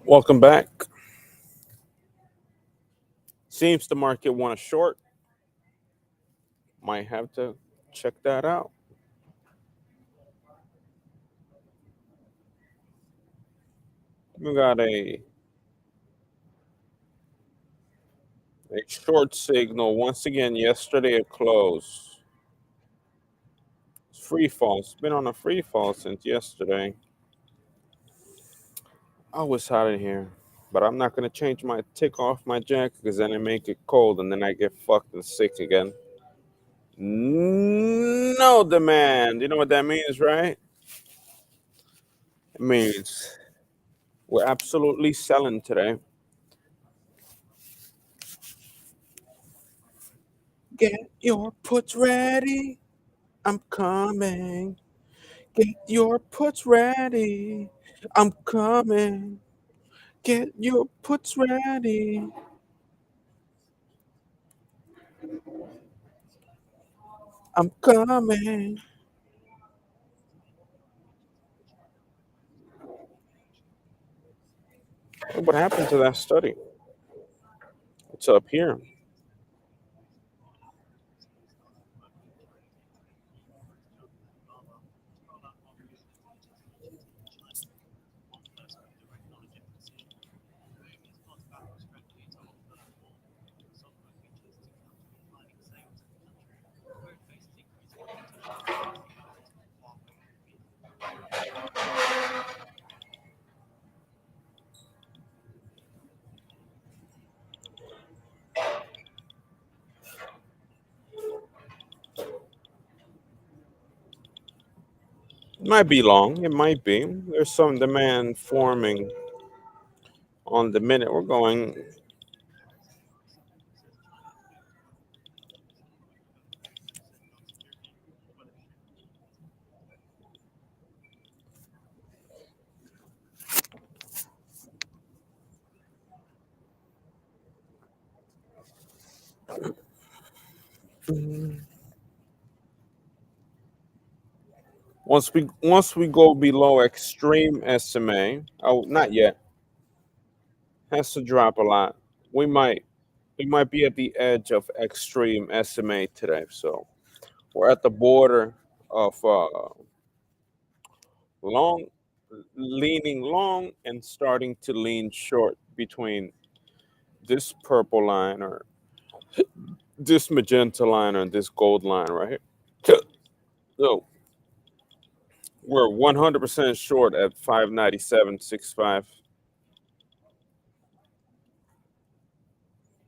Welcome back. Seems the market want a short. Might have to check that out. We got a short signal once again yesterday at close. It's free fall. It's been on a free fall since yesterday. I was hot in here, but I'm not gonna change my tick off my jacket because then it make it cold and then I get fucked and sick again. No demand. You know what that means, right? It means we're absolutely selling today. Get your puts ready. I'm coming. Get your puts ready. I'm coming. Get your puts ready. I'm coming. What happened to that study? It's up here. It might be long. It might be. There's some demand forming on the minute we're going. Once we go below extreme SMA, oh not yet. Has to drop a lot. We might we might be at the edge of extreme SMA today. So we're at the border of long, leaning long and starting to lean short between this purple line or this magenta line or this gold line right here. So we're 100% short at 597.65.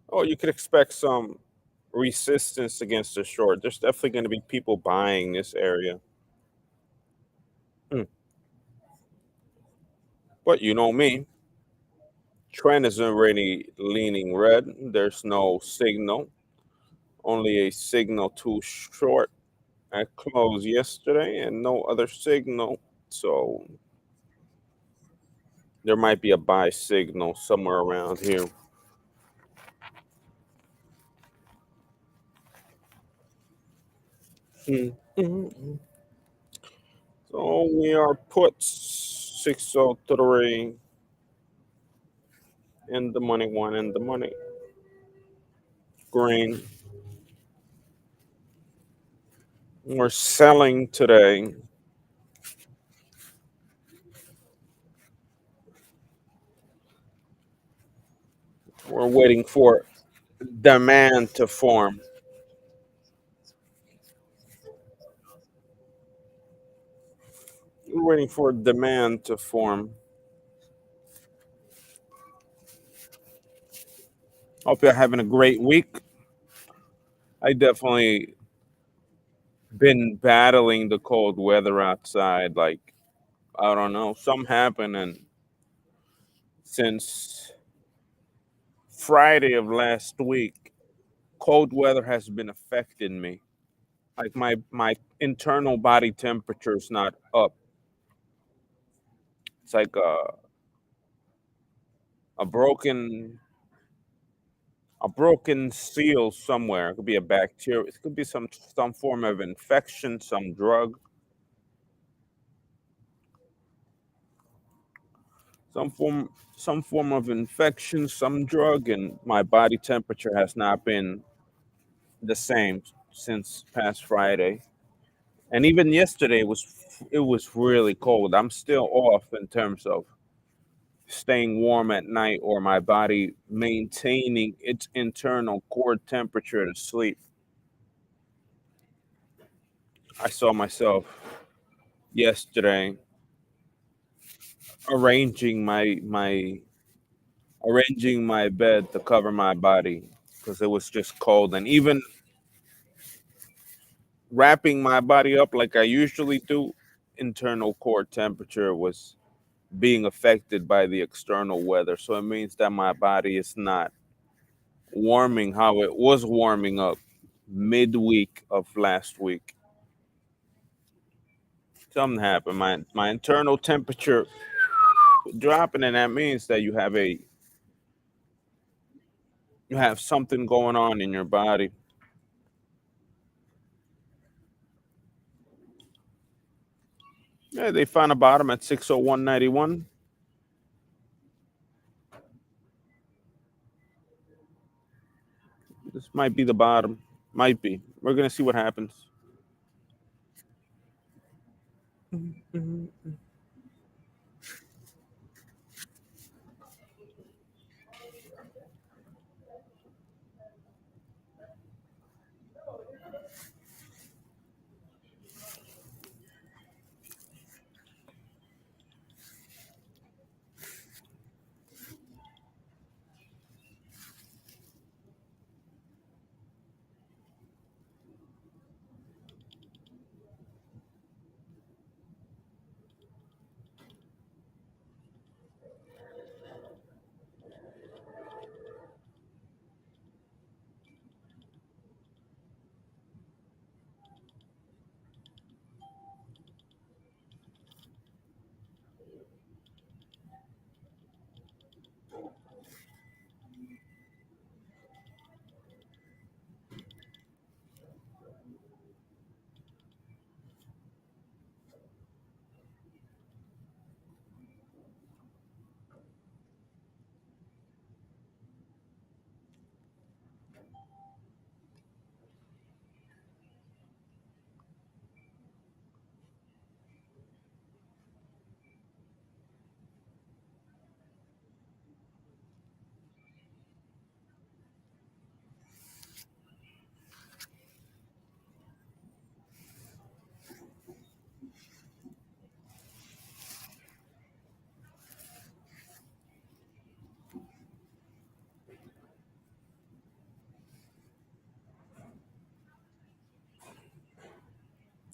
Oh, you could expect some resistance against the short. There's definitely going to be people buying this area. Hmm. But you know me, trend is already leaning red. There's no signal, only a signal too short at close yesterday and no other signal. So there might be a buy signal somewhere around here. Mhm. So we are put 603 in the money, one in the money. Green. We're selling today. We're waiting for demand to form. We're waiting for demand to form. Hope you're having a great week. I definitely been battling the cold weather outside. Like, I don't know, something happened, and since Friday of last week, cold weather has been affecting me. Like my internal body temperature is not up. It's like a broken a broken seal somewhere. It could be a bacteria. It could be some form of infection, some drug. some form of infection, some drug, and my body temperature has not been the same since past Friday. And even yesterday it was really cold. I'm still off in terms of staying warm at night or my body maintaining its internal core temperature to sleep. I saw myself yesterday arranging my bed to cover my body because it was just cold, and even wrapping my body up like I usually do, internal core temperature was being affected by the external weather. So it means that my body is not warming how it was warming up midweek of last week. Something happened. My internal temperature dropping, and that means that you have something going on in your body. Yeah, they found a bottom at 601.91. This might be the bottom. Might be. We're gonna see what happens.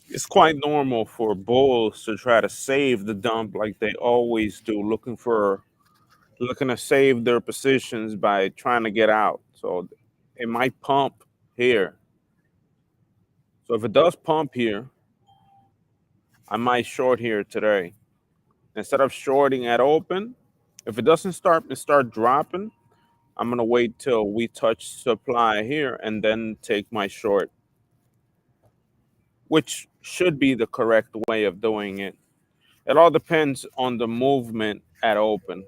It's quite normal for bulls to try to save the dump like they always do, looking to save their positions by trying to get out. So it might pump here. So if it does pump here, I might short here today. Instead of shorting at open, if it doesn't start dropping, I'm gonna wait till we touch supply here and then take my short, which should be the correct way of doing it. It all depends on the movement at open.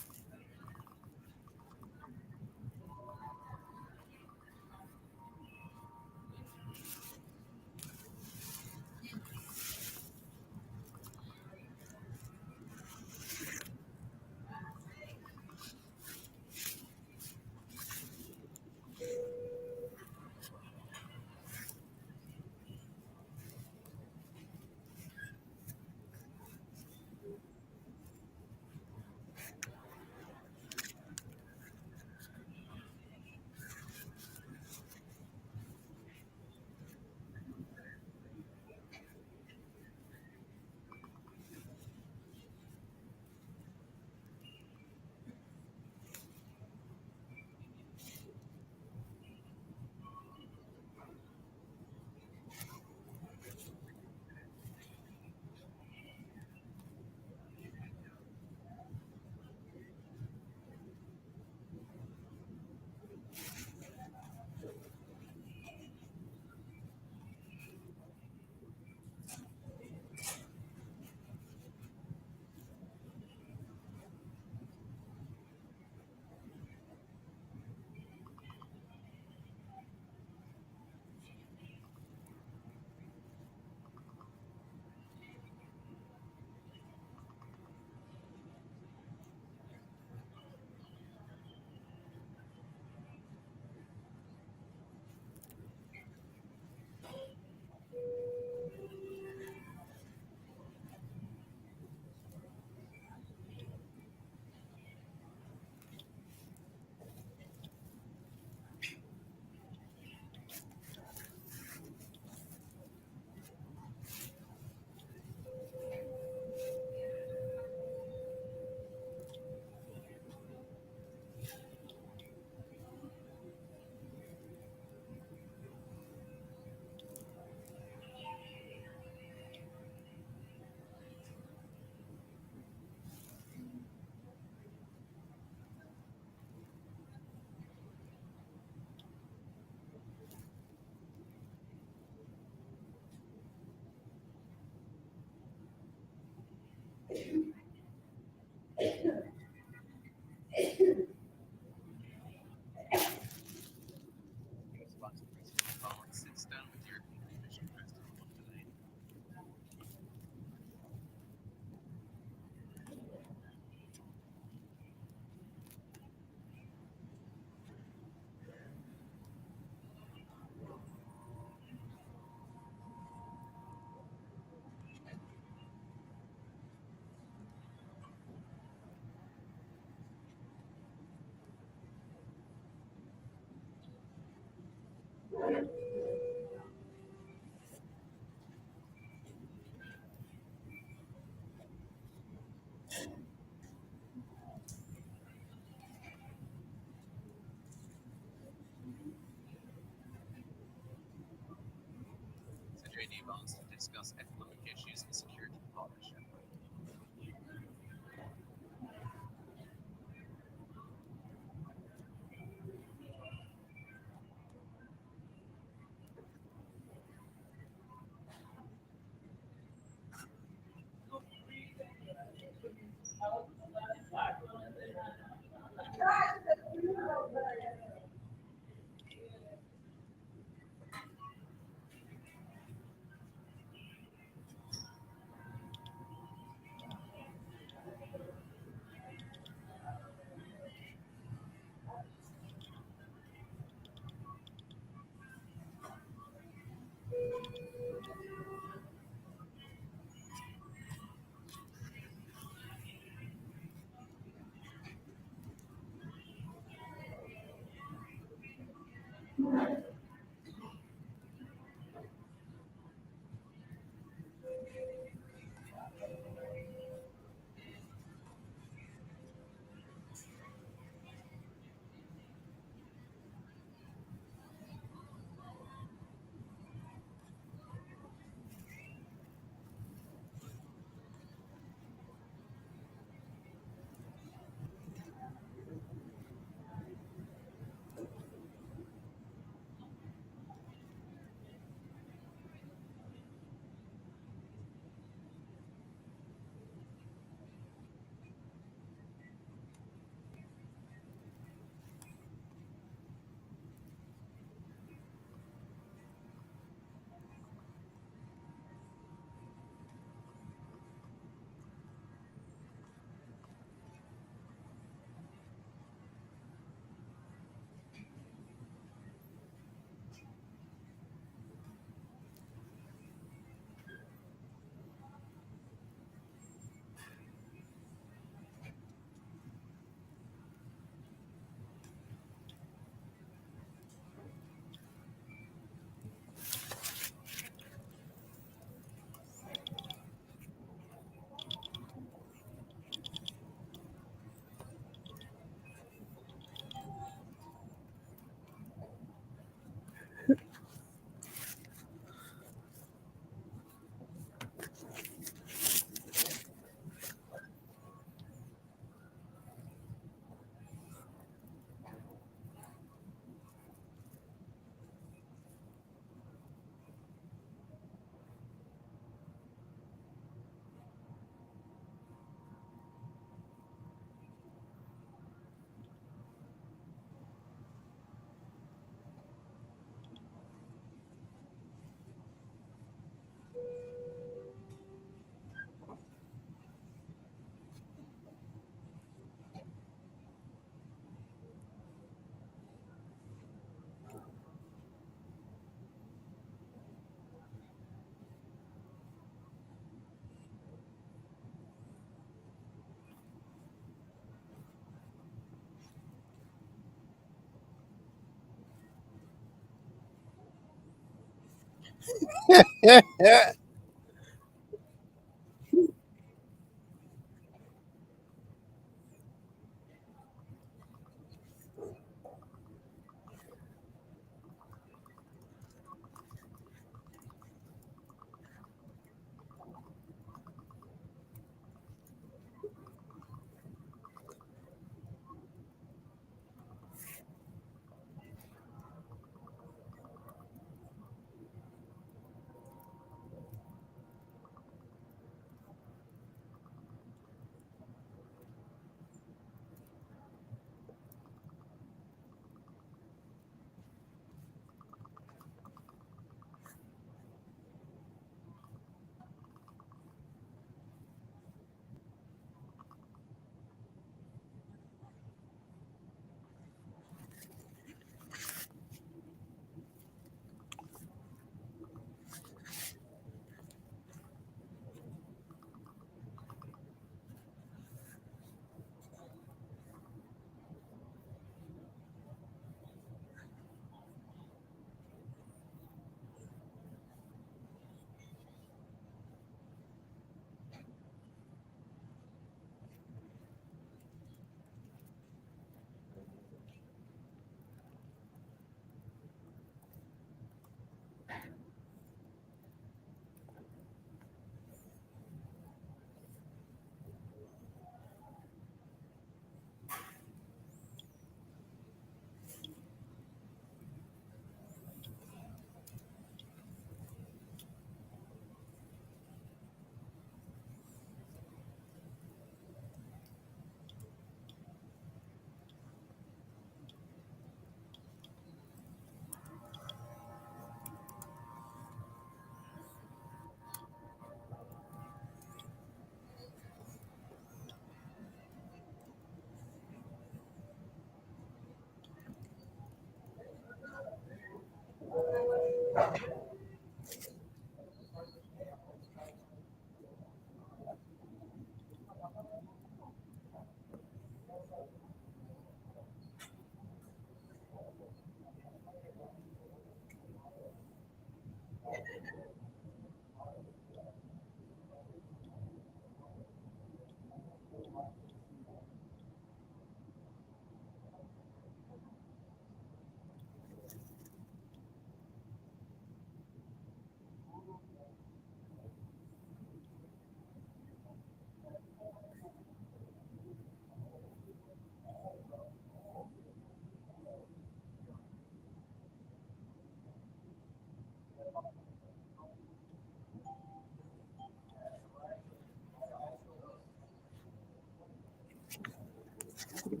It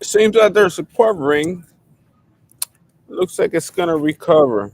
seems that there's a covering. Looks like it's gonna recover.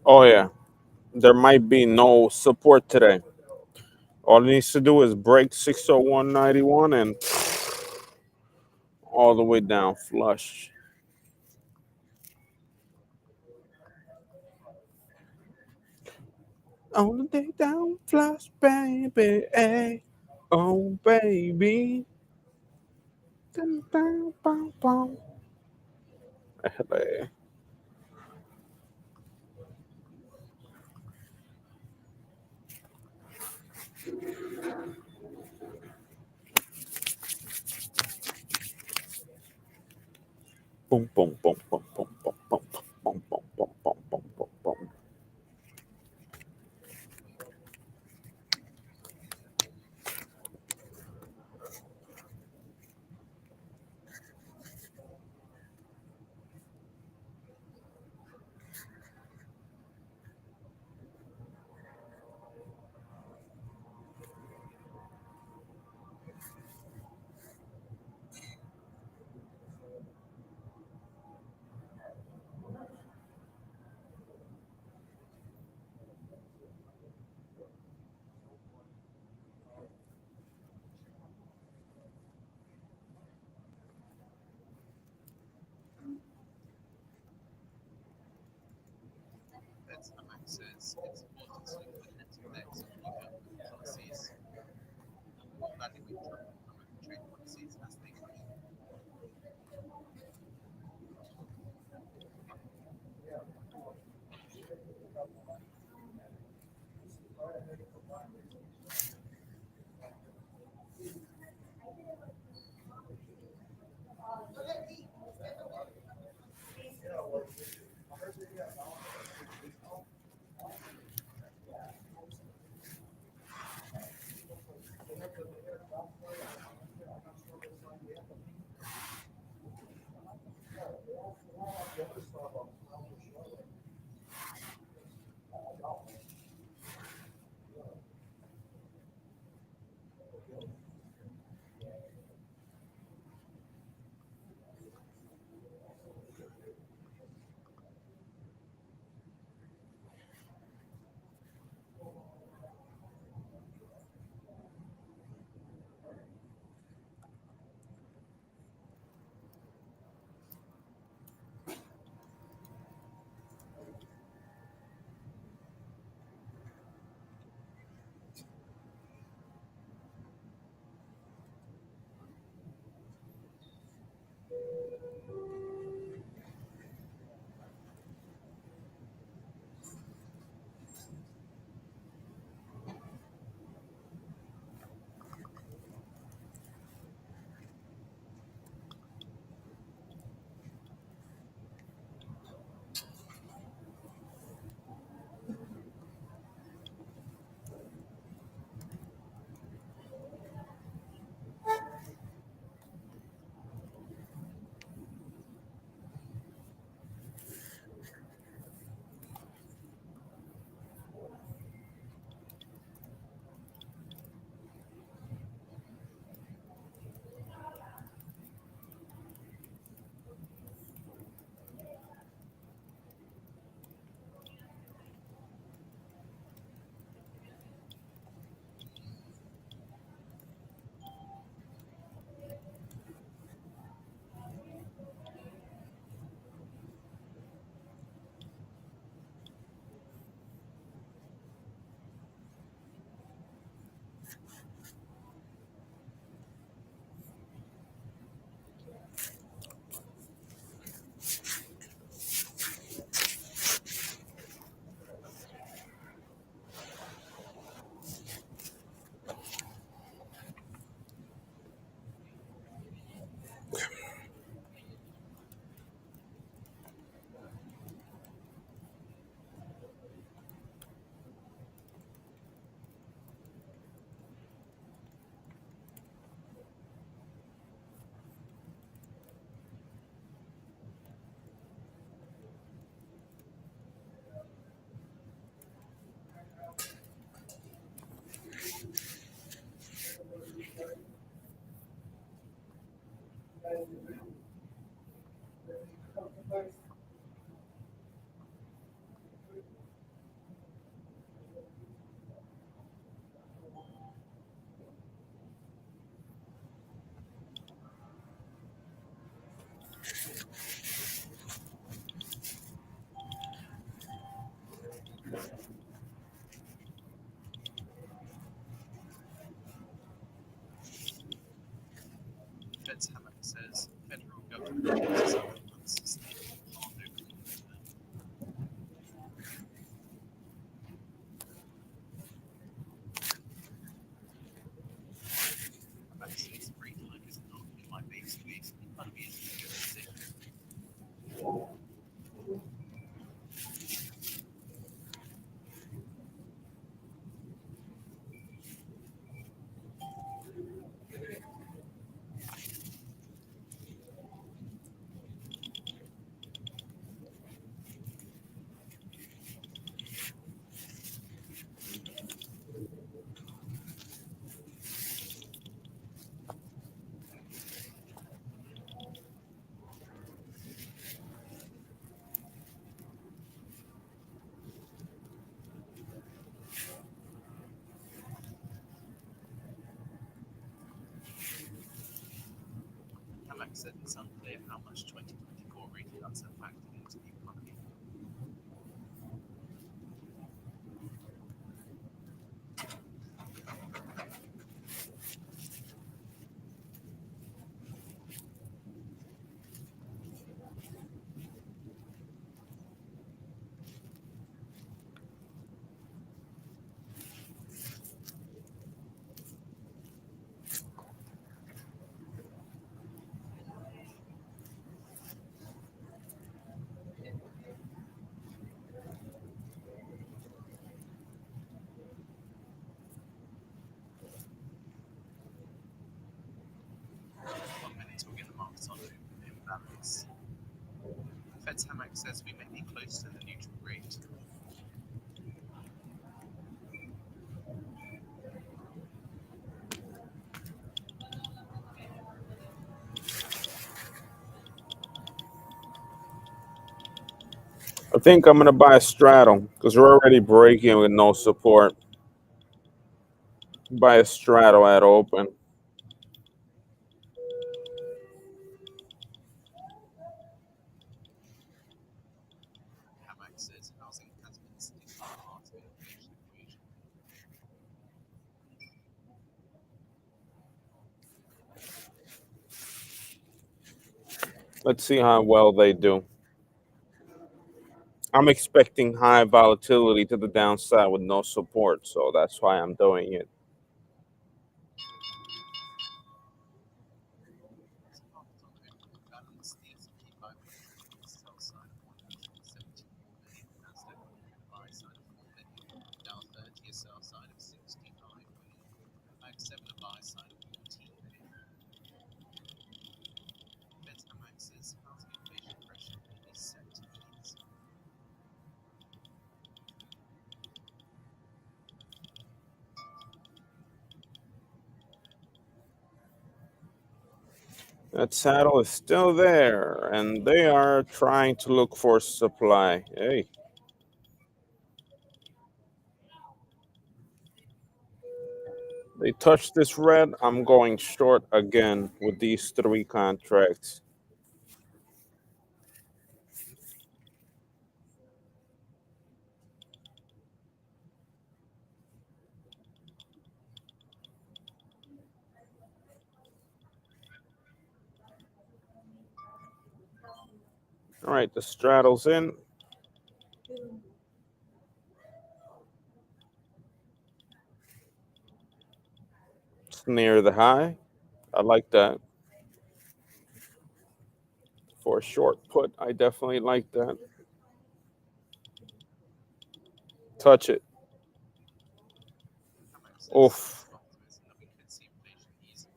Oh yeah, there might be no support today. All it needs to do is break 601.91 and all the way down flush. On the day down flush, baby. Ay. Oh, baby. Dun, dun, bum, bum. Éjale. Boom, boom, boom, boom, boom, boom, boom, boom, boom, boom, boom, boom, boom, boom. Fed's Hammock says federal government uses unsustainable cargo cleaning term. Hammock says Great Hike is not in my base case. It might be as good as it. Hammock said it's unclear how much 2024 rate cuts have factored into the economy. We'll get the markets on imbalance. Fed's Hammock says we may be close to the neutral rate. I think I'm gonna buy a straddle because we're already breaking with no support. Buy a straddle at open. Hammock says housing has been a significant part of the inflation equation. Let's see how well they do. I'm expecting high volatility to the downside with no support, so that's why I'm doing it. So markets on open imbalance. The S&P 500 on the sell side of 174 million, Nasdaq on the buy side of 4 million, Dow 30 a sell side of 65 million, Mag 7 a buy side of 14 million. Fed's Hammock says housing inflation pressure is set to ease. That saddle is still there, and they are trying to look for supply. Hey. They touch this red, I'm going short again with these three contracts. All right, the straddle's in. It's near the high. I like that. For a short put, I definitely like that. Touch it. Hammock says Oof. optimism that we could see inflation ease.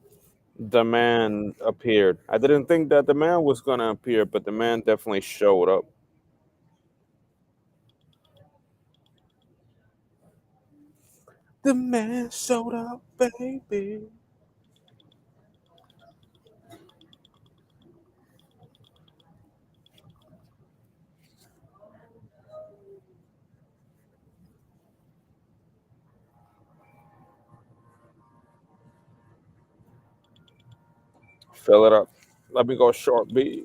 The man appeared. I didn't think that the man was going to appear, but the man definitely showed up. The man showed up, baby. Fill it up. Let me go short B.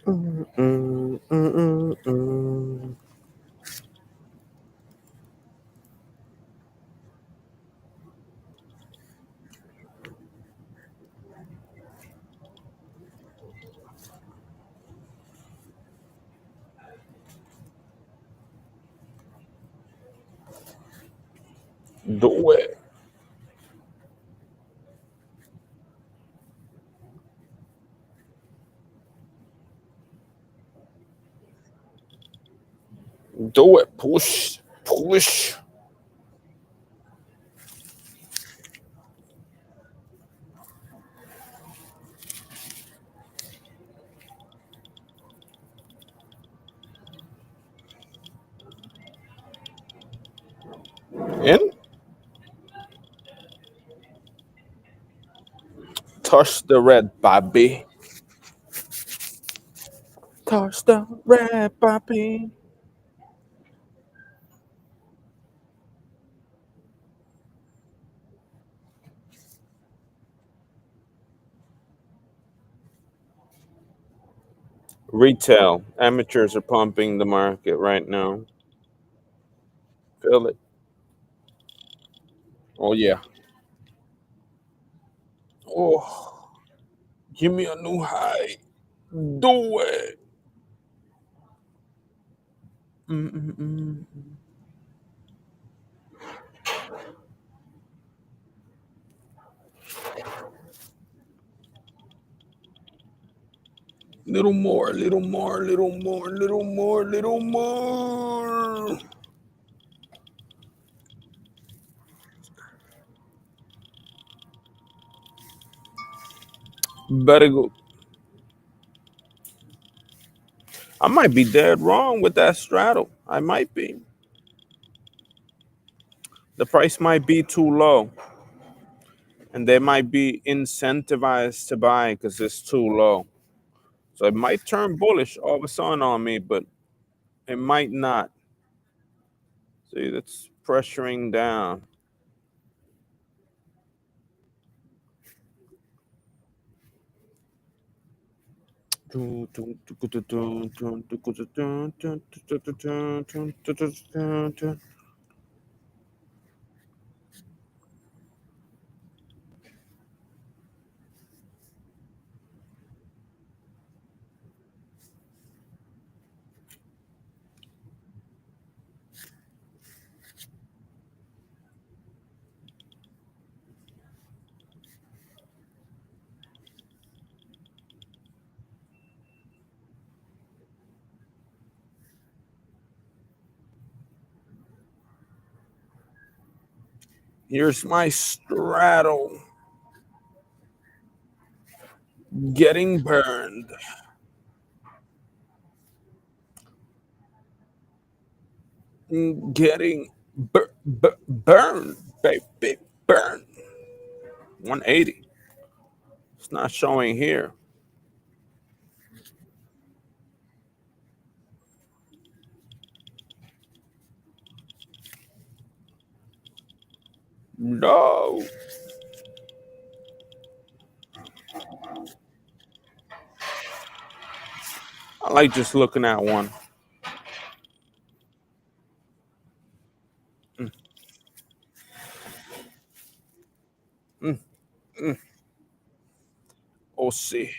Mm, mm, mm, mm, mm. Do it. Do it. Push. Push. In. Touch the red, Bobby. Touch the red, Bobby. Retail. Amateurs are pumping the market right now. Feel it. Oh, yeah. Oh, give me a new high. Do it. Mm-mm-mm. Little more, little more, little more, little more, little more. Very good. I might be dead wrong with that straddle. I might be. The price might be too low, and they might be incentivized to buy because it's too low. So it might turn bullish all of a sudden on me, but it might not. See, that's pressuring down. Here's my straddle getting burned. Getting burned, baby, burned. 180. It's not showing here. No. I like just looking at one. Mm, mm, mm. Oh, see.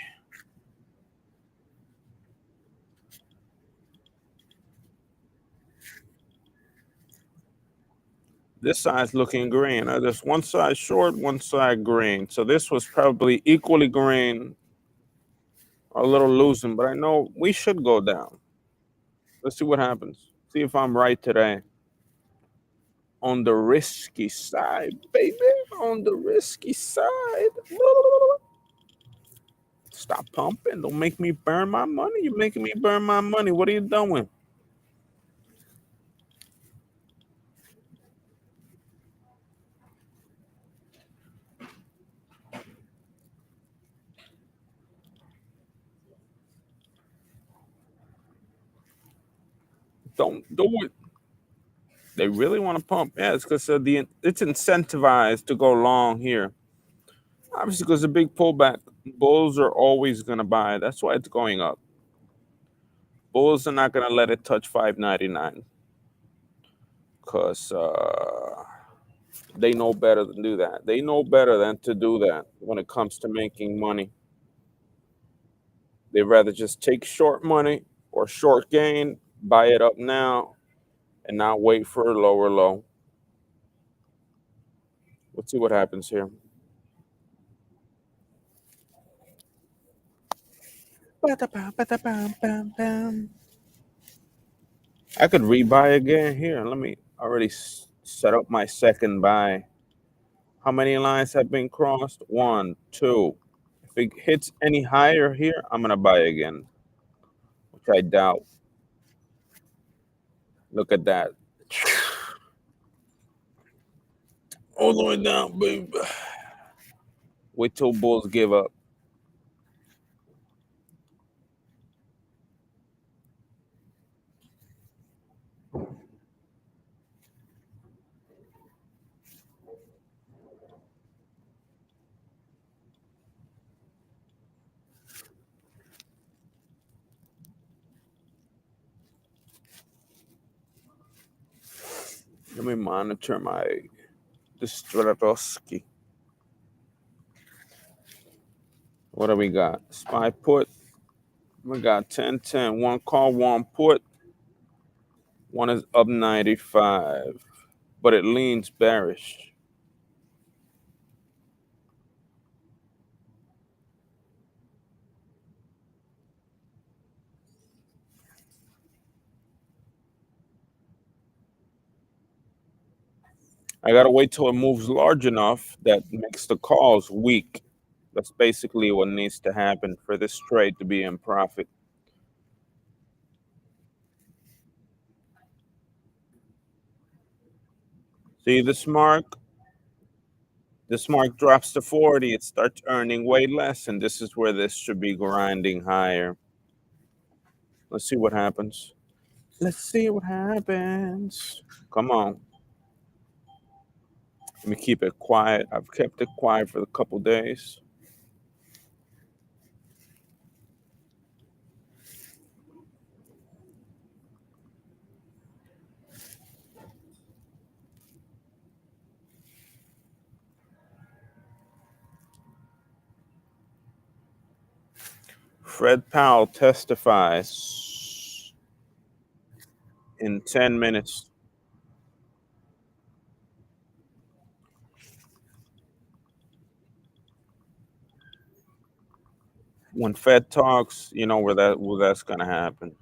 This side's looking green. There's one side short, one side green. So this was probably equally green, a little losing, but I know we should go down. Let's see what happens. See if I'm right today. On the risky side, baby. On the risky side. Stop pumping. Don't make me burn my money. You're making me burn my money. What are you doing? Don't do it. They really want to pump. Yeah, it's because it's incentivized to go long here. Obviously, because the big pullback, bulls are always going to buy. That's why it's going up. Bulls are not gonna let it touch 599 because they know better than do that. They know better than to do that when it comes to making money. They'd rather just take short money or short gain, buy it up now, and not wait for a lower low. Let's see what happens here. I could rebuy again here. Let me already set up my second buy. How many lines have been crossed? One, two. If it hits any higher here, I'm gonna buy again, which I doubt. Look at that. All the way down, baby. Wait till bulls give up. Let me monitor my Stratovsky. What do we got? Spy put. We got 10-10. One call, one put. One is up 95, but it leans bearish. I gotta wait till it moves large enough that makes the calls weak. That's basically what needs to happen for this trade to be in profit. See this mark? This mark drops to 40, it starts earning way less, and this is where this should be grinding higher. Let's see what happens. Let's see what happens. Come on. Let me keep it quiet. I've kept it quiet for a couple days. Fred Powell testifies in 10 minutes. When Fed talks, you know where that's going to happen.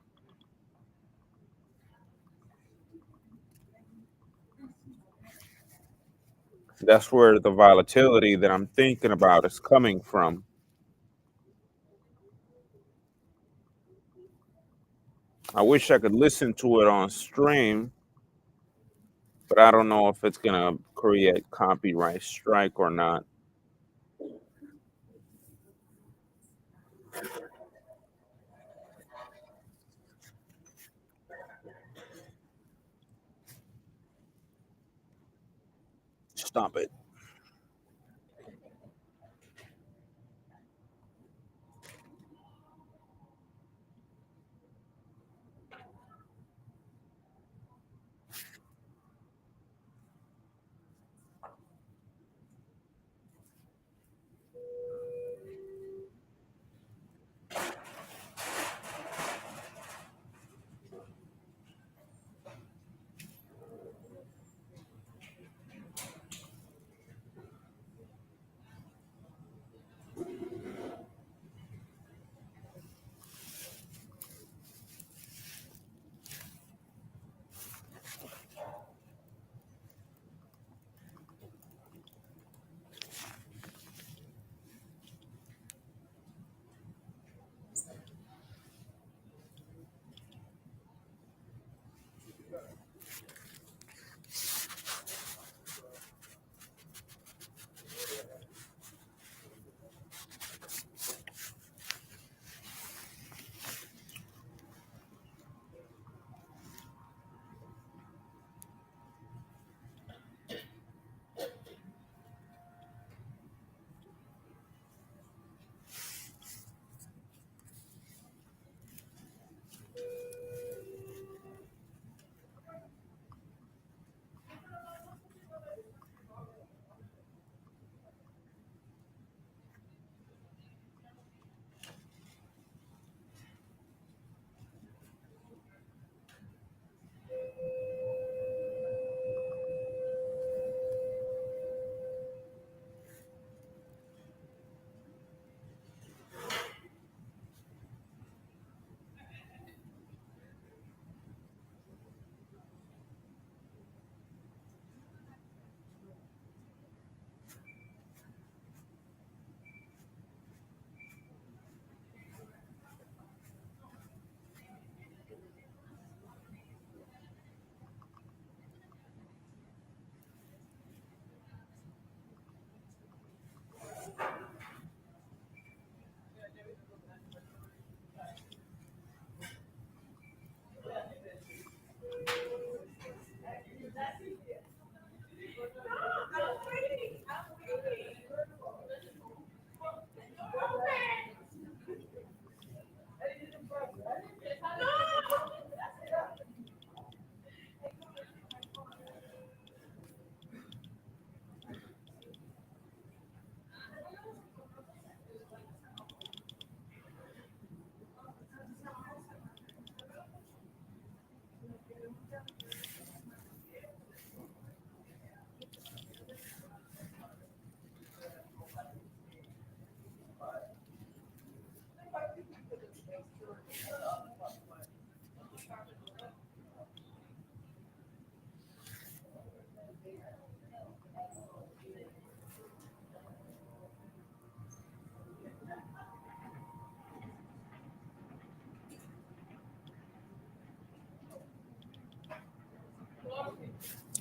That's where the volatility that I'm thinking about is coming from. I wish I could listen to it on stream, but I don't know if it's going to create copyright strike or not. Stop it.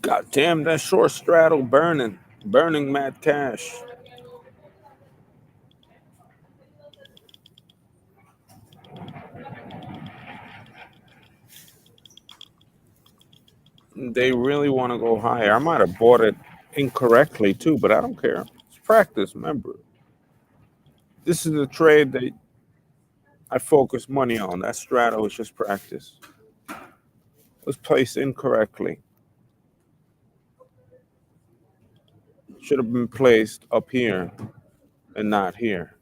God damn, that short straddle burning mad cash. They really want to go higher. I might have bought it incorrectly too, but I don't care. It's practice, remember. This is the trade that I focus money on. That straddle is just practice. It was placed incorrectly. Should have been placed up here and not here.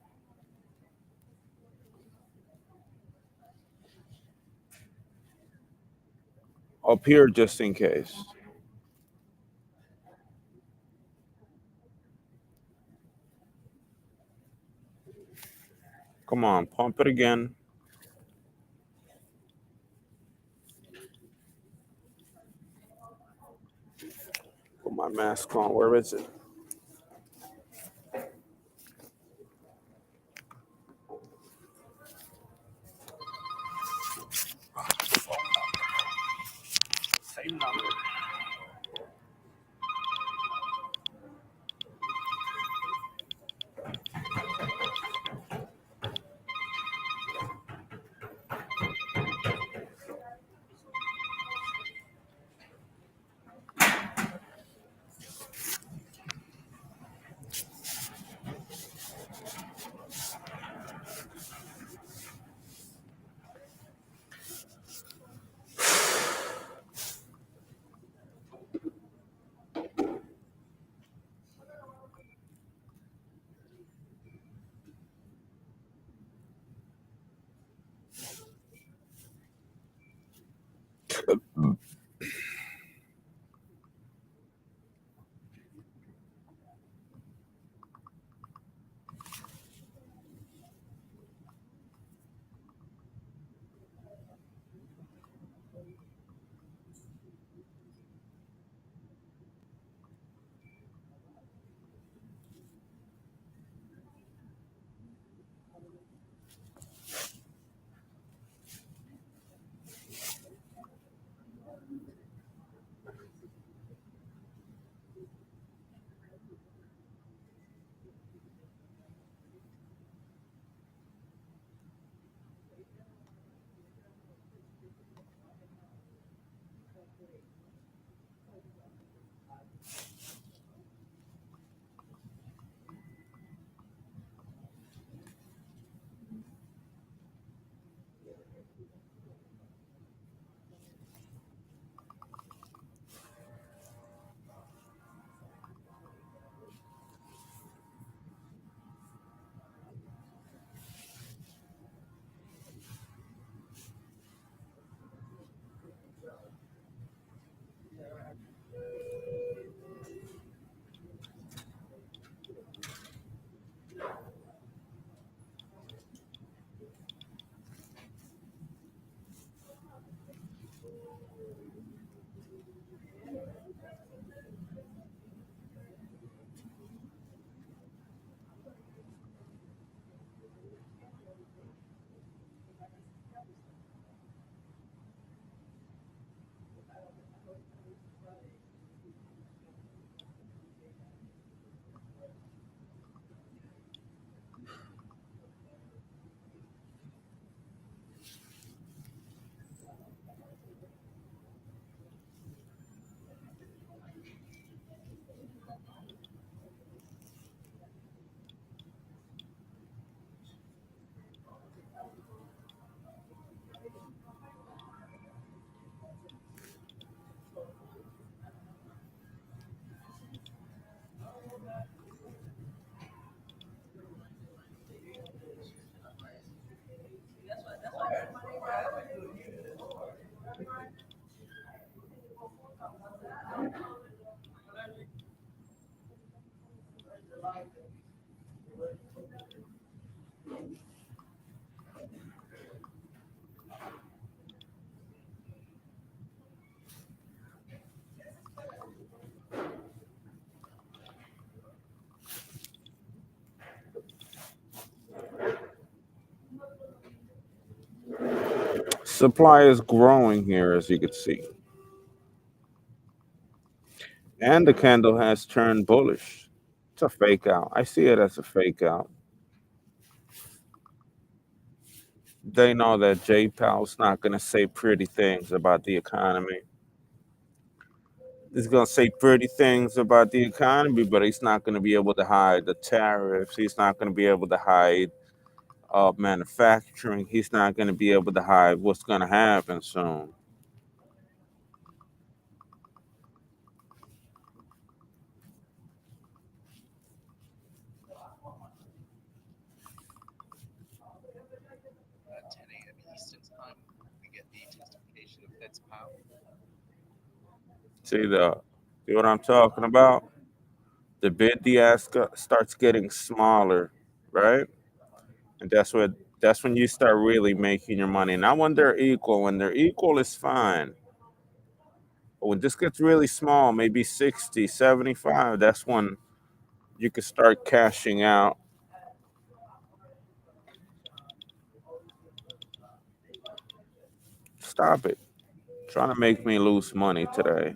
Up here just in case. Come on, pump it again. Put my mask on. Where is it? Same number. Supply is growing here, as you can see. And the candle has turned bullish. It's a fake out. I see it as a fake out. They know that Jay Powell's not going to say pretty things about the economy. He's going to say pretty things about the economy, but he's not going to be able to hide the tariffs. He's not going to be able to hide manufacturing. He's not going to be able to hide what's going to happen soon. At 10 a.m. Eastern Time, we get the justification of Fed's power. See what I'm talking about? The bid the ask starts getting smaller, right? And that's when you start really making your money. Not when they're equal. When they're equal, it's fine. But when this gets really small, maybe 60, 75, that's when you can start cashing out. Stop it. Trying to make me lose money today.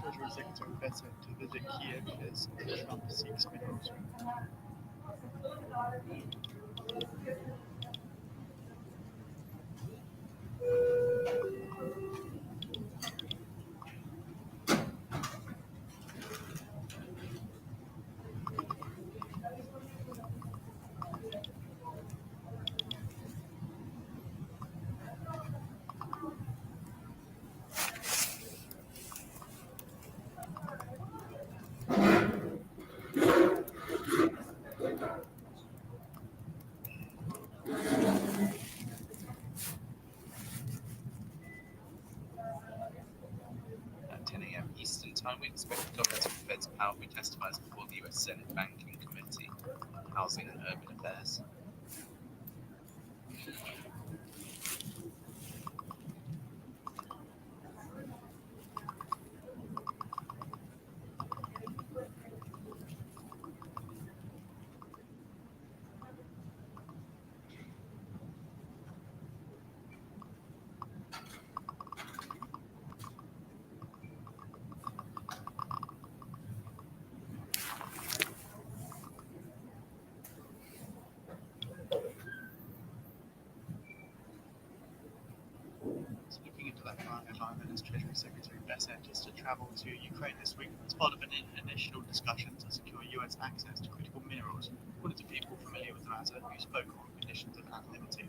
Treasury Secretary better to visit Kiev as Trump seeks minerals. At 10 a.m. Eastern Time, we expect Governor Fed's Powell testifies before the U.S. Senate Banking Committee on Housing and Urban Affairs. So looking into that current environment as Treasury Secretary Bessent is to travel to Ukraine this week as part of an initial discussion to secure US access to critical minerals, according to people familiar with the matter who spoke on conditions of anonymity.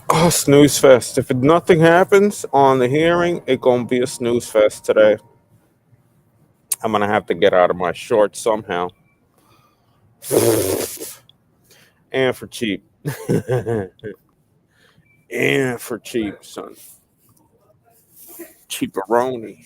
Oh, snooze fest. If nothing happens on the hearing, it gonna be a snooze fest today. I'm gonna have to get out of my shorts somehow, and for cheap, and for cheap, son. Cheaperoni.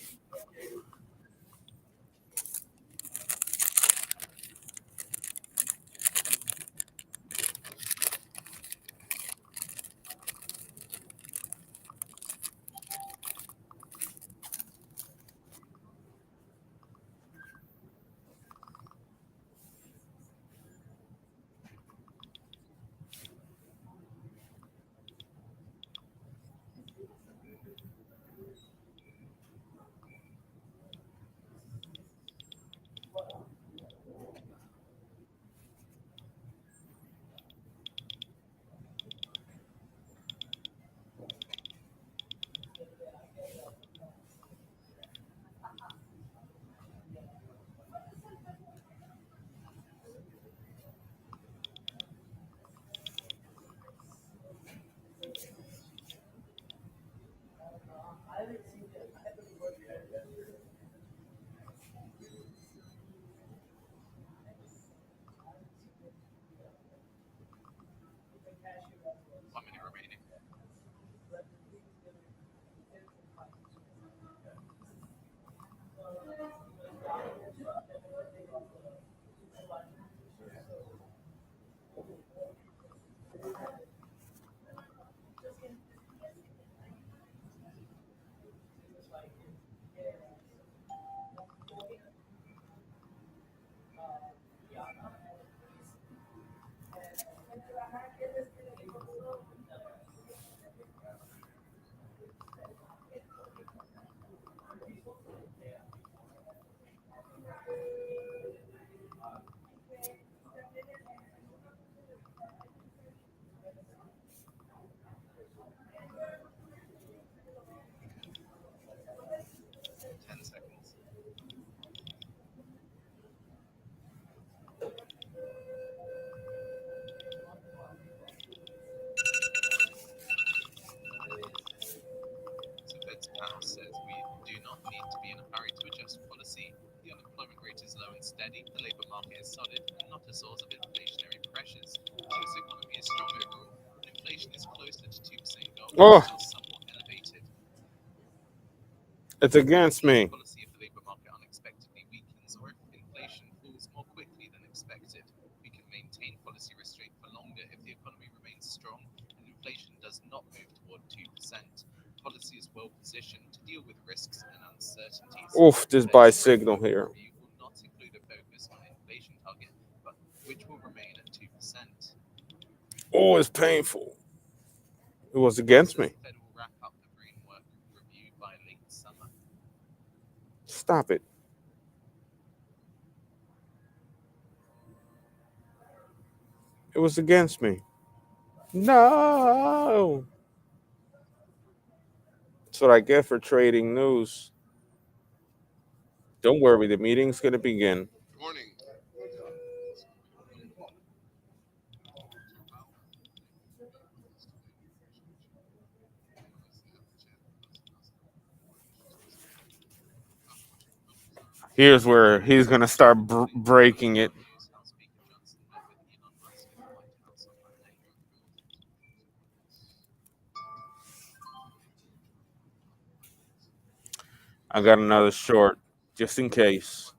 labour market is solid and not a source of inflationary pressures. The US economy is strong overall, and inflation is closer to 2% goal, Oh, but still somewhat elevated. it's against If the me. policy of the labour market unexpectedly weakens, or if inflation falls more quickly than expected, we can maintain policy restraint for longer if the economy remains strong and inflation does not move toward 2%. Policy is well positioned to deal with risks and uncertainties. Oof, this The buy Fed's signal forward here. review will not include a focus on inflation target, but which will remain at 2%. Oh, it's painful. It was against me. The Fed will wrap up the framework review by late summer. Stop it. It was against me. No. That's what I get for trading news. Don't worry, the meeting's going to begin. Good morning. Here's where he's going to start breaking it. News, House Speaker Johnson met with Elon Musk at the White House on Monday. I got another short, just in case.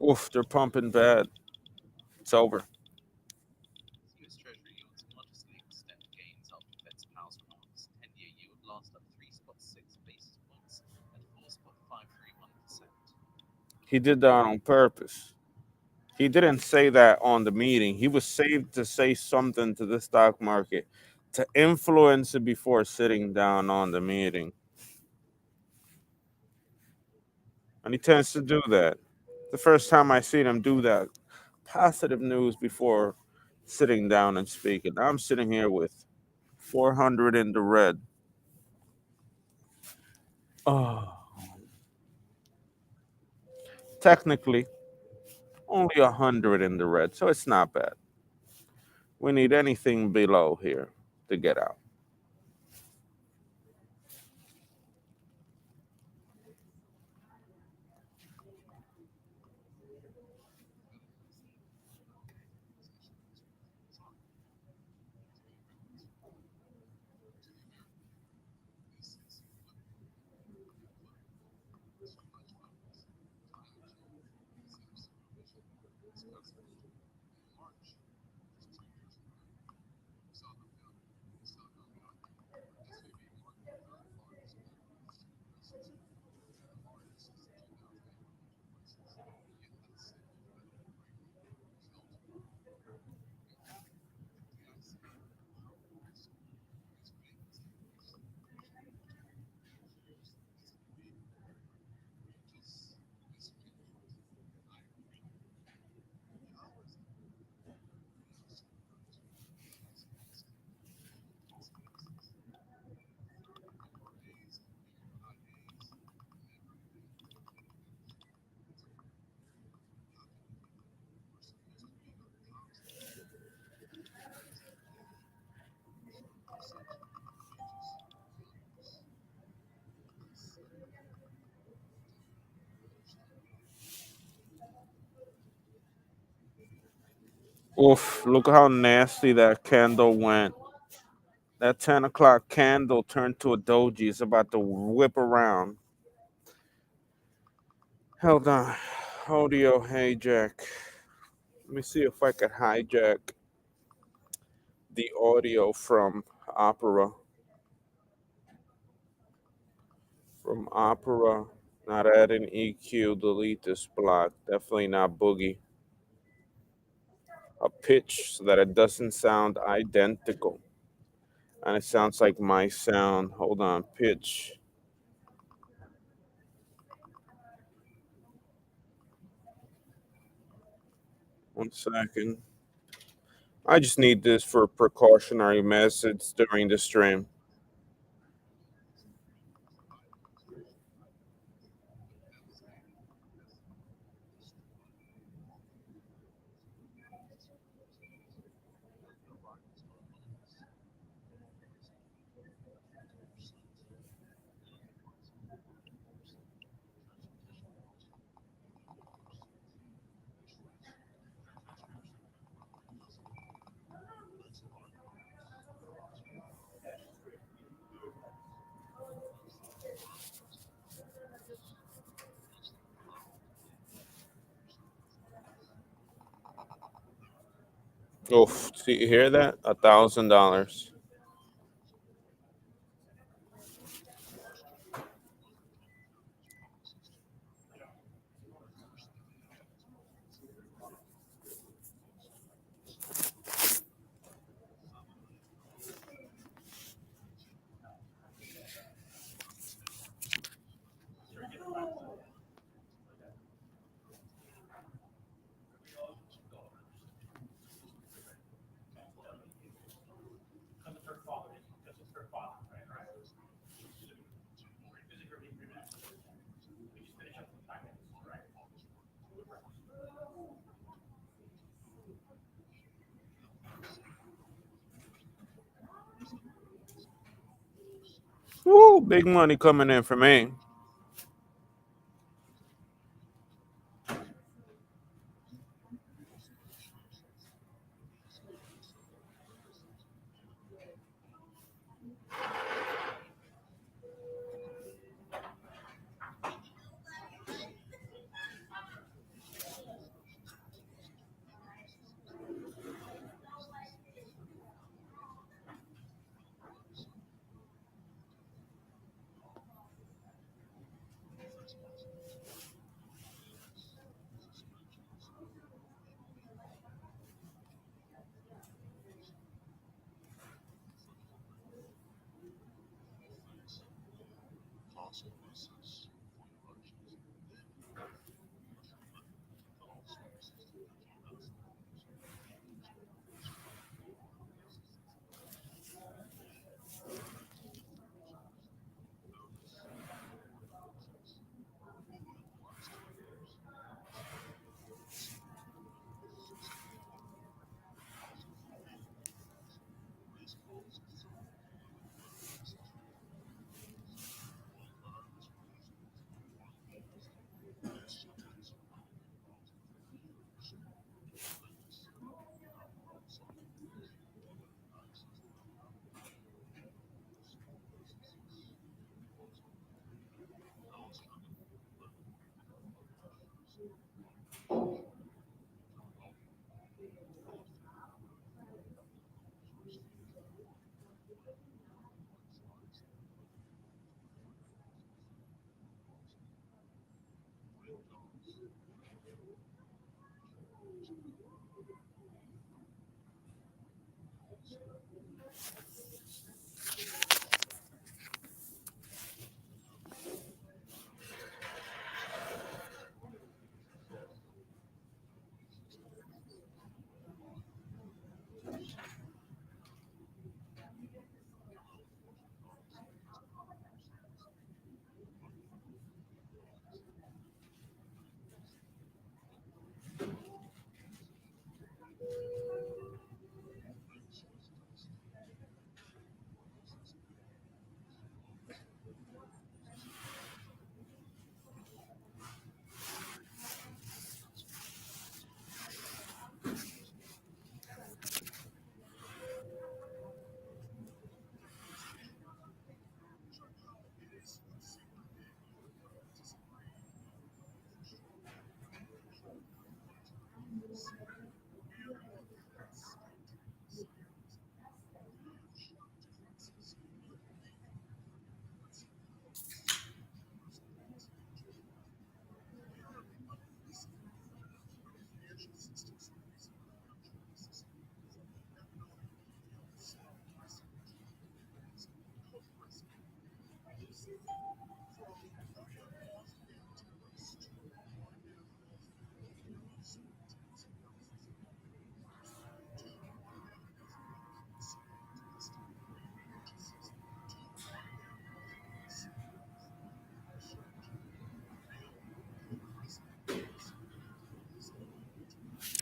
Oof, they're pumping bad. It's over. US Treasury yields modestly extend gains after Fed's house remarks. 10-year yield last up 3.6 basis points at 4.531%. He did that on purpose. He didn't say that on the meeting. He was saved to say something to the stock market to influence it before sitting down on the meeting. And he tends to do that. The first time I seen him do that, positive news before sitting down and speaking. I'm sitting here with 400 in the red. Oh, technically, only 100 in the red, so it's not bad. We need anything below here to get out. Oof, look how nasty that candle went. That 10 o'clock candle turned to a doji. It's about to whip around. Hold on. Audio hijack. Let me see if I could hijack the audio from Opera. From Opera. Not adding EQ. Delete this block. Definitely not Boogie. A pitch so that it doesn't sound identical. And it sounds like my sound. Hold on. Pitch. One second. I just need this for precautionary methods during the stream. Oof, see, you hear that? $1,000. Ooh, big money coming in for me.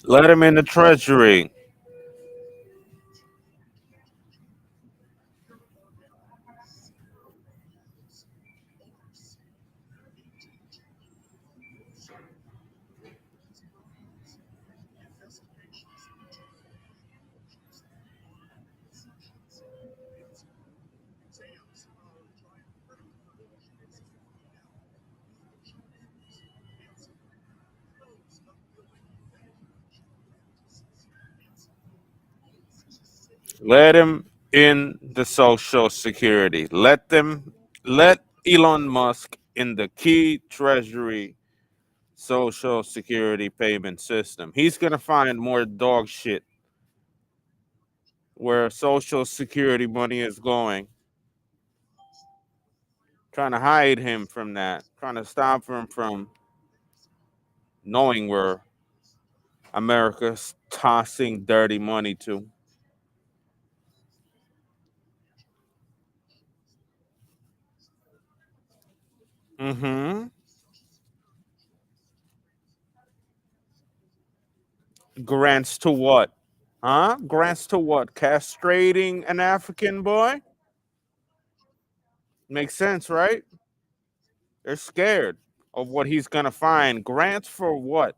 Let him in the treasury. Let him in the social security. Let Elon Musk in the key treasury social security payment system. He's gonna find more dog shit where social security money is going. Trying to hide him from that. Trying to stop him from knowing where America's tossing dirty money to. Mm-hmm. Grants to what? Huh? Grants to what? Castrating an African boy? Makes sense, right? They're scared of what he's gonna find. Grants for what?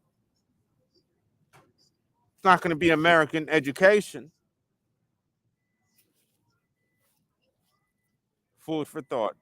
It's not gonna be American education. Food for thought.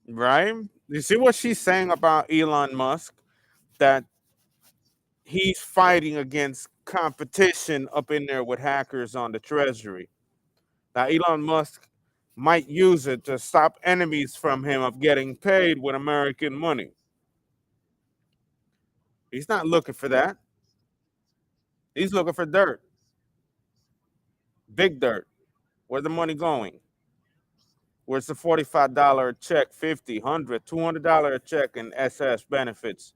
Right? You see what she's saying about Elon Musk? That he's fighting against competition up in there with hackers on the treasury. Now Elon Musk might use it to stop enemies from him of getting paid with American money. He's not looking for that. He's looking for dirt, big dirt. Where's the money going? Where's the $45 check, 50, 100, $200 check in SS benefits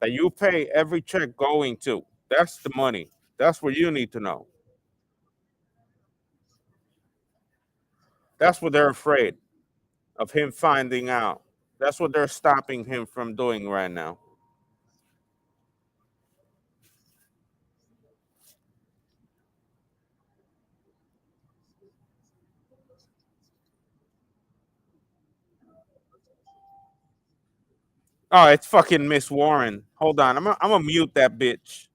that you pay every check going to? That's the money. That's what you need to know. That's what they're afraid of him finding out. That's what they're stopping him from doing right now. Oh, it's fucking Miss Warren. Hold on. I'm gonna mute that bitch.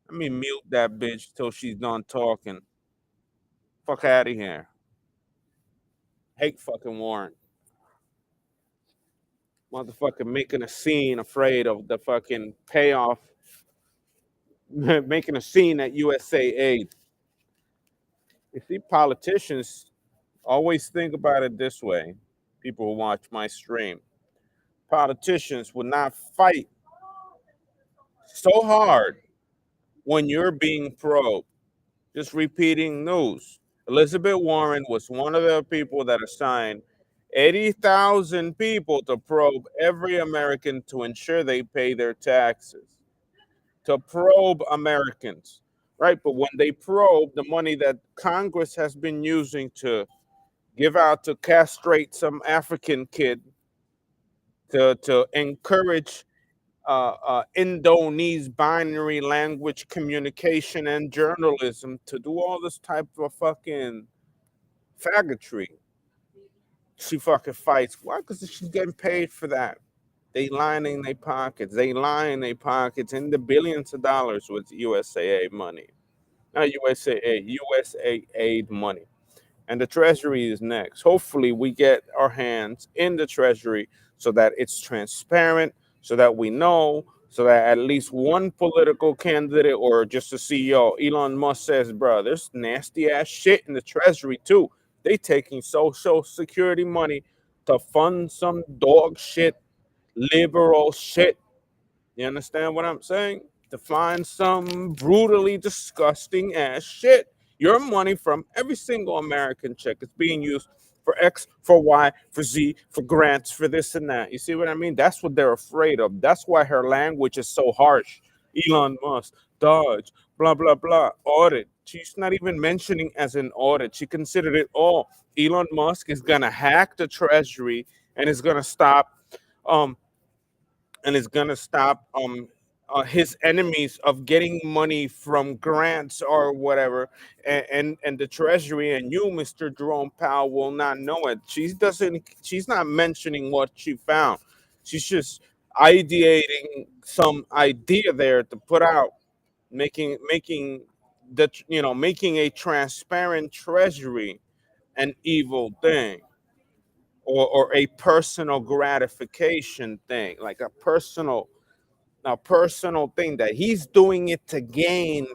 Let me mute that bitch till she's done talking. Fuck out of here. Hate fucking Warren. Motherfucker making a scene afraid of the fucking payoff. Making a scene at USA Aid. You see, politicians always think about it this way. People who watch my stream. Politicians will not fight so hard when you're being probed. Just repeating news. Elizabeth Warren was one of the people that assigned 80,000 people to probe every American to ensure they pay their taxes, to probe Americans, right? But when they probe the money that Congress has been using to give out to castrate some African kid, to encourage Indonesian binary language communication and journalism, to do all this type of fucking faggotry. She fucking fights. Why? Because she's getting paid for that. They lining their pockets. They line their pockets in the billions of dollars with USAA money. Not USAA, USAID money. And the Treasury is next. Hopefully, we get our hands in the Treasury so that it's transparent, so that we know, so that at least one political candidate or just a CEO, Elon Musk says, bro, there's nasty ass shit in the Treasury too. They taking Social Security money to fund some dog shit, liberal shit. You understand what I'm saying? To find some brutally disgusting ass shit. Your money from every single American check is being used for X, for Y, for Z, for grants, for this and that. You see what I mean? That's what they're afraid of. That's why her language is so harsh. Elon Musk, Dodge, blah, blah, blah, audit. She's not even mentioning as an audit. She considered it all. Elon Musk is going to hack the treasury and is going to stop um, his enemies of getting money from grants or whatever, and the treasury and you, Mr. Jerome Powell, will not know it. She's not mentioning what she found. She's just ideating some idea there to put out, making a transparent treasury an evil thing, or a personal gratification thing, like a personal thing that he's doing it to gain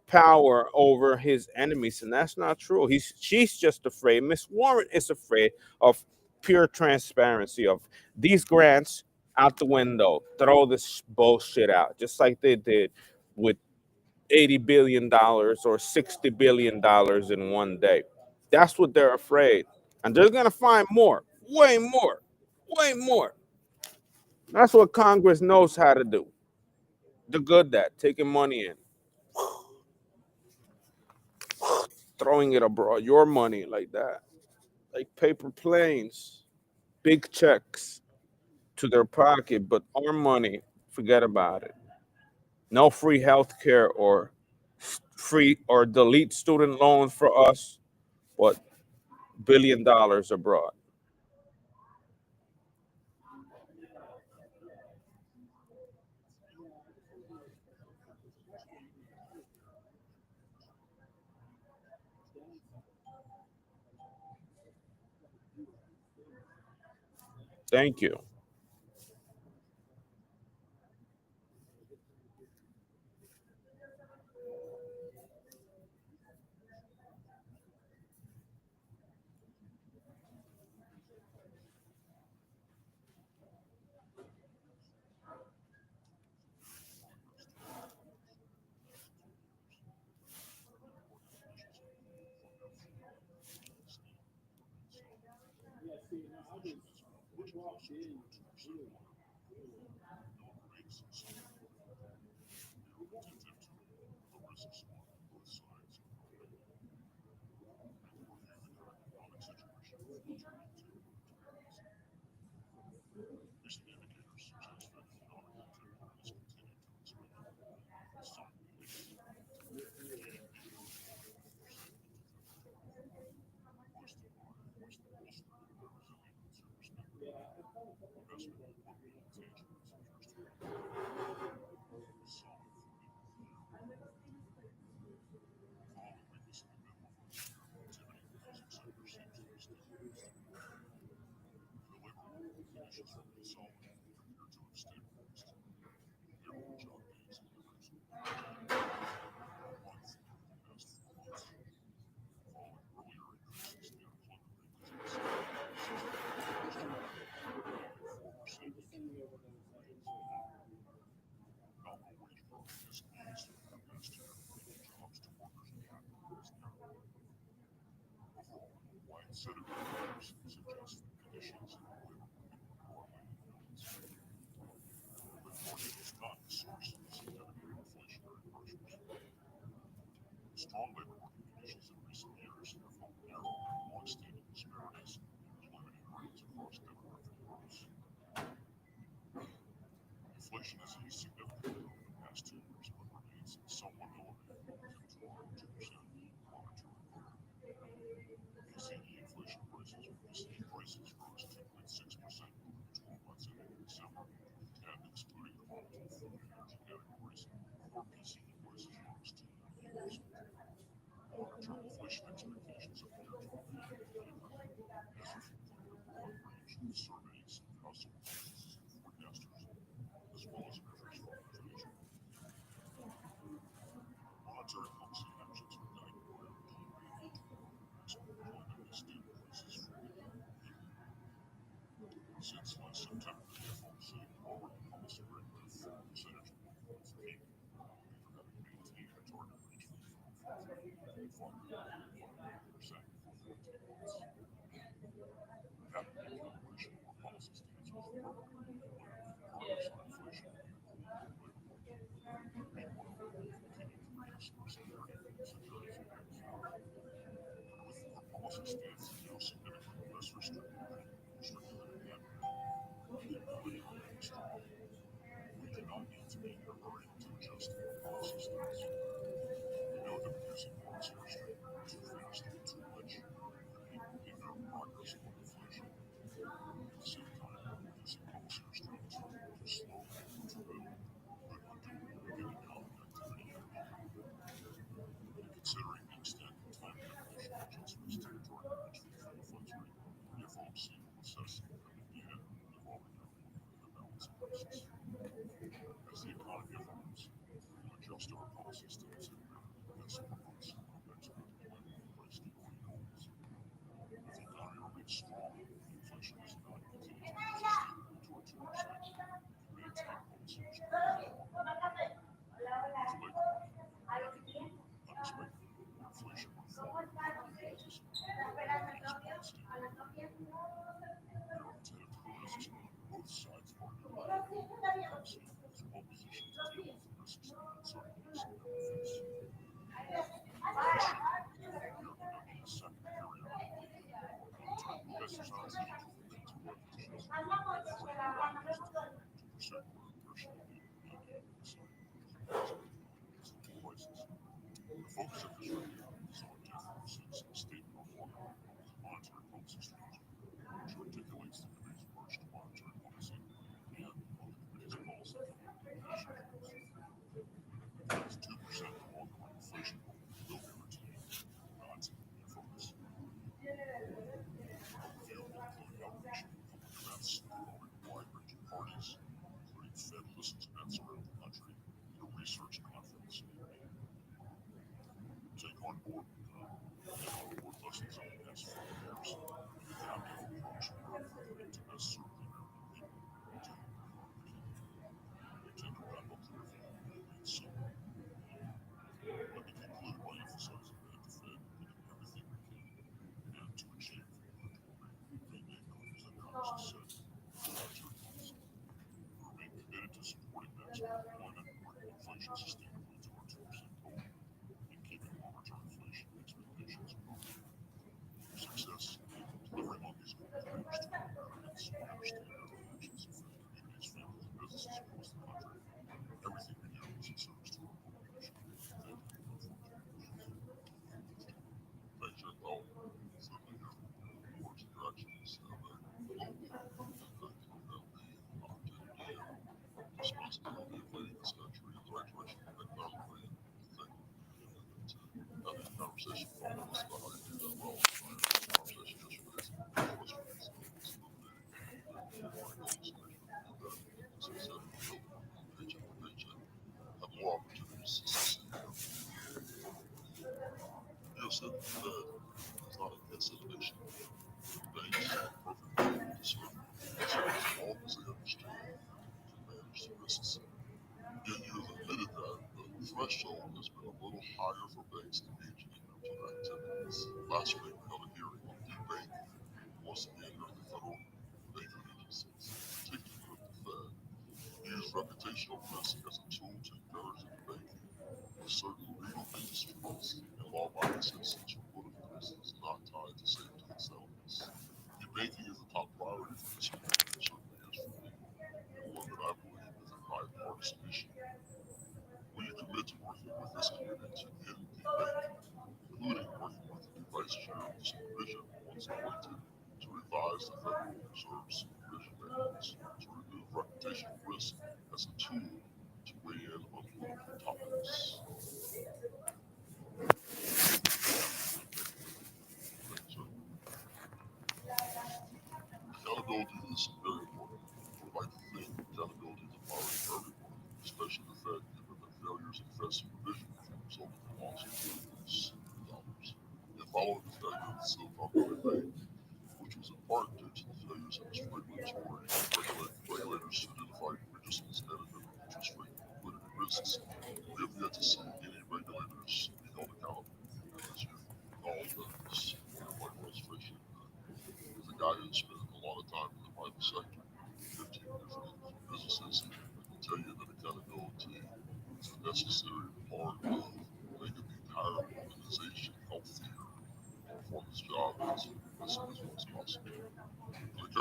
power over his enemies, and that's not true. She's just afraid. Miss Warren is afraid of pure transparency, of these grants out the window, throw this bullshit out, just like they did with $80 billion or $60 billion in one day. That's what they're afraid, and they're gonna find more, way more, way more. That's what Congress knows how to do. The good at taking money in, throwing it abroad, your money like that, like paper planes, big checks to their pocket, but our money, forget about it. No free health care or free or delete student loans for us, but $1 billion abroad. Thank you.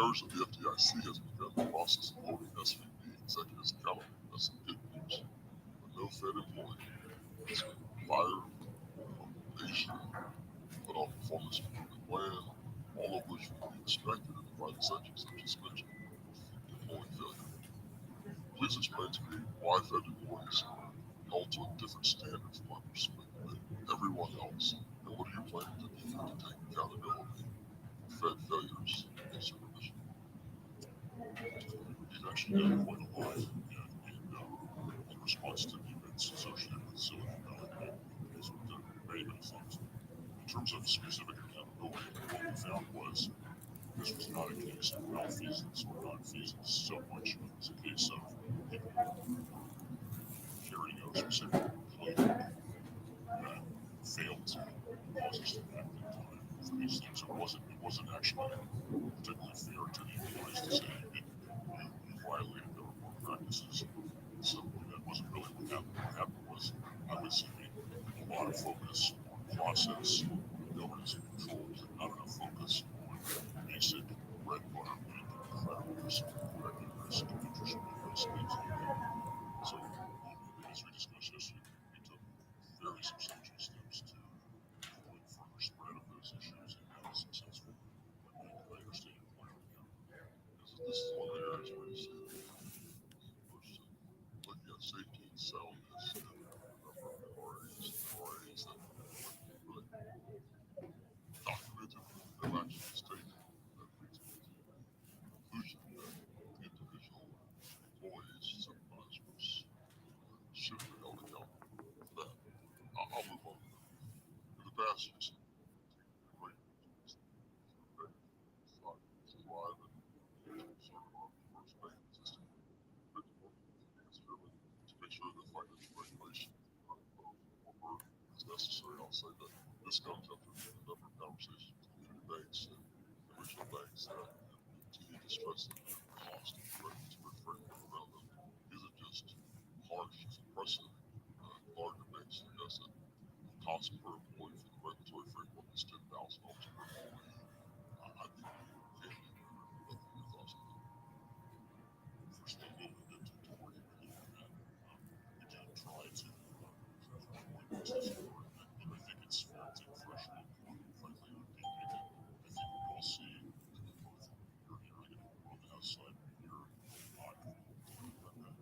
Chairperson of the FDIC has begun the process of holding SVB executives accountable. That's some good news. But no Fed employee has been fired, probation, put on performance improvement plan, all of which would be expected in the private sector, as I just mentioned, employee failure. Please explain to me why Fed employees are held to a different standard from my perspective than everyone else, and what are you planning to do to take accountability for Fed failures in supervision? He's actually done quite a lot in response to the events associated with Silicon Valley Bank, as we've done many things. In terms of specific accountability, what we found was this was not a case of malfeasance or nonfeasance so much as a case of people carrying out specific claim that failed to cause us to act in time for these things. It wasn't actually particularly fair to the employees to say you violated their work practices. So that wasn't really what happened. What happened was I would say a lot of focus on process, governance and controls, and not enough focus on basic bread and butter, credit risk, revenue risk, interest rate risk, things like that. So as we discussed yesterday, we took very substantial steps to avoid further spread of those issues, and that was successful. I understand your point on that. This is one of the areas where you see looking at safety and soundness and a number of RAs that really documented no action was taken that leads to the conclusion that individual employees, supervisors, should be held accountable for that. I'll move on. In the past, you said great survive and sort of our first bank system. But to make sure that financial regulation more is necessary, I'll say that this comes after a number of conversations with community banks and regional banks that continue to stress that the cost of the regulatory framework around them isn't just harsh, it's oppressive. Larger banks suggest that the cost per employee for the regulatory framework is $10,000 per employee. I think we can do your thoughts on that. First of all, go into where you believe in that. We can try to avoid this or I think it's faulty threshold point, frankly, I think we all see both you're hearing it on the outside and you're not about that.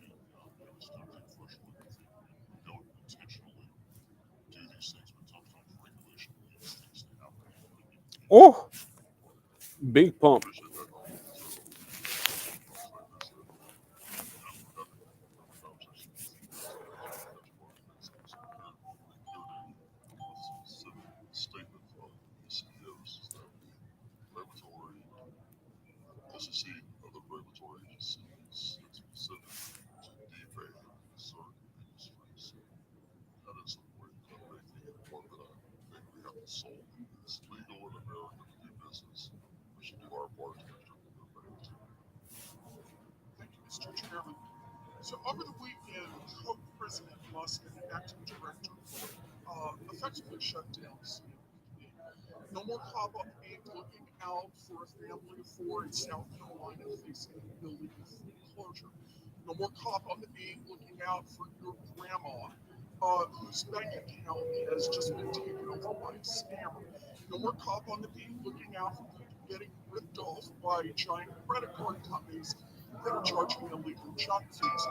And it's not a threshold. I think we don't intentionally do these things, but sometimes regulation leads things to happen. Oh, big pump. Appreciate that. Statement from the CEOs is that regulatory SEC and other regulatory agencies is specific to defame certain industries. That is a way of making it one that I think we have to solve. It's legal in America to do business. We should do our part to make sure that we're better too. Thank you, Mr. Chairman. So over the weekend, President Musk and the acting director effectively shut down CFPB. No more pop-up aid looking out for a family of four in South Carolina facing illegal foreclosure. No more cop on the beat looking out for your grandma whose bank account has just been taken over by a scammer. No more cop on the beat looking out for people getting ripped off by giant credit card companies that are charging illegal junk fees.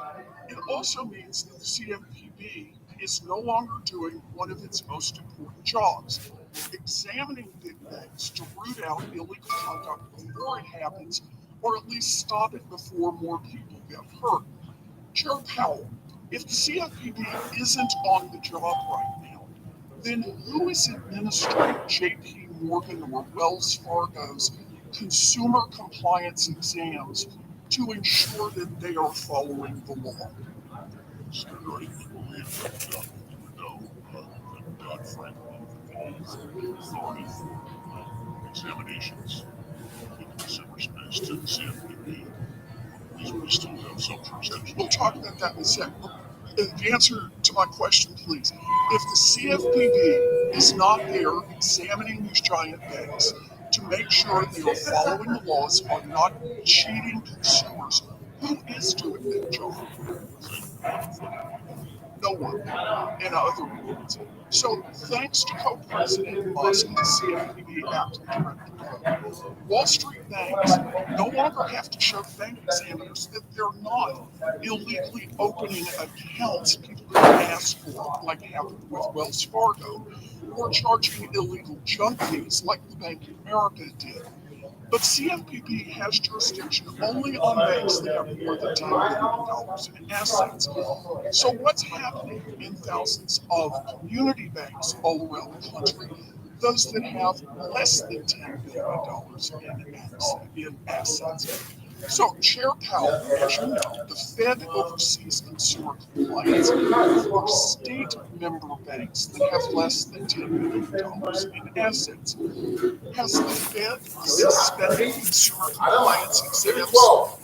It also means that the CFPB is no longer doing one of its most important jobs, examining big banks to root out illegal conduct before it happens, or at least stop it before more people get hurt. Chair Powell, if the CFPB isn't on the job right now, then who is administering JP Morgan or Wells Fargo's consumer compliance exams to ensure that they are following the law? Right. We believe that Dodd-Frank authority for examinations in the consumer space to the CFPB. We still have some jurisdictions. We'll talk about that in a second. The answer to my question, please. If the CFPB is not there examining these giant banks, to make sure they are following the laws, are not cheating consumers. Who is doing that job? No one, in other words. So, thanks to co-president Musk and the CFPB acting director, Wall Street banks no longer have to show bank examiners that they're not illegally opening accounts people could ask for, like happened with Wells Fargo, or charging illegal junk fees like the Bank of America did. But CFPB has jurisdiction only on banks that have more than $10 billion in assets. So what's happening in thousands of community banks all around the country? Those that have less than $10 billion in assets. So, Chair Powell, as you know, the Fed oversees consumer compliance for state member banks that have less than $10 billion in assets. Has the Fed suspended consumer compliance exams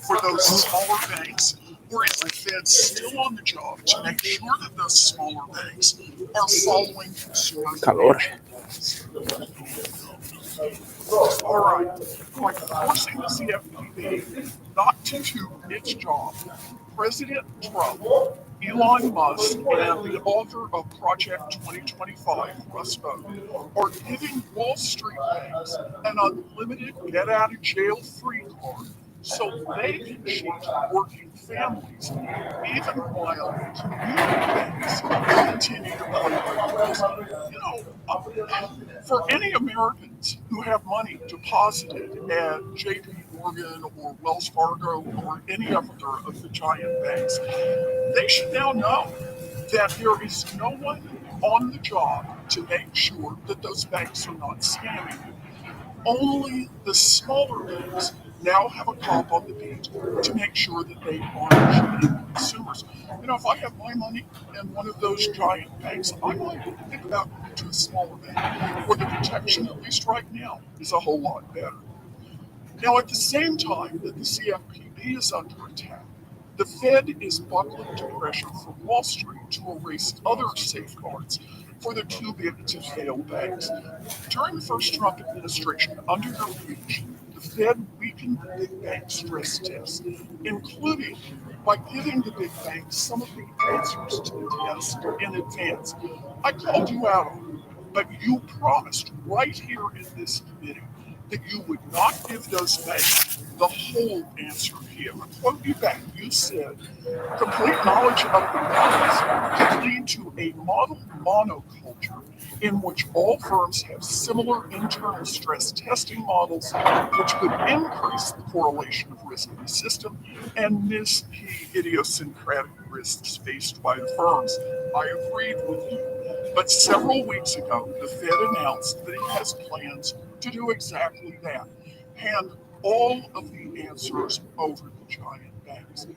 for those smaller banks? Or is the Fed still on the job to make sure that those smaller banks are following consumer Calor. All right, by forcing the CFPB not to do its job, President Trump, Elon Musk, and the author of Project 2025, Russ Vought, are giving Wall Street banks an unlimited get-out-of-jail-free card so they can cheat working families, even while community banks continue to play by the rules. You know, for any Americans who have money deposited at JP Morgan or Wells Fargo or any other of the giant banks, they should now know that there is no one on the job to make sure that those banks are not scamming. Only the smaller banks now have a cop on the beat to make sure that they aren't cheating consumers. You know, if I have my money in one of those giant banks, I might think about going to a smaller bank where the protection, at least right now, is a whole lot better. Now, at the same time that the CFPB is under attack, the Fed is buckling to pressure from Wall Street to erase other safeguards for the too big to fail banks. During the first Trump administration, under their leadership, the Fed weakened the big bank stress tests, including by giving the big banks some of the answers to the test in advance. I called you out on it, but you promised right here in this committee that you would not give those banks the whole answer here. I quote you back. You said, complete knowledge of the models could lead to a model monoculture in which all firms have similar internal stress testing models, which could increase the correlation of risk in the system and miss key idiosyncratic risks faced by the firms. I agreed with you. But several weeks ago, the Fed announced that it has plans to do exactly that, hand all of the answers over the giant banks.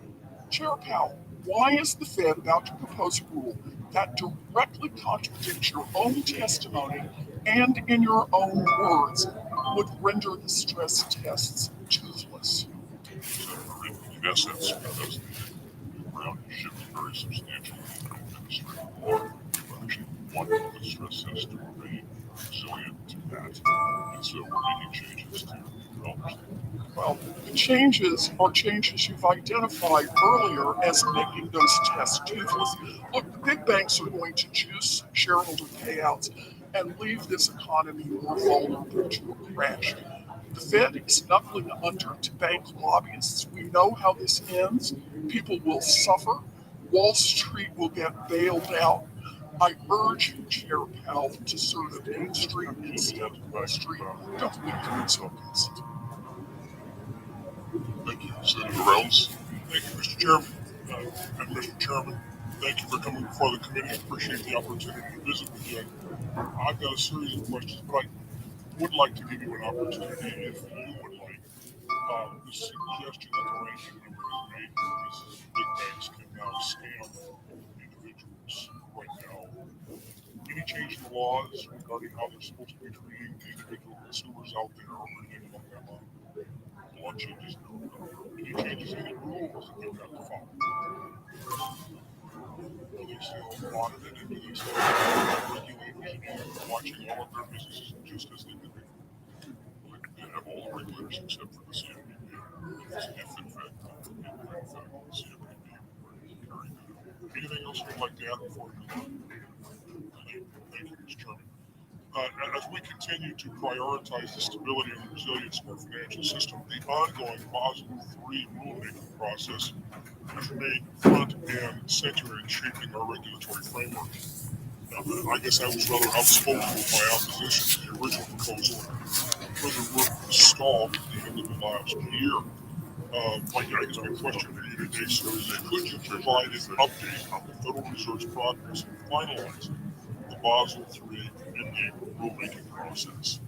Chair Powell, why is the Fed about to propose a rule that directly contradicts your own testimony and, in your own words, would render the stress tests toothless? In essence, because the ground is shifting very substantially in administrative law, actually want the stress test to remain resilient to that. And so we're making changes to developers. Well, the changes are changes you've identified earlier as making those tests toothless. Look, the big banks are going to juice shareholder payouts and leave this economy more vulnerable to a crash. The Fed is knuckling under to bank lobbyists. We know how this ends. People will suffer. Wall Street will get bailed out. I urge you, Chair Powell, to serve Main Street instead of Wall Street. Don't leave the tokens. Thank you, Senator Reynolds. Thank you, Mr. Chairman. And Mr. Chairman, thank you for coming before the committee. I appreciate the opportunity to visit with you. I've got a series of questions, but I would like to give you an opportunity, if you would like, the suggestion that the ranking member has made is big banks can now scam individuals right now. Any change in the laws regarding how they're supposed to be treating the individual consumers out there or anything like that? Law changes, any changes in the rules that they've got to follow? Are they still audited and do they still have regulators and watching all of their businesses just as they did before? others except for the CFPB. If in fact the CFPB were carrying that out. Anything else you'd like to add before we move on? Thank you, Mr. Chairman. As we continue to prioritize the stability and resilience of our financial system, the ongoing Basel III rulemaking process has remained front and center in shaping our regulatory framework. Now, I guess I was rather outspoken with my opposition to the original proposal, and further work was stalled at the end of the last year. I guess my question to you today, sir, is could you provide an update on the Federal Reserve's progress in finalizing the Basel III endgame rulemaking process?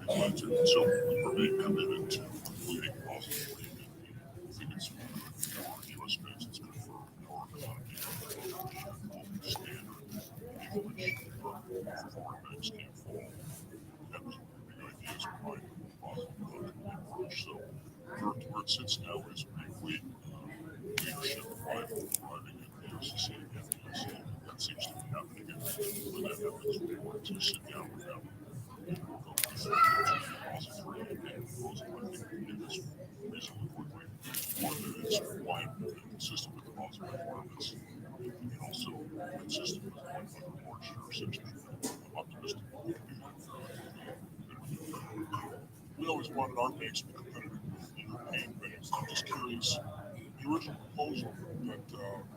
So we remain committed to completing Basel III endgame. I think it's good for U.S. banks, it's good for our economy, it's a standard in which foreign banks can't fall. That was one of the big ideas behind Basel approach. So where it sits now is we wait leadership arrival arriving at the OCC and the FDIC. That seems to be happening. And when that happens, we want to sit down with them and go through the Basel III endgame proposal. I think we can do this reasonably quickly. One that is compliant and consistent with the Basel requirements and also consistent with what other large jurisdictions are doing. I'm optimistic we can do that fairly quickly. We always wanted our banks to be competitive with European banks. I'm just curious, the original proposal that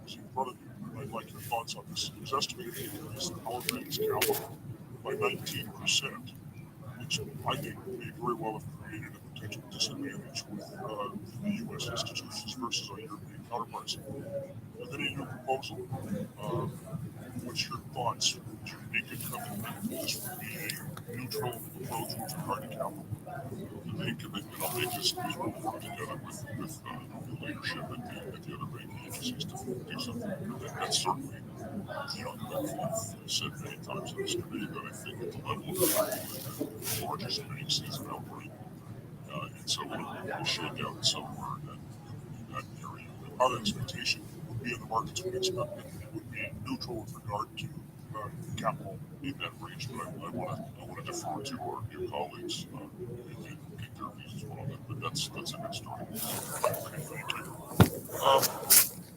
was in front of you, I'd like your thoughts on this. It was estimated to increase our bank's capital by 19%, which I think may very well have created a potential disadvantage with the U.S. institutions versus our European counterparts. With any new proposal, what's your thoughts? Would you make it coming that this would be a neutral approach with regard to capital? The bank, and I'll make this, we will work together with the leadership at the other banking agencies to do something. That's certainly, I've said many times in this committee that I think at the level of the largest banks is an outbreak. And so we'll shake out somewhere in that area. Our expectation would be in the markets would expect it would be neutral with regard to capital in that range, but I want to defer to our new colleagues and get their views as well. But that's a good start. Okay, thank you.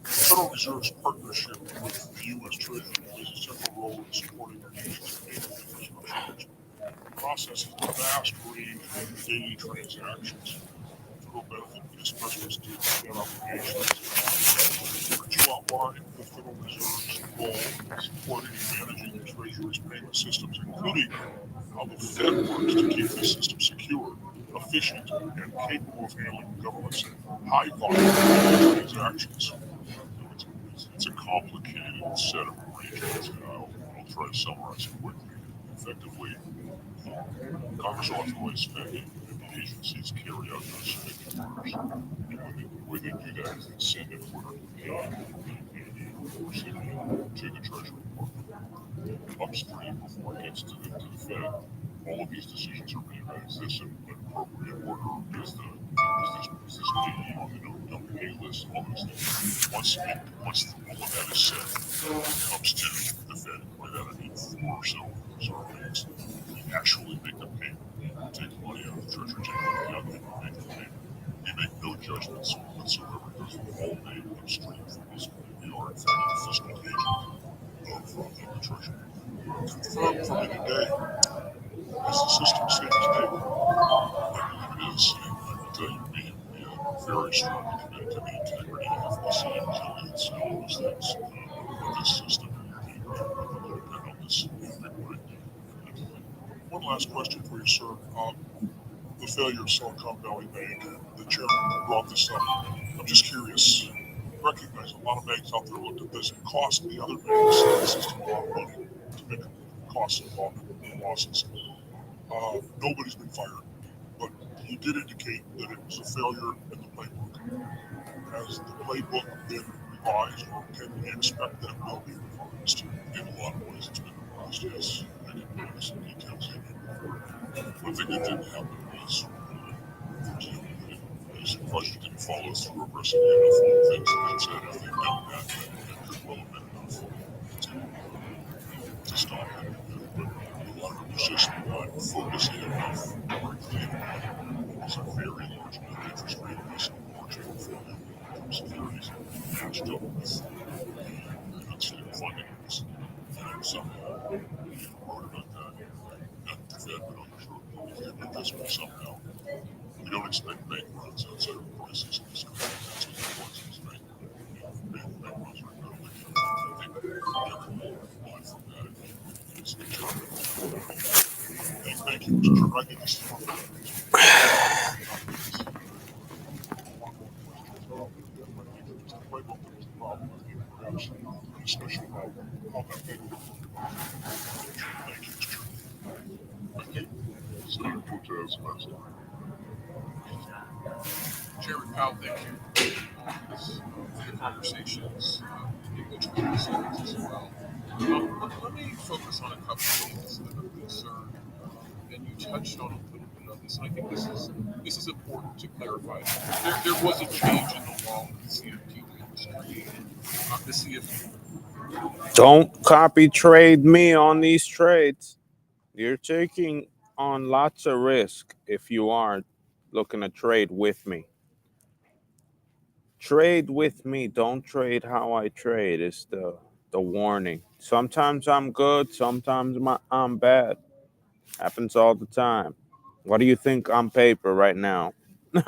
The Federal Reserve's partnership with the U.S. Treasury plays a central role in supporting our nation's payment infrastructure, which processes a vast range of daily transactions. Federal benefit disbursements to debt obligations. Could you outline the Federal Reserve's role in supporting and managing the Treasury's payment systems, including how the Fed works to keep the system secure, efficient, and capable of handling the government's high volume transactions? It's a complicated set of arrangements, and I'll try to summarize it quickly. Effectively, Congress authorized spending, and the agencies carry out those spending orders. And the way they do that is they send an order to the Treasury Department. Upstream, before it gets to the Fed, all of these decisions are made about is this an appropriate order? Is this payee on the pay list? All those things. Once all of that is set, it comes to the Fed. By that I mean 4 or so reserve banks. We actually make the payment. We take the money out of the Treasury, take the money out, and make the payment. We make no judgments whatsoever. Those are all made upstream from us. We are, in fact, the fiscal agent of the Treasury. Confirmed for me today, as the system stands today, I believe it is, and I will tell you, we are very strongly committed to the integrity of the resilience and all those things of this system, and we will depend on this in a big way. One last question for you, sir. The failure of Silicon Valley Bank, the chairman brought this up. I'm just curious. Recognize a lot of banks out there looked at this. It cost the other banks in the system a lot of money to make costs involved in losses. Nobody's been fired, but you did indicate that it was a failure in the playbook. Has the playbook been revised, or can we expect that it will be revised? In a lot of ways, it's been revised, yes. I didn't go into some details in it. One thing that didn't happen was, for example, the budget didn't follow through aggressively enough on things that they said. If they'd done that, that could well have been enough to stop it. But a lot of it was just not focusing enough directly is a very large net interest rate risk, large portfolio from securities matched up with the unstable funding risk. And somehow, you wrote about that the Fed would underscore if you adjust for somehow. We don't expect bank runs outside of a crisis in this country. That's what the crisis, right? Bank runs are incredibly difficult. I think Gary will apply from that if he's determined. Thank you, Mr. Chairman. I think this is one of the discussion about how that may work. Thank you, Mr. Chairman. Thank you. Senator Cortez, last. Chairman Powell, thank you for the conversations in which we received as well. Let me focus on a couple of things that are concerned, and you touched on a little bit of this. And I think this is important to clarify. There was a change in the law when the CFPB was created. The CFPB. Don't copy trade me on these trades. You're taking on lots of risk if you are looking to trade with me. Trade with me. Don't trade how I trade is the warning. Sometimes I'm good. Sometimes I'm bad. Happens all the time. What do you think on paper right now? So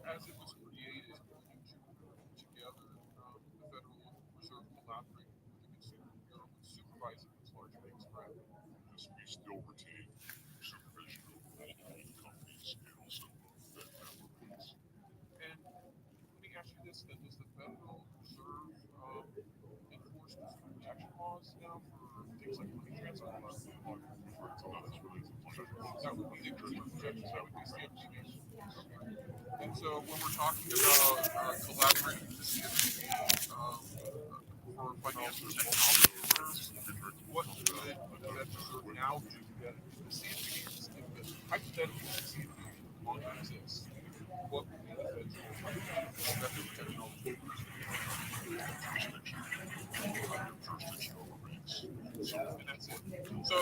as it was created, you together, the Federal Reserve collaborated with the Consumer Bureau with supervising these large banks, correct? Yes, we still retain supervision of all the bank companies and also Fed member banks. And let me ask you this then, does the Federal Reserve enforce consumer protection laws now for things like money transfer? That would be the consumer protections, that would be CFPB. And so when we're talking about collaborating with the CFPB for financial technology firms, what could the Fed Reserve now do that if the CFPB, hypothetically, the CFPB longer exists, what would be the Fed's role with respect to technology? Jurisdiction over banks. And that's it. So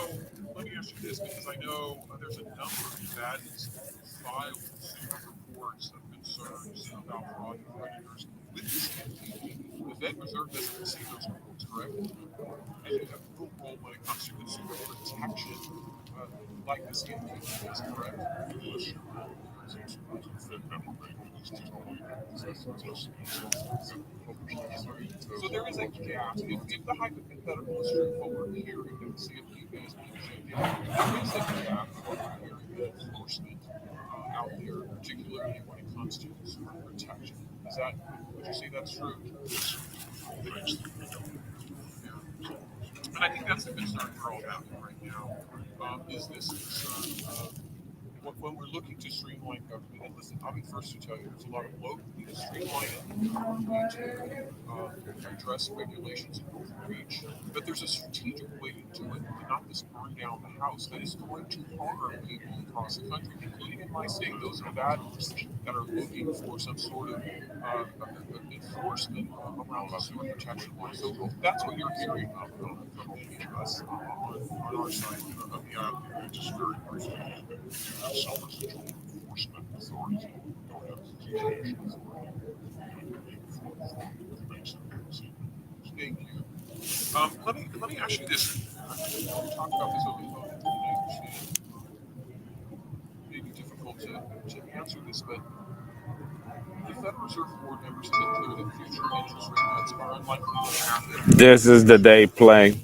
let me ask you this, because I know there's a number of Nevadans filed consumer reports of concerns about fraud and creditors with the CFPB. The Fed Reserve doesn't receive those reports, correct? And you have no role when it comes to consumer protection, like the CFPB does, correct? Unless you're a Fed member bank, it's totally So there is a gap. If the hypothetical is true, what we're hearing that the CFPB is being shut down, there is a gap for hearing enforcement out there, particularly when it comes to consumer protection. Would you say that's true? And I think that's the concern we're all having right now, is this concern of when we're looking to streamline government. And listen, I'll be first to tell you, there's a lot of local need to streamline it, need to address regulations and overreach. But there's a strategic way to do it, to not just burn down the house that is going to harm people across the country, including in my state, those Nevadans that are looking for some sort of enforcement around consumer protection laws. So that's what you're hearing from many of us on our side of the aisle. Just very briefly, some residual enforcement authorities don't have judicial authority. Thank you. Let me ask you this. We talked about this a little bit, and I understand it may be difficult to answer this, but the Federal Reserve Board members have been clear that future interest rate cuts are unlikely to happen. This is the day play.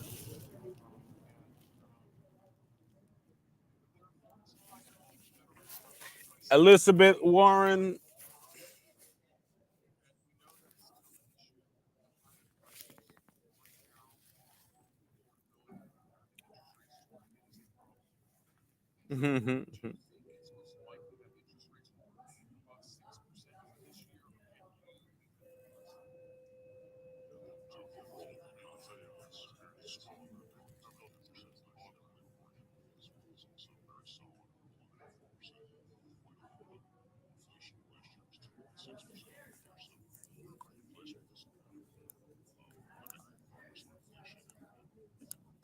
Elizabeth Warren. inflation is inflation and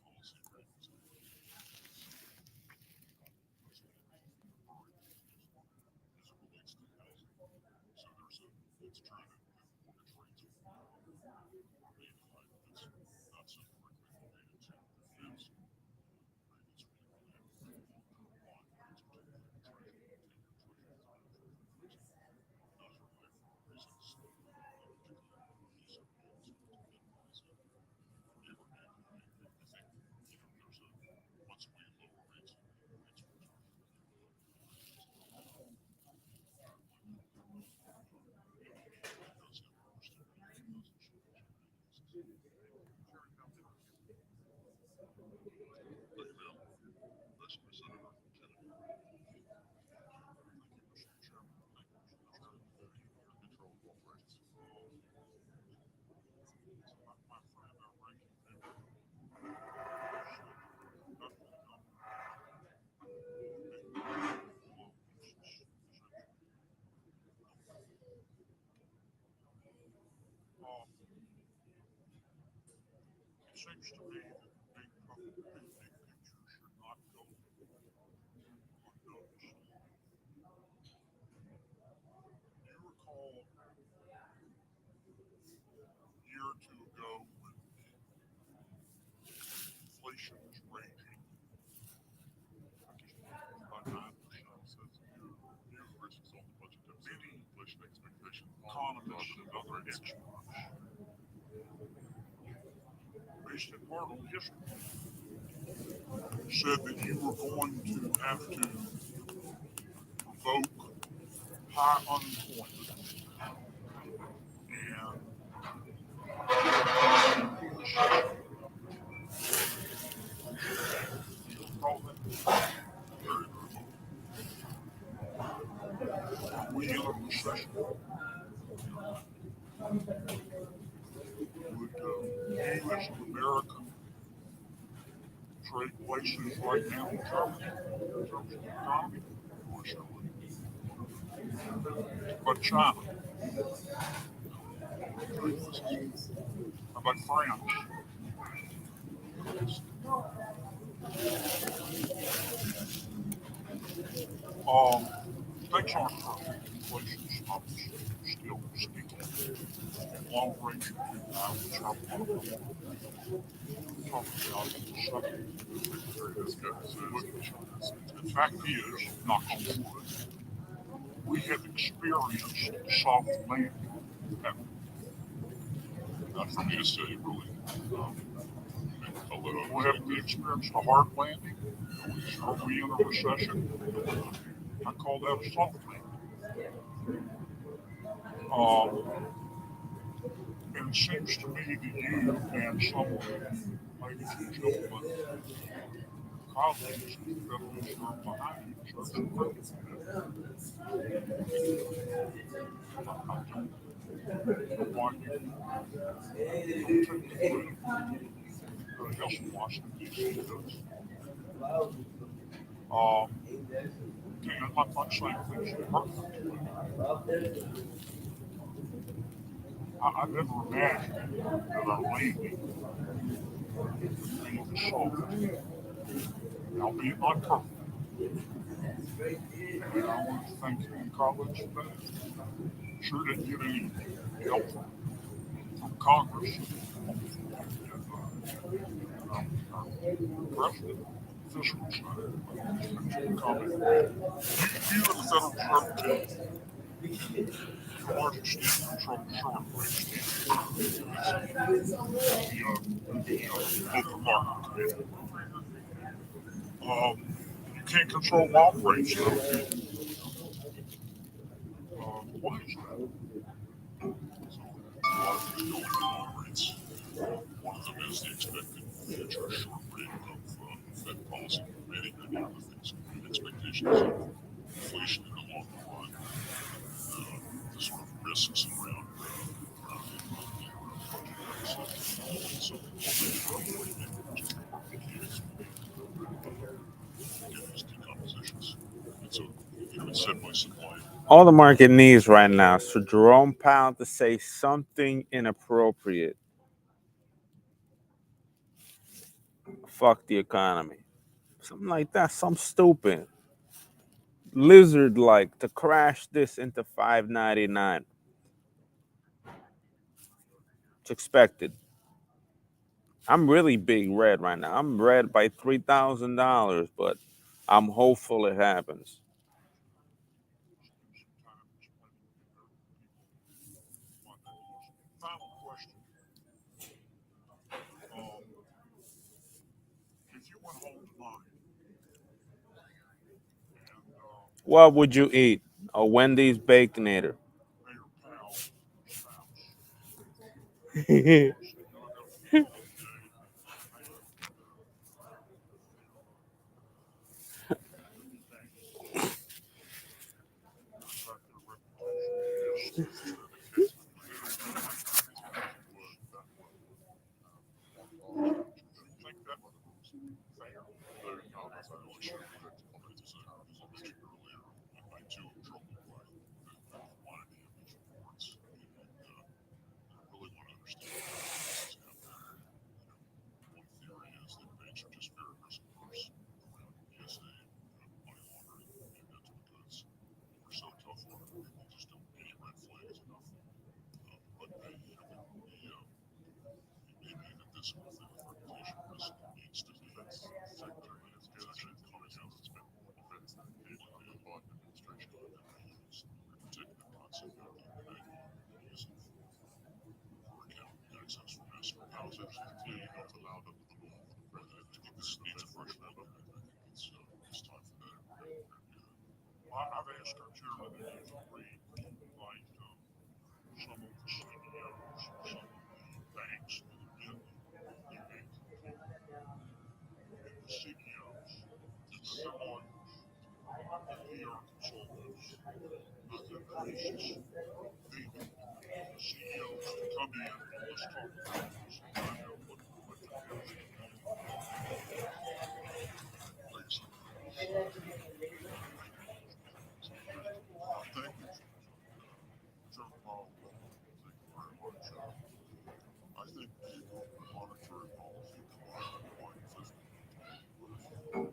policy rate is as it relates to housing. So it's trying to mortgage rates remain high. That's not so directly related to defense. It's really related to long-term bond rates, particularly the treasury, 10-year treasury, 3-year treasury. Those are high for reasons, particularly piece of yields to minimize neighborhood. I think there's once we lower rates, rates will turn. Thank you, ma'am. Next, Senator Kennedy. Thank you, Mr. Chairman. Thank you, Mr. Chairman. Your control of all rights. So my friend, ranking member, it seems to me that big picture should not go unnoticed. You recall a year or two ago when inflation was raging, about 9%, says New versus on the budget deficit, many inflation expectation, economists and other experts, based in part on history, said that you were going to have to provoke high unemployment and we in a recession would you as an American trade places right now in Germany in terms of the economy? Or shall we? But China, how about France? Things aren't perfect. Inflation's obviously still sticky. Long range review now, which I want to talk about in a second. The fact is, knock on wood, we have experienced soft landing. not for me to say, really. I'll let We others have experienced a hard landing. Are we in a recession? I call that a soft landing. And it seems to me that you and some ladies and gentlemen, colleagues at the Federal Reserve behind you, are supporting that. I don't know why you don't take the credit. Everybody else in Washington, D.C. does. And I'm not saying things are perfect. I never imagined that our landing would be soft, albeit not perfect. And I want to thank you and colleagues for that. Sure didn't get any help from Congress and President, fiscal side. Comment. You and the Federal Reserve team, to a large extent, control short range the open market. You can't control long range though. What is that? So, a lot of things going to long rates. One of them is the expected future short rate of Fed policy remaining, and the other things, expectations of inflation in the long run, the sort of risks around budget deficit, so operating, which is the mechanics get these decompositions. And so, it's said by supply All the market needs right now is for Jerome Powell to say something inappropriate. Fuck the economy. Something like that. Some stupid lizard like to crash this into 599. It's expected. I'm really big red right now. I'm red by $3,000, but I'm hopeful it happens. Final question. If you went home tonight and What would you eat? A Wendy's Baconator. Mayor Powell's spouse Well, said, "I got a full day, man, affect their reputation. Is that the case with you? Would that would think that was fair. Though, as I always share with it, as I mentioned earlier, I too am troubled by the quantity of these reports, and I really want to understand how this is happening. One theory is that banks are just very risk averse around ESA, money laundering, and that's because we're so tough on it. People just don't any red flags enough. But maybe that this whole thing with reputation risk needs to be Secretary has essentially coming out. It's been defense the Biden administration on that is the particular concept of the bank using for account access from escrow houses. Clearly not allowed under the law for the president to give this needs a fresh member. I think it's time for that. I've asked our chairman if he's agreed, like some of the CEOs, some of the banks that have been in bankruptcy, and the CEOs, and their lawyers, and PR consultants, not their patients, the CEOs to come in and let's talk about this and find out what the deals are going to be. Ladies and thank you, Chairman Powell. Thank you very much. I think the monetary policy combined with quite fiscal control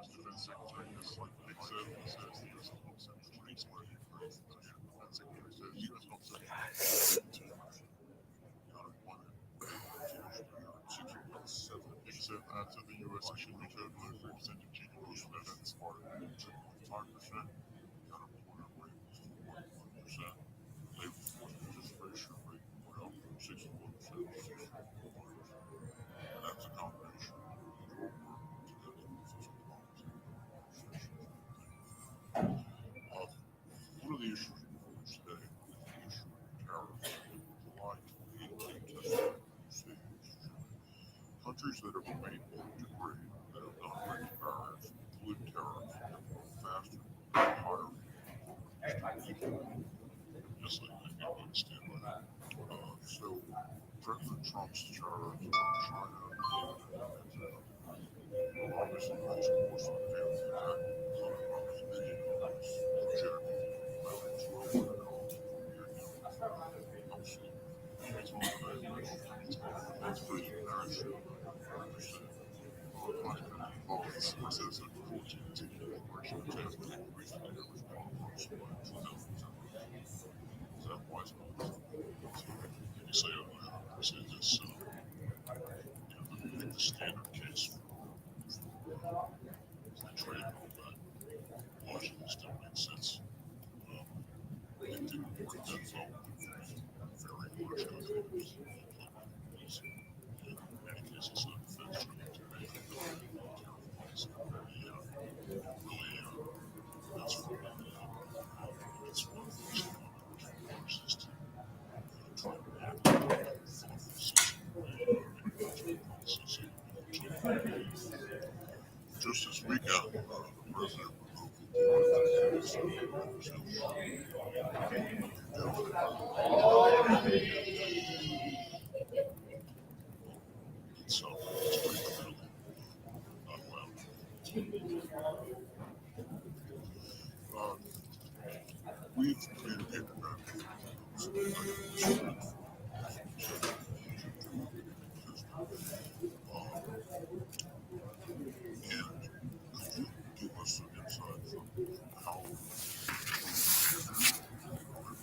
Defense Secretary has slightly said he says the U.S. Defense Secretary is where he agrees. Defense Secretary says the U.S. Defense Secretary is unemployment rate 6.7. He said that to the U.S. should be totally 3% of GDP. That's part of 2.5%. The unemployment rate was 4.1%. Labor force participation rate went up from 61% to 64%. And that's a combination of control work together with fiscal policy administration. One of the issues before us today is the issue of tariffs. July 2018 testimony countries that have remained willing to agree that have not raised barriers, including tariffs, have grown faster and higher Yes, I understand that. So President Trump's tariffs on China and obviously makes it more unfairly attacked coming from his opinion on his projected values lower than ours for a year now. Absolutely. It's on the that's pretty embarrassing. 30%. Money bonds, it says that 14 continuing corporation task force recently there was one across the line for them. Is that wise enough? Can you say this? I think the standard case for free trade and all that logically still makes sense. It didn't work that well with very large countries. In many cases, the defense trade to make tariff policy. Really, that's from it's one of those which requires us to try to have a thoughtful, sensible way of manufacturing policy so that we can achieve. Just this weekend, the president revoked the itself. It's pretty clearly not allowed. we've communicated that with and could you give us an insight from how we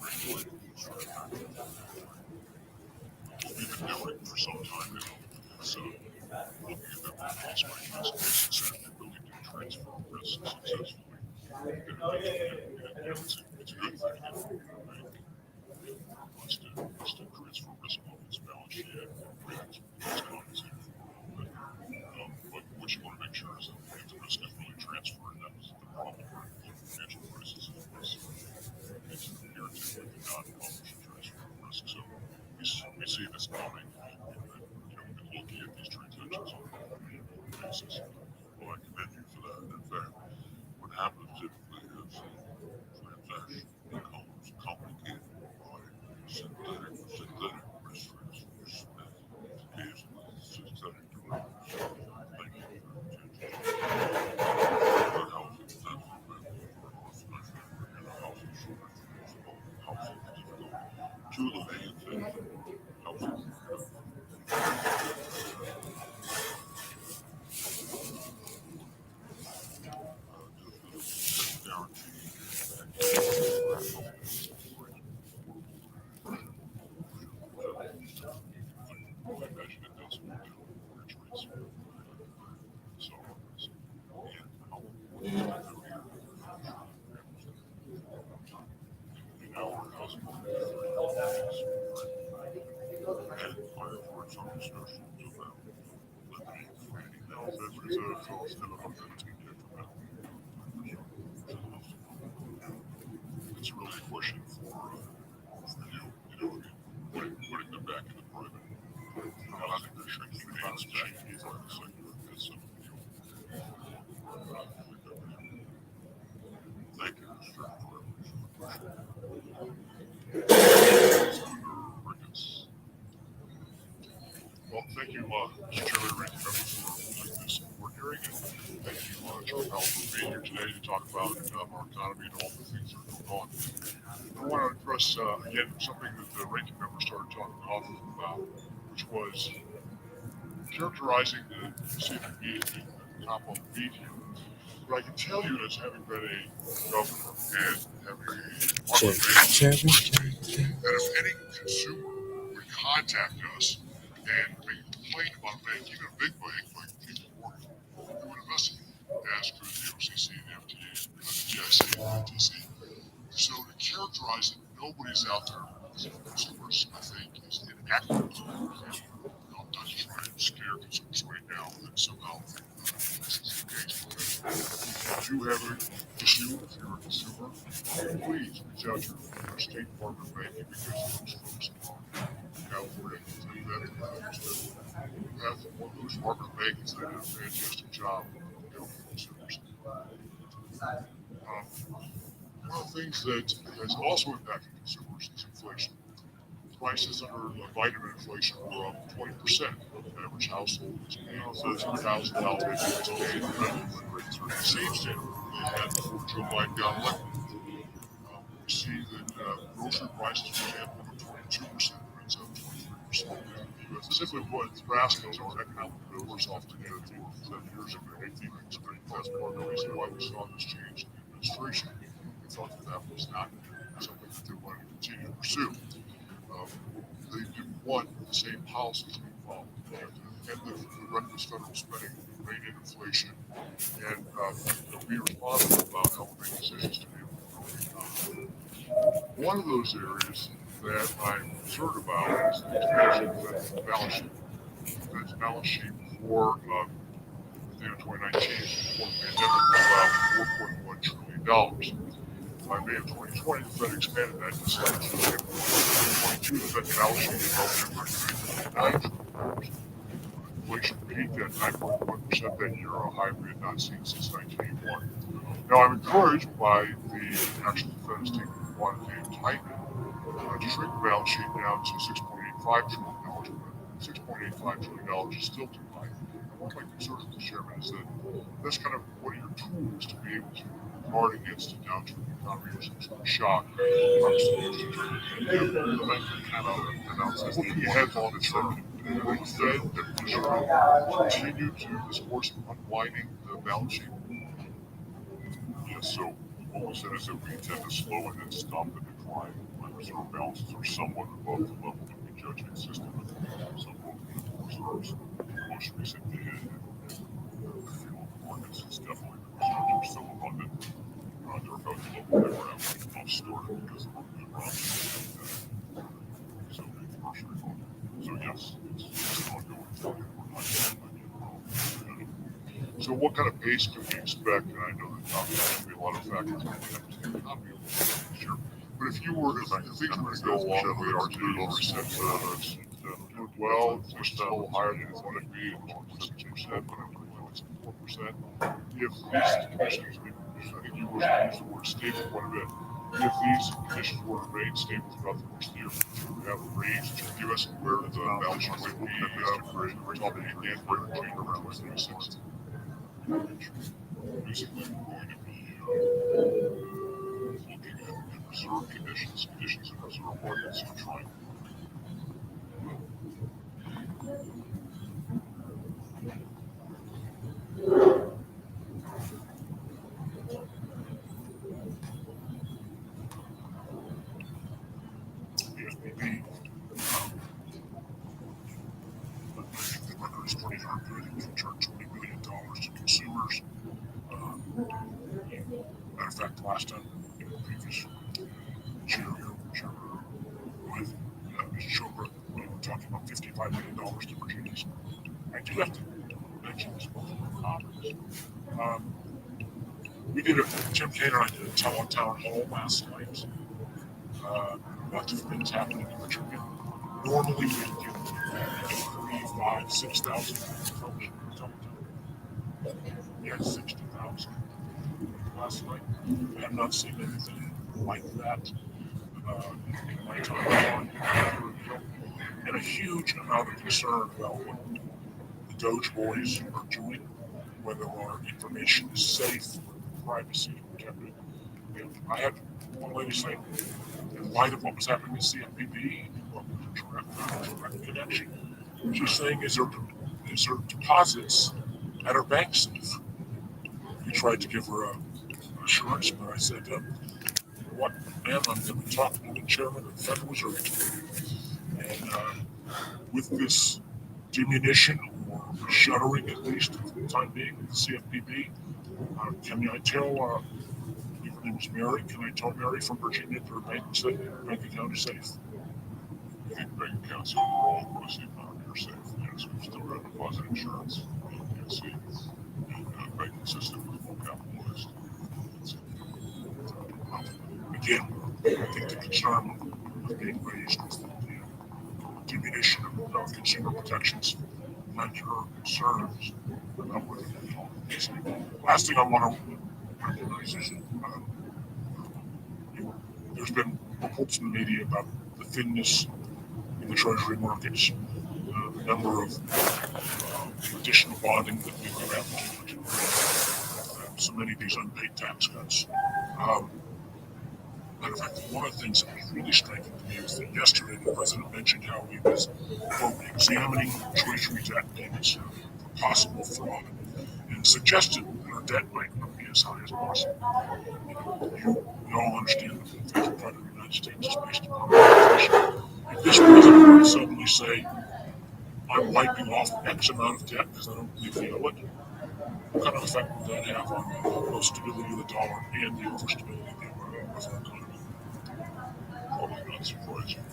regulate these transactions? We've been doing for some time now is looking at them on a case-by-case basis and the ability to transfer risk successfully. It's a good thing that the bank wants to transfer risk off its balance sheet and bring its compensated for a little bit. But what you want to make sure is that if the risk is really transferred, and that was the problem during the global financial crisis, was it's guaranteed that they not publish a transfer of risk. So we see this coming, and we're looking at these transactions on a regular basis. Well, I commend you for that. In fact, what happens typically is transaction becomes complicated by synthetic risk transfers and occasionally synthetic derivatives. Thank you for your attention. Our housing, that's the especially in a housing shortage, housing difficult. Two of the main things housing it's really a question for putting them back into private. I think they're shrinking hands back in the private sector as thank you, Mr. Well, thank you, Mr. Chairman, ranking members for holding this board hearing, and thank you, Chair Powell, for being here today to talk about our economy and all the things that are going on. I want to address again something that the ranking member started talking often about, which was characterizing the CFPB as being the top on the beat here. But I can tell you, as having been a governor and having a that if any consumer would contact us and make a complaint about a bank, even a big bank like JP Morgan, we would investigate, as could the OCC, the FTA, the GIC, the FTC. So to characterize that nobody's out there for consumers, I think, is inaccurate. I'm not trying to scare consumers right now that somehow this is the case. If you have an issue, if you're a consumer, please reach out to your State Department of Banking, because those folks in California can tell you that in we have one of those Department of Banking that did a fantastic job of helping consumers. One of the things that has also impacted consumers is inflation. Prices under vitamin inflation were up 20%. The average household is paying $13,000 to pay the minimum rates are the same standard they had before Joe Biden got elected. We see that grocery prices, for example, are 22%, rents up 23% in the U.S. Simply put, Nebraska is economically worse off today than they were 7 years ago. I think that's part of the reason why we saw this change in administration. We thought that was not something that they wanted to continue to pursue. They didn't want the same policies to be followed. They have to end the relentless federal spending, rein in inflation, and be responsible about how we make decisions to be able to grow the economy. One of those areas that I'm concerned about is the expansion of the balance sheet. The balance sheet for the end of 2019, before the pandemic, was about $4.1 trillion. By May of 2020, the Fed expanded that to $7 trillion. In 2022, the Fed balance sheet is about $9 trillion. Inflation peaked at 9.1% that year, a high we had not seen since 1981. Now, I'm encouraged by the action the Fed has taken with quantitative tightening to shrink the balance sheet down to $6.85 trillion, but $6.85 trillion is still too high. And one of my concerns, Mr. Chairman, is that that's kind of what you're tools to be able to guard against a downturn in the economy or some sort of shock. Obviously, the bank cannot announce that they have on its own. Will the Fed and the Reserve continue to this course of unwinding the balance sheet? Yes, so what we said is that we intend to slow and then stop the decline when reserve balances are somewhat above the level that we judge consistent with so-called uniform reserves. The most recent data in the fuel markets is definitely the reserves are still abundant. They're about the level they were at when we most started because of our good runs. So commercial reform. So yes, it's an ongoing thing. We're not done yet. So what kind of pace can we expect? And I know that there's going to be a lot of factors that we have to take not be able to this year. But if you were, if things were to go along the way our two lower sets doing well, it's just a little higher than it's going to be, it's 6%, but it's 4%. If these conditions, I think you were used the word stable quite a bit. If these conditions were to remain stable throughout the course of the year, would you have a range to give us where the balance sheet would be top of the end, where the change around 36? Basically, we're going to be looking at reserve conditions in reserve markets and trying. The SPB, I think the record is pretty darn good. It returned $20 billion to consumers. Matter of fact, last time, in the previous chair with Mr. Chopra, we were talking about $55 million to Virginians. I do have to mention this both of our comments. Tim Kaine and I did a town hall last night. Lots of things happening in Virginia. Normally we get 3, 5, 6,000 folks. We had 60,000 last night. I have not seen anything like that in my time on and a huge amount of concern about what the Doge boys are doing, whether our information is safe, privacy protected. I had one lady say, in light of what was happening in CFPB, what was a direct connection, she's saying, is there deposits at her bank safe? We tried to give her an assurance, but I said, what, ma'am, I'm going to be talking to the chairman of the Federal Reserve. And with this diminution or shuttering, at least for the time being, of the CFPB, can I tell, her name is Mary, can I tell Mary from Virginia that her bank account is safe? I think bank accounts overall across the economy are safe. Yes, we've still got deposit insurance. You can see the banking system is well capitalized. Again, I think the concern being raised is the diminution of consumer protections, lender concerns about whether they're talking. Last thing I want to recognize is there's been reports in the media about the thinness in the Treasury markets, the number of additional bonding that we've been able to do, so many of these unpaid tax cuts. Matter of fact, one of the things that was really striking to me was that yesterday the president mentioned how he was, quote, examining Treasury debt payments for possible fraud and suggested that our debt might not be as high as possible. We all understand that the inflation part of the United States is based upon inflation. If this president were to suddenly say, I'm wiping off X amount of debt because I don't believe we owe it, what kind of effect would that have on the stability of the dollar and the overstability of our economy? Probably not surprising.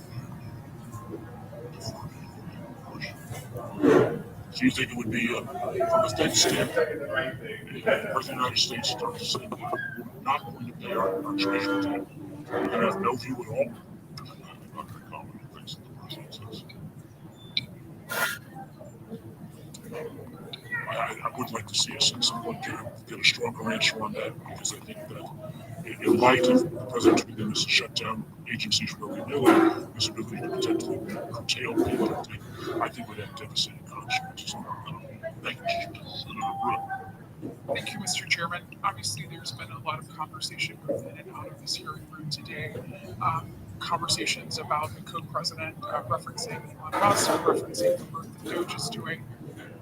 So you think it would be, from a Fed standpoint, if the United States starts to say we're not going to pay our treasury debt, we're going to have no view at all? I'm not going to comment on things that the president says. I would like to see us at some point get a stronger answer on that, because I think that in light of the president's willingness to shut down agencies willy-nilly, his ability to potentially curtail payment, I think would have devastating consequences on our economy. Thank you, Senator Brooke. Thank you, Mr. Chairman. Obviously, there's been a lot of conversation both in and out of this hearing room today. Conversations about the co-president referencing Elon Musk, referencing the work that Doge is doing.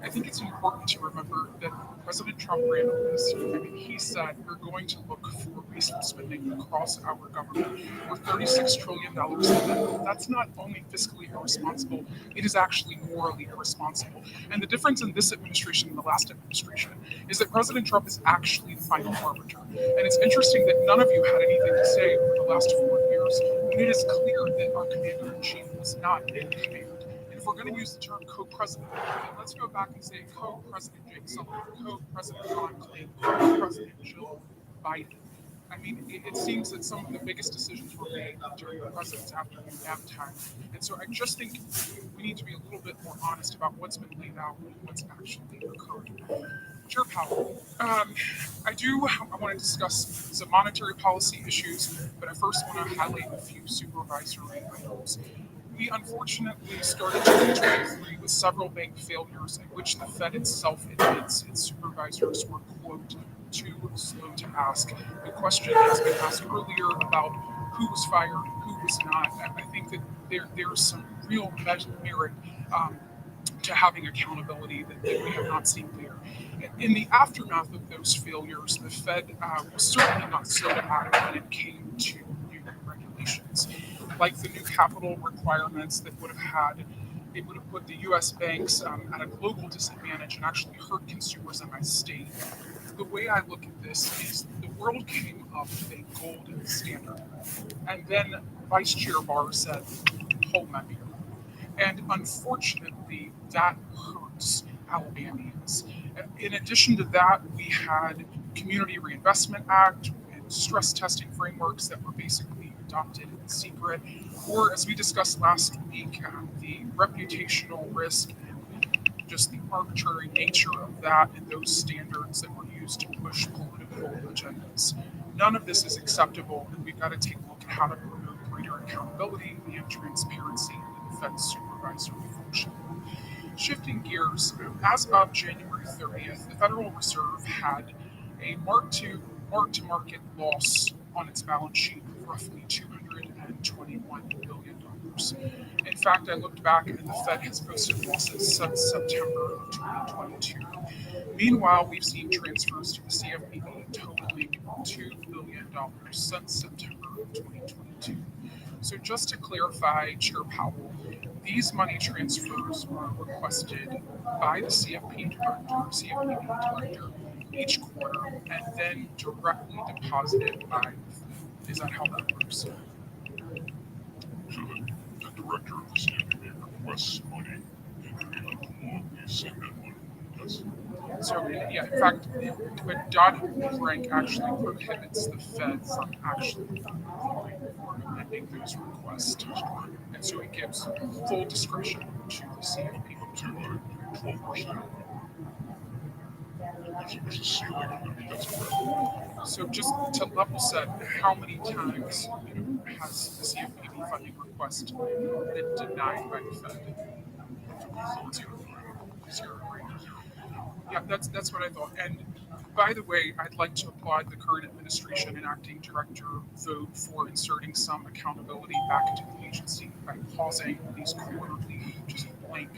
I think it's important to remember that President Trump ran on this. I mean, he said we're going to look for wasteful spending across our government. We're $36 trillion in debt. That's not only fiscally irresponsible, it is actually morally irresponsible. And the difference in this administration and the last administration is that President Trump is actually the final arbiter. And it's interesting that none of you had anything to say over the last 4 years when it is clear that our commander-in-chief was not in command. If we're going to use the term co-president, then let's go back and say co-president Jake Sullivan, co-president Ron Klain, co-president Jill Biden. I mean, it seems that some of the biggest decisions were made during the president's afternoon nap time. And so I just think we need to be a little bit more honest about what's been laid out and what's actually occurred. Chair Powell, I want to discuss some monetary policy issues, but I first want to highlight a few supervisory items. We unfortunately started 2023 with several bank failures in which the Fed itself admits its supervisors were, quote, too slow to ask. The question has been asked earlier about who was fired, who was not. I think that there's some real merit to having accountability that we have not seen there. In the aftermath of those failures, the Fed was certainly not slow to act when it came to new regulations, like the new capital requirements that would have put the U.S. banks at a global disadvantage and actually hurt consumers in my state. The way I look at this is the world came up with a gold standard, and then Vice Chair Barr said, hold my beer. And unfortunately, that hurts Alabamians. In addition to that, we had Community Reinvestment Act and stress testing frameworks that were basically adopted in secret, or as we discussed last week, the reputational risk and just the arbitrary nature of that and those standards that were used to push political agendas. None of this is acceptable, and we've got to take a look at how to promote greater accountability and transparency in the Fed's supervisory function. Shifting gears, as of January 30th, the Federal Reserve had a mark-to-market loss on its balance sheet of roughly $221 billion. In fact, I looked back and the Fed has posted losses since September of 2022. Meanwhile, we've seen transfers to the CFPB totaling $2 billion since September of 2022. So just to clarify, Chair Powell, these money transfers were requested by the CFPB director each quarter and then directly deposited by the Fed. Is that how that works? So the director of the CFPB requests money, and you send that money. Yes. So, yeah, in fact, but Dodd-Frank actually prohibits the Fed from actually amending those requests. And so it gives full discretion to the CFPB. To 12%. There's a ceiling on that. That's correct. So just to level set, how many times has the CFPB funding request been denied by the Fed? Zero. Yeah, that's what I thought. And by the way, I'd like to applaud the current administration and acting director vote for inserting some accountability back into the agency by pausing these quarterly just blank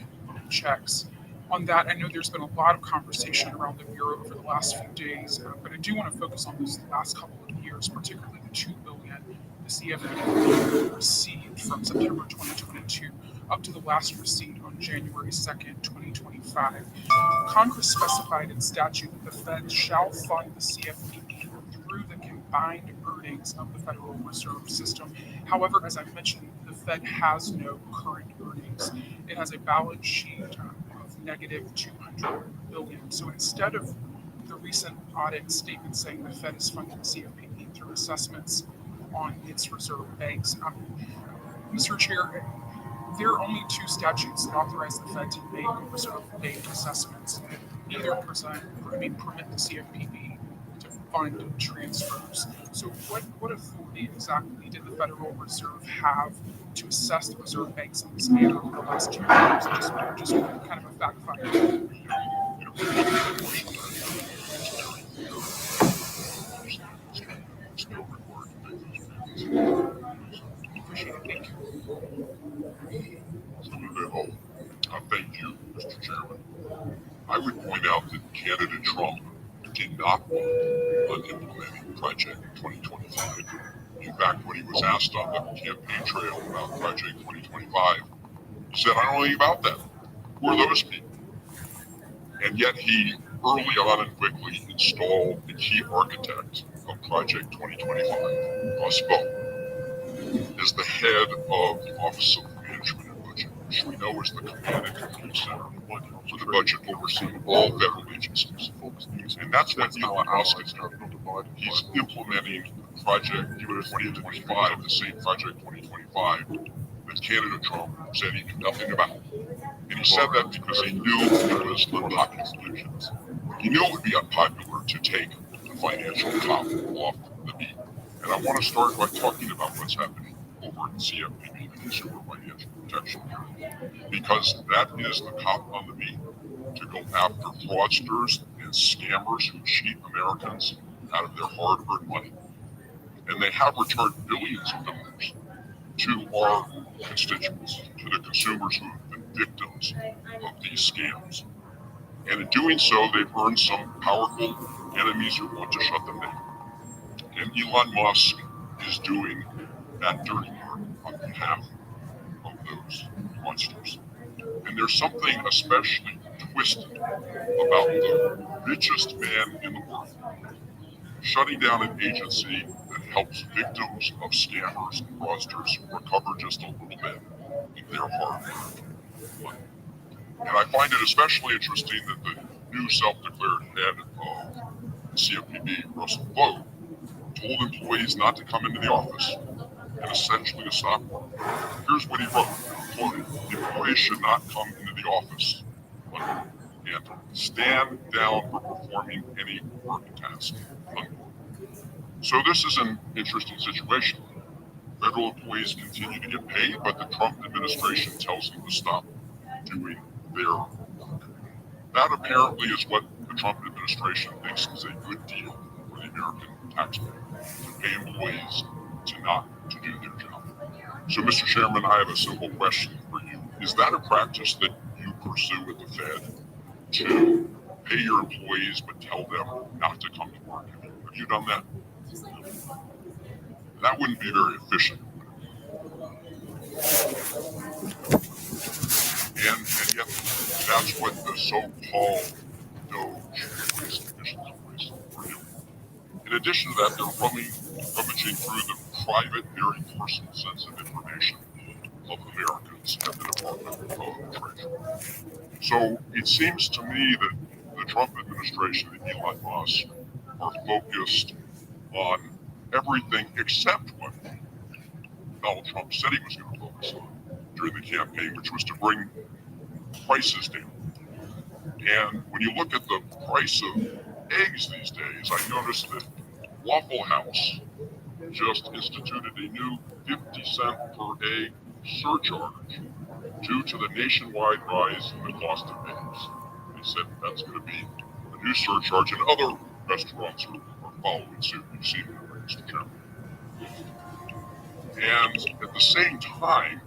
checks. On that, I know there's been a lot of conversation around the Bureau over the last few days, but I do want to focus on those last couple of years, particularly the $2 billion the CFPB received from September 2022 up to the last receipt on January 2nd, 2025. Congress specified in statute that the Fed shall fund the CFPB through the combined earnings of the Federal Reserve System. However, as I mentioned, the Fed has no current earnings. It has a balance sheet of negative $200 billion. So instead of the recent audit statement saying the Fed is funding the CFPB through assessments on its reserve banks, Mr. Chair, there are only two statutes that authorize the Fed to make reserve bank assessments that neither permit the CFPB to fund transfers. So what authority exactly did the Federal Reserve have to assess the reserve banks in this manner over the last 2 years? Just kind of a fact finder. it's still required to make those payments. Appreciate it. Thank you. So with that, thank you, Mr. Chairman. I would point out that candidate Trump did not plan on implementing Project 2025. In fact, when he was asked on the campaign trail about Project 2025, he said, I don't know anything about that. Who are those people? And yet he early on and quickly installed the key architect of Project 2025, Russ Vogt, as the head of the Office of Management and Budget, which we know is the command and control center for the budget overseeing all federal agencies. And that's what Elon Musk is doing. He's implementing Project 2025, the same Project 2025 that candidate Trump said he knew nothing about. And he said that because he knew it was unpopular. He knew it would be unpopular to take the financial top off the beat. And I want to start by talking about what's happening over in CFPB, the Consumer Financial Protection Bureau, because that is the cop on the beat to go after fraudsters and scammers who cheat Americans out of their hard-earned money. And they have returned billions of dollars to our constituents, to the consumers who have been victims of these scams. And in doing so, they've earned some powerful enemies who want to shut them down. And Elon Musk is doing that dirty work on behalf of those monsters. And there's something especially twisted about the richest man in the world shutting down an agency that helps victims of scammers and fraudsters recover just a little bit of their hard-earned money. And I find it especially interesting that the new self-declared head of CFPB, Russell Vogt, told employees not to come into the office and essentially to stop work. Here's what he wrote, quoted, employees should not come into the office and stand down for performing any work task. So this is an interesting situation. Federal employees continue to get paid, but the Trump administration tells them to stop doing their work. That apparently is what the Trump administration thinks is a good deal for the American taxpayer, to pay employees to not to do their job. So, Mr. Chairman, I have a simple question for you. Is that a practice that you pursue at the Fed, to pay your employees but tell them not to come to work? Have you done that? That wouldn't be very efficient. And yet, that's what the so-called DOGE officials are doing. In addition to that, they're rummaging through the private, very personal, sensitive information of Americans at the Department of Treasury. So it seems to me that the Trump administration and Elon Musk are focused on everything except what Donald Trump said he was going to focus on during the campaign, which was to bring prices down. And when you look at the price of eggs these days, I noticed that Waffle House just instituted a new 50-cent per egg surcharge due to the nationwide rise in the cost of eggs. They said that's going to be a new surcharge, and other restaurants are following suit. You've seen it, Mr. Chairman. And at the same time,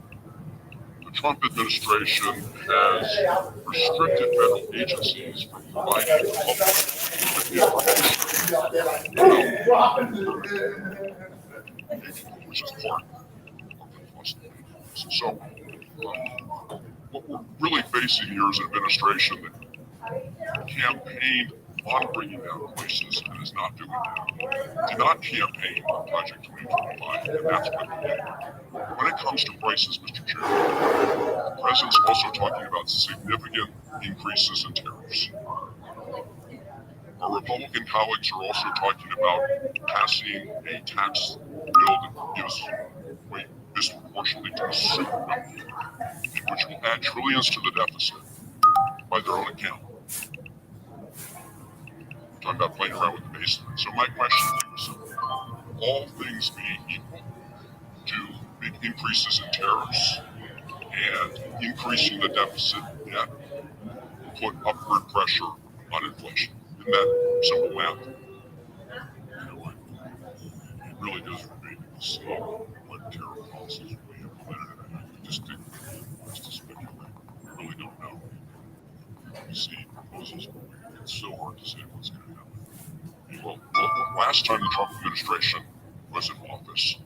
the Trump administration has restricted federal agencies from providing the public with information, which is part of the cost of eggs. So, what we're really facing here is an administration that campaigned on bringing down prices and is not doing that. Did not campaign on Project 2025, and that's what we did. When it comes to prices, Mr. Chairman, the president's also talking about significant increases in tariffs. Our Republican colleagues are also talking about passing a tax bill that gives weight disproportionately to the super wealthy, which will add trillions to the deficit by their own account. We're talking about playing around with the baseline. So my question to you is simple. All things being equal, do big increases in tariffs and increasing the deficit debt put upward pressure on inflation? Isn't that simple math? slow what tariff policies will be implemented, and I just think it's to speculate. We really don't know. You see proposals, but it's so hard to say what's going to happen. Well, last time the Trump administration was in office,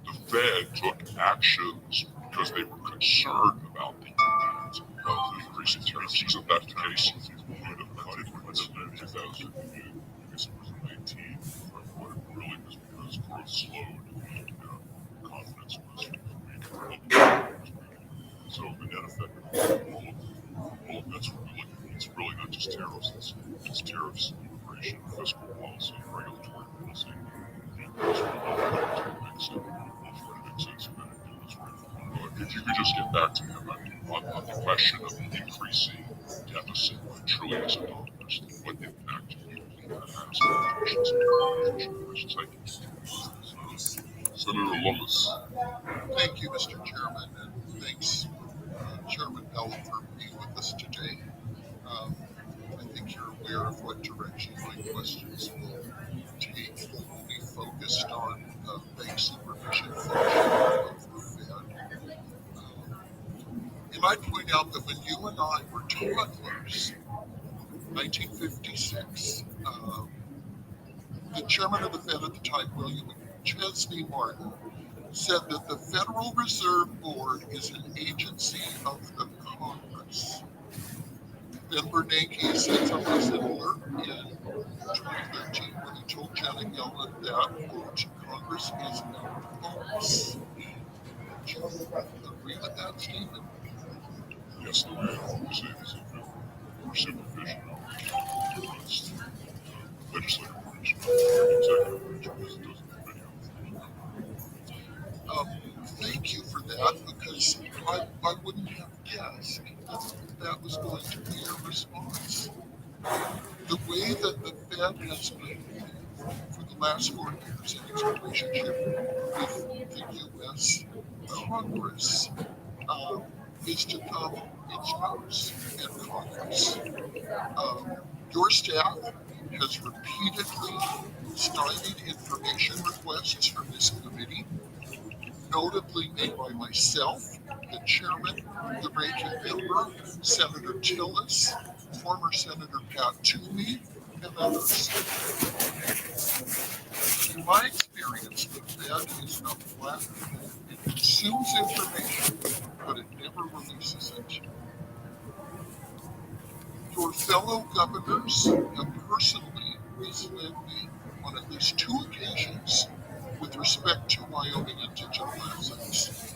the Fed took actions because they were concerned about the impact of the increasing tariffs. Isn't that the case? We would have cut it in 2000. I guess it was in 19. But it really was because growth slowed and confidence was weak. So the net effect of all of that's really, it's really not just tariffs. It's tariffs, immigration, fiscal policy, regulatory policy. That's really not to make sense. I'll try to make sense of it and do what's right for one. But if you could just get back to him on the question of the increasing deficit of trillions of dollars, what impact do you think that has on inflation and Thank you. Senator Lummis. Thank you, Mr. Chairman, and thanks, Chairman Bell, for being with us today. I think you're aware of what direction my questions will take. We'll be focused on bank supervision function of the Fed. And I point out that when you and I were toddlers, 1956, the chairman of the Fed at the time, William Chesney Martin, said that the Federal Reserve Board is an agency of the Congress. Ben Bernanke said something similar in 2013 when he told Janet Yellen that, quote, Congress is our focus. Do you agree with that statement? Yes, the way I always say is for supervision of the legislative branch, executive branch, because it doesn't have any Thank you for that, because I wouldn't have guessed that was going to be your response. The way that the Fed has behaved for the last 4 years in its relationship with the U.S. Congress is to come its house and Congress. Your staff has repeatedly stymied information requests from this committee, notably made by myself, the chairman, the ranking member, Senator Tillis, former Senator Pat Toomey, and others. In my experience, the Fed is a black hole. It consumes information, but it never releases it. Your fellow governors have personally misled me on at least 2 occasions with respect to Wyoming and digital assets.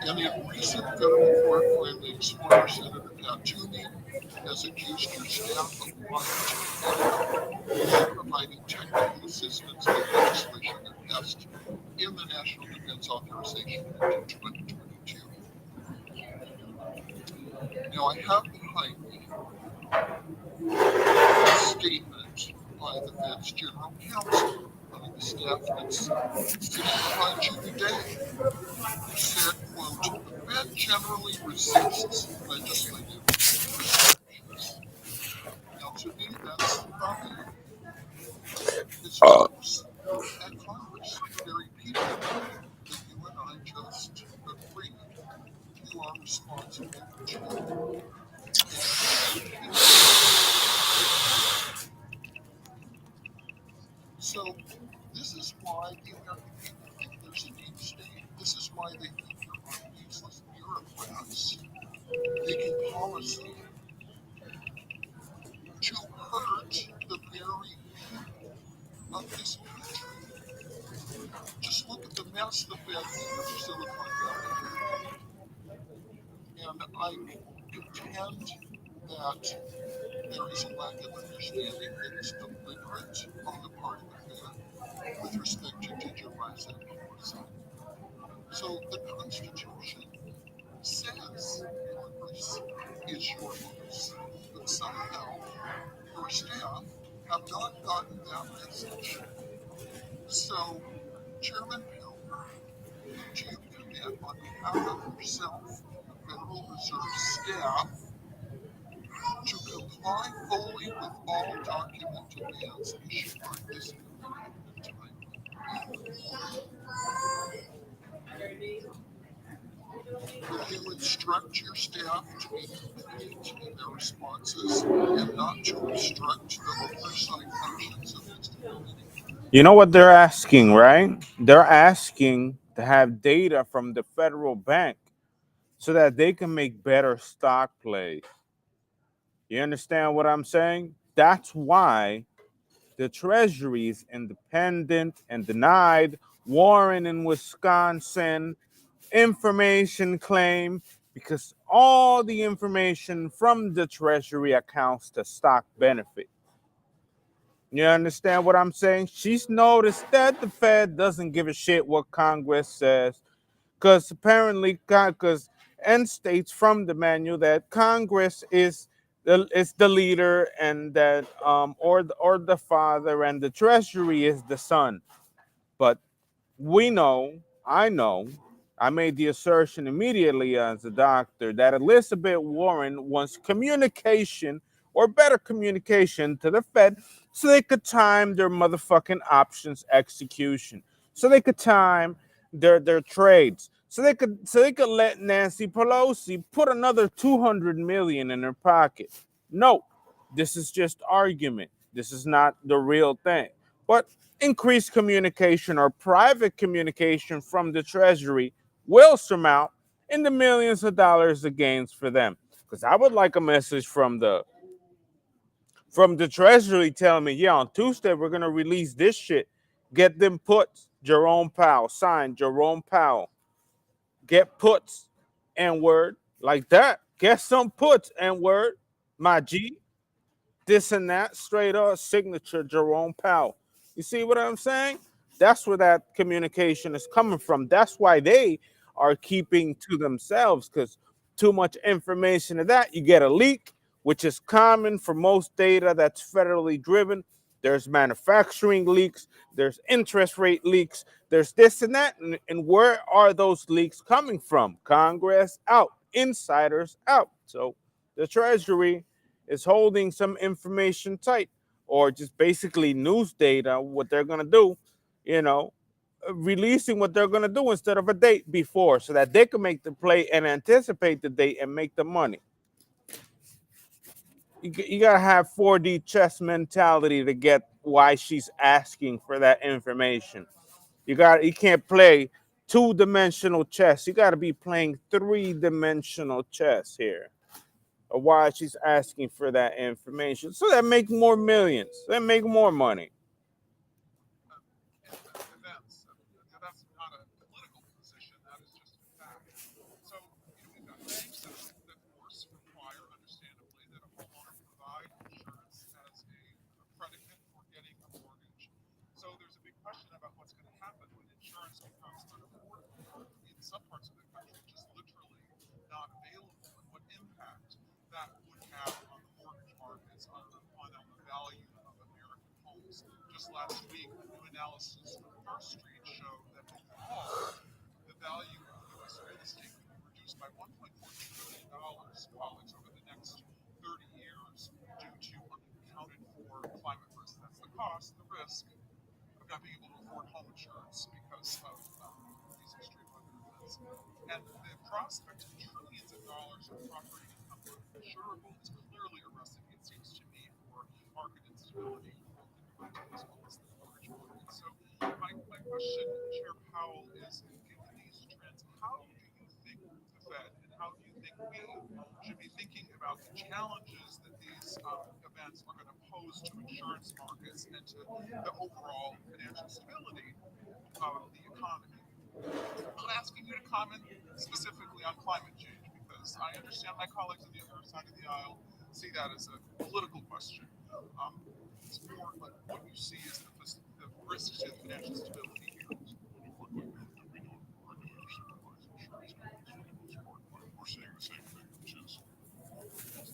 And in recent federal court filings, former Senator Pat Toomey has accused your staff of lying to the while providing technical assistance to legislation that passed in the National Defense Authorization Act in 2022. Now, I have behind me a statement by the Fed's General Counsel, one of the staff that's sitting behind you today, who said, quote, the Fed generally resists legislative restrictions. Now, to me, that's funny. It's folks at Congress, very people that you and I just agreed you are responsible to. So this is why the American people think there's a deep state. This is why they think there are useless bureaucrats making policy to hurt the very people of this country. Just look at the mess the Fed made of Silicon Valley. And I contend that there is a lack of understanding that is deliberate on the part of the Fed with respect to digital asset policy. So the Constitution says Congress is your boss, but somehow your staff have not gotten that message. So, Chairman Pell, would you commit on behalf of yourself and the Federal Reserve staff to comply fully with all document demands issued by this committee in time? have to be complete in their responses and not to restrict the oversight functions of instability. You know what they're asking, right? They're asking to have data from the federal bank so that they can make better stock plays. You understand what I'm saying? That's why the Treasury is independent and denied Warren in Wisconsin information claim because all the information from the Treasury accounts to stock benefit. You understand what I'm saying? She's noticed that the Fed doesn't give a shit what Congress says because apparently, because N states from the manual that Congress is the leader and that or the father and the Treasury is the son. But we know, I know, I made the assertion immediately as a doctor that Elizabeth Warren wants communication or better communication to the Fed so they could time their motherfucking options execution, so they could time their trades, so they could let Nancy Pelosi put another 200 million in her pocket. No, this is just argument. This is not the real thing. But increased communication or private communication from the Treasury will surmount in the millions of dollars of gains for them. Because I would like a message from the Treasury telling me, yeah, on Tuesday we're gonna release this shit. Get them puts. Jerome Powell, signed Jerome Powell. Get puts and word like that. Get some puts and word, my G. This and that, straight up signature Jerome Powell. You see what I'm saying? That's where that communication is coming from. That's why they are keeping to themselves because too much information of that, you get a leak, which is common for most data that's federally driven. There's manufacturing leaks, there's interest rate leaks, there's this and that. And where are those leaks coming from? Congress out, insiders out. So the Treasury is holding some information tight or just basically news data, what they're going to do, you know, releasing what they're going to do instead of a date before so that they can make the play and anticipate the date and make the money. You got to have 4D chess mentality to get why she's asking for that information. You can't play two-dimensional chess. You got to be playing three-dimensional chess here. Or why she's asking for that information. So that make more millions. That make more money. Events. That's not a political position. That is just a fact. So we've got banks that, of course, require, understandably, that a homeowner provide insurance as a predicate for getting a mortgage. So there's a big question about what's going to happen when insurance becomes unaffordable in some parts of the country, just literally not available, and what impact that would have on the mortgage markets, on the value of American homes. Just last week, a new analysis from First Street showed that overall, the value of U.S. real estate could be reduced by $1.4 trillion, colleagues, over the next 30 years due to unaccounted for climate risk. That's the cost, the risk of not being able to afford home insurance because of these extreme weather events. And the prospect of trillions of dollars of property income uninsurable is clearly a recipe, it seems to me, for market instability, both in the rental as well as the mortgage market. So my question, Chair Powell, is given these trends, how do you think the Fed and how do you think we should be thinking about the challenges that these events are going to pose to insurance markets and to the overall financial stability of the economy? I'm not asking you to comment specifically on climate change because I understand my colleagues on the other side of the aisle see that as a political question. It's more like what you see as the risks to financial stability here. Regulators supervise insurance companies for the most part, but we're seeing the same thing, which is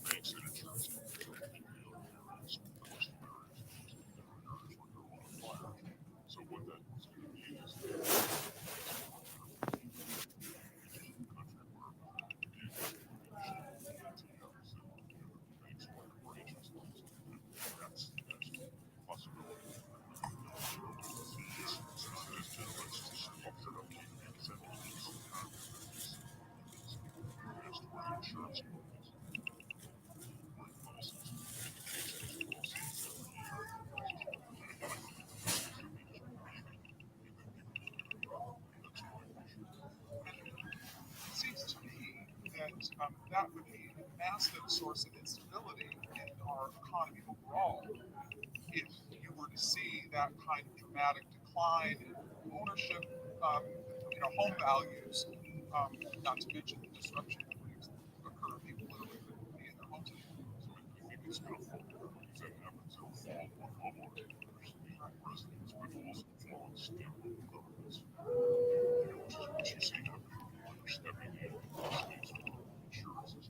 banks and insurance companies are looking at other areas, coastal areas, areas where there are a lot of fires. So what that is going to mean is that regions of the country where indeed until you have banks or other interest lines, that's a possibility. that would be a massive source of instability in our economy overall. If you were to see that kind of dramatic decline in ownership, home values, not to mention the disruption that would occur. People literally couldn't be in their homes anymore. So I think it's going to fall. If that happens, it'll fall on homeowners, residents, but also fall on state and local governments. Which is what you see happening. People are stepping in states where insurance is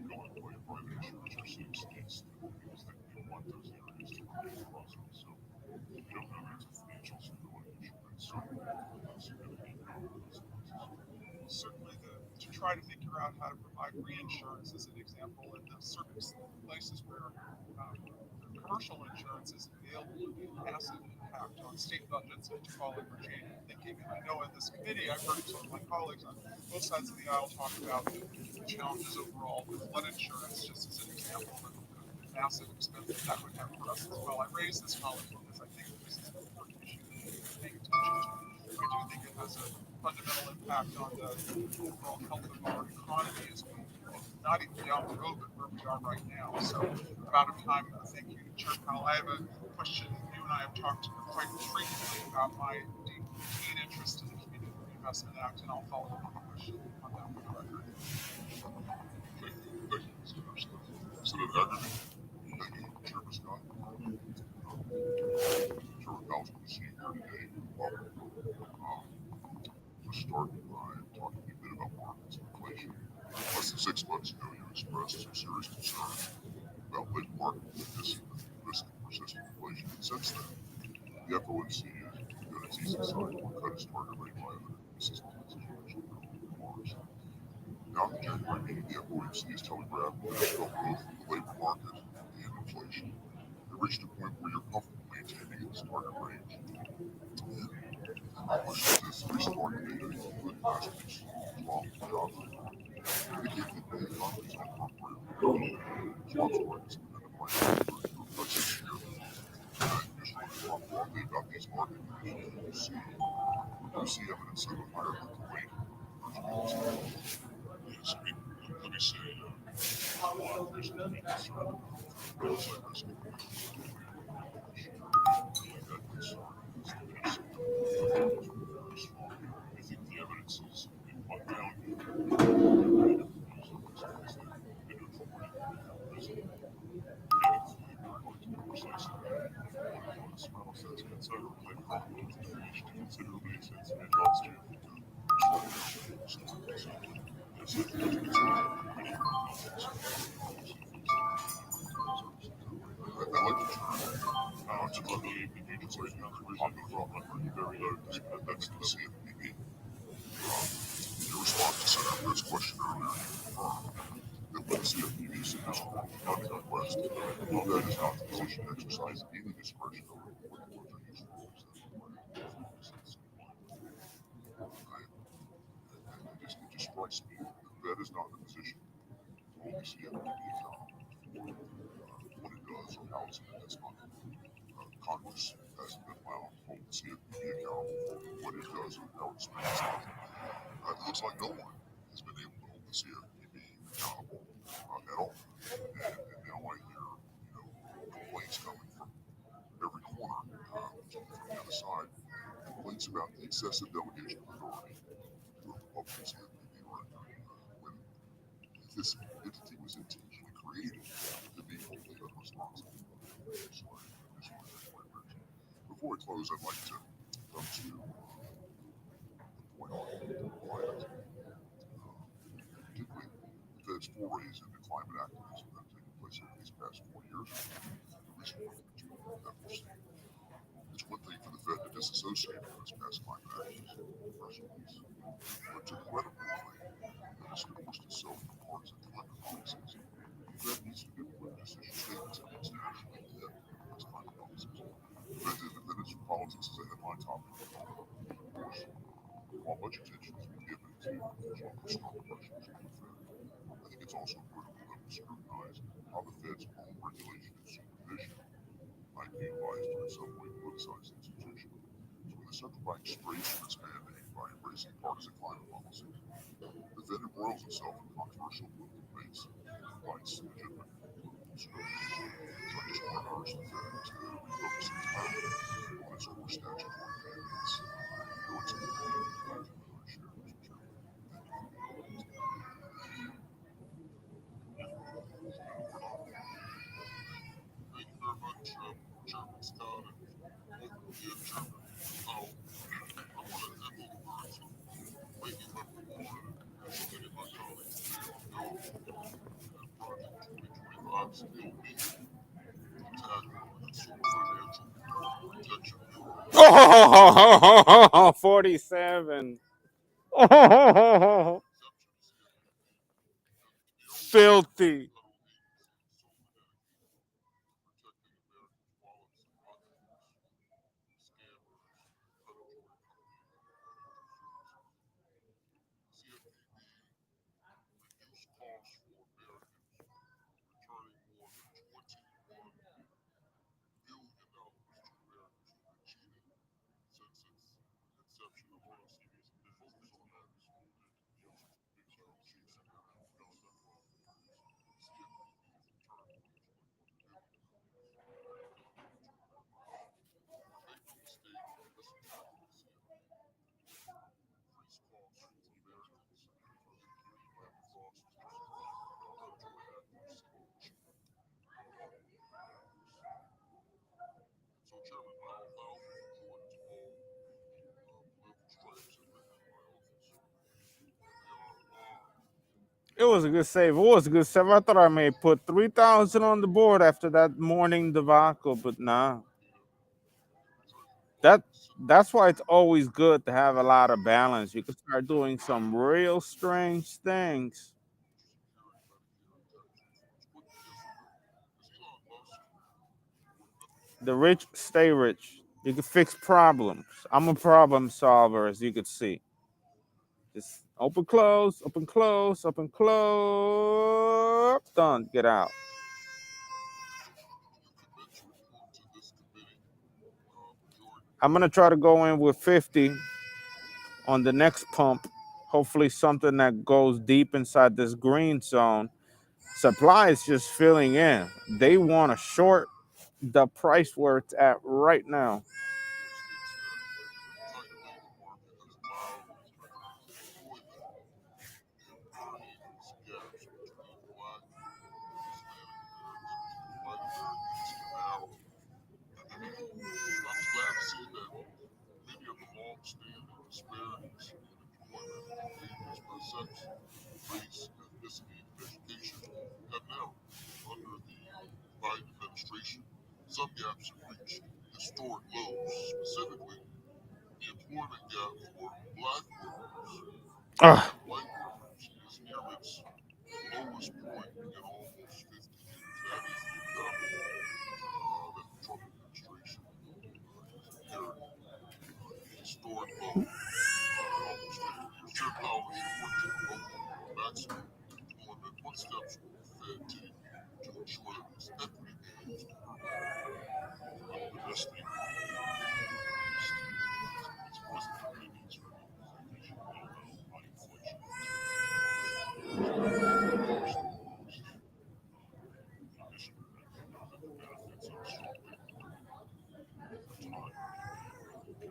going away, private insurance. You're seeing states because they want those areas to remain prosperous. So you don't have as a financial stability insurance, so significant economic consequences. Certainly, to try to figure out how to provide reinsurance as an example in the certain places where commercial insurance is available would be a massive impact on state budgets, as you call it, Virginia. Thinking, and I know in this committee, I've heard some of my colleagues on both sides of the aisle talk about the challenges overall with flood insurance, just as an example of the massive expense that would have for us as well. I raise this column because I think this is an important issue that we need to pay attention to. I do think it has a fundamental impact on the overall health of our economy as we not even down the road, but where we are right now. So we're out of time. Thank you, Chair Powell. I have a question. You and I have talked quite frequently about my deep, keen interest in the Community Reinvestment Act, and I'll follow up on a question on that for the record. Thank you, Senator Scott. Senator Haggerty. Thank you, Chairman Scott. Chairman Powell's good to see you here today. Welcome. Let's start by talking a bit about markets and inflation. Less than 6 months ago, you expressed some serious concern about labor market weakness and the risk of persistent inflation. And since then, the FOMC has done its easy side to cut its target rate by 100 basis points, as you mentioned earlier in March. Now, in the January meeting, the FOMC has telegraphed that it felt both the labor market and inflation have reached a point where you're comfortable maintaining its target range. And this recent market data, including last week's jobs report, indicate that the economy is on firm ground. Jobs markets have been applying for much this year. Just want to talk broadly about these market conditions you see evidence of a higher mental rate. Yes, I mean, let me say, there's no concern about downside risk of that concern is the base very strong. I think the evidence is, on value, very different views of these things. The neutral rate is meaningfully very hard to be precise about. One is small sense consider labor market continuation to consider base sense and jobs to I'd like to turn to the agents right now. The reason I go from very low is that's the CFPB. In your response to Senator Britt's question earlier, you confirmed that when the CFPB submits a funding request, that is not the position to exercise any discretion over what their useful roles that it just strikes me that the Fed is not in a position to hold the CFPB accountable for what it does or how it spends its money. Congress hasn't been allowed to hold the CFPB accountable for what it does and how it spends its money. It looks like no one has been able to hold the CFPB accountable at all. And now I hear, complaints coming from every corner, from the other side, complaints about the excessive delegation of authority to a Republican CFPB director when this entity was intentionally created to be wholly unresponsible. Before I close, I'd like to come to the point on climate, particularly the Fed's forays into climate activism that have taken place over these past 4 years. The recent one in June that we're seeing. It's one thing for the Fed to disassociate from its past climate actions press release, but to credibly claim that it's endorsed itself for partisan climate policies, the Fed needs to implement decision statements against nationally led its climate policies. Fed's independence from politics is a headline topic. Of course, while much attention has been given to additional fiscal pressures on the Fed, I think it's also critical that we scrutinize how the Fed's own regulation and supervision might be utilized to in some way politicize the institution. So when the central bank strays from its mandate by by embracing partisan climate policy. The Fed embroils itself in controversial political debates, fights legitimate political strategies, trying to smart-arse the Fed instead of refocusing its power on its core statutory mandates. Your example, back to another share, Mr. Chairman. Thank you for allowing us to Thank you very much, Chairman Scott. And, Chairman, I want to echo the words of Ranking Member Warren and so many of my colleagues today on bill that Project 2025 still needs to tackle the Consumer Financial Protection Bill. Oh, 47. Oh, filthy. So, Chairman, while thousands of Jordans of all political stripes have written in my office, they are armed. It was a good save. It was a good save. I thought I may put 3,000 on the board after that morning debacle, but nah. That's why it's always good to have a lot of balance. You can start doing some real strange things. The rich stay rich. You can fix problems. I'm a problem solver, as you could see. Just open, close, open, close, open, close. Done. Get out. I'm gonna try to go in with 50 on the next pump. Hopefully, something that goes deep inside this green zone. Supply is just filling in. They want to short the price where it's at right now. Race, ethnicity, and education have narrowed under the Biden administration. Some gaps have reached historic lows, specifically the employment gap for black workers Ugh. and white workers is near its lowest point in almost 50 years. That is the gap that the Trump administration is inheriting. Historic low in almost 50 years. Chair Powell is working to promote maximum employment. What steps will the Fed take to ensure that this equity gains occur the best thing it's present convenience for the organization by inflation. Benefits of strong over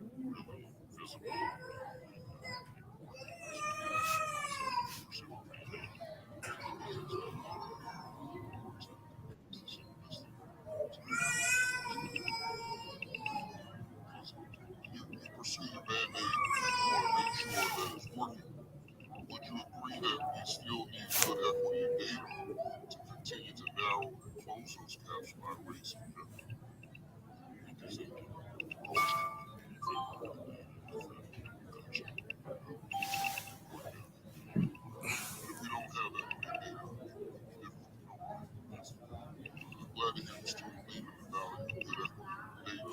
time really visible. You pursue the mandate, you want to make sure that it's working. Would you agree that we still need good equity data to continue to narrow and close those gaps by race and gender? If we don't have equity data, I'm glad to hear you still believe in the value of good equity data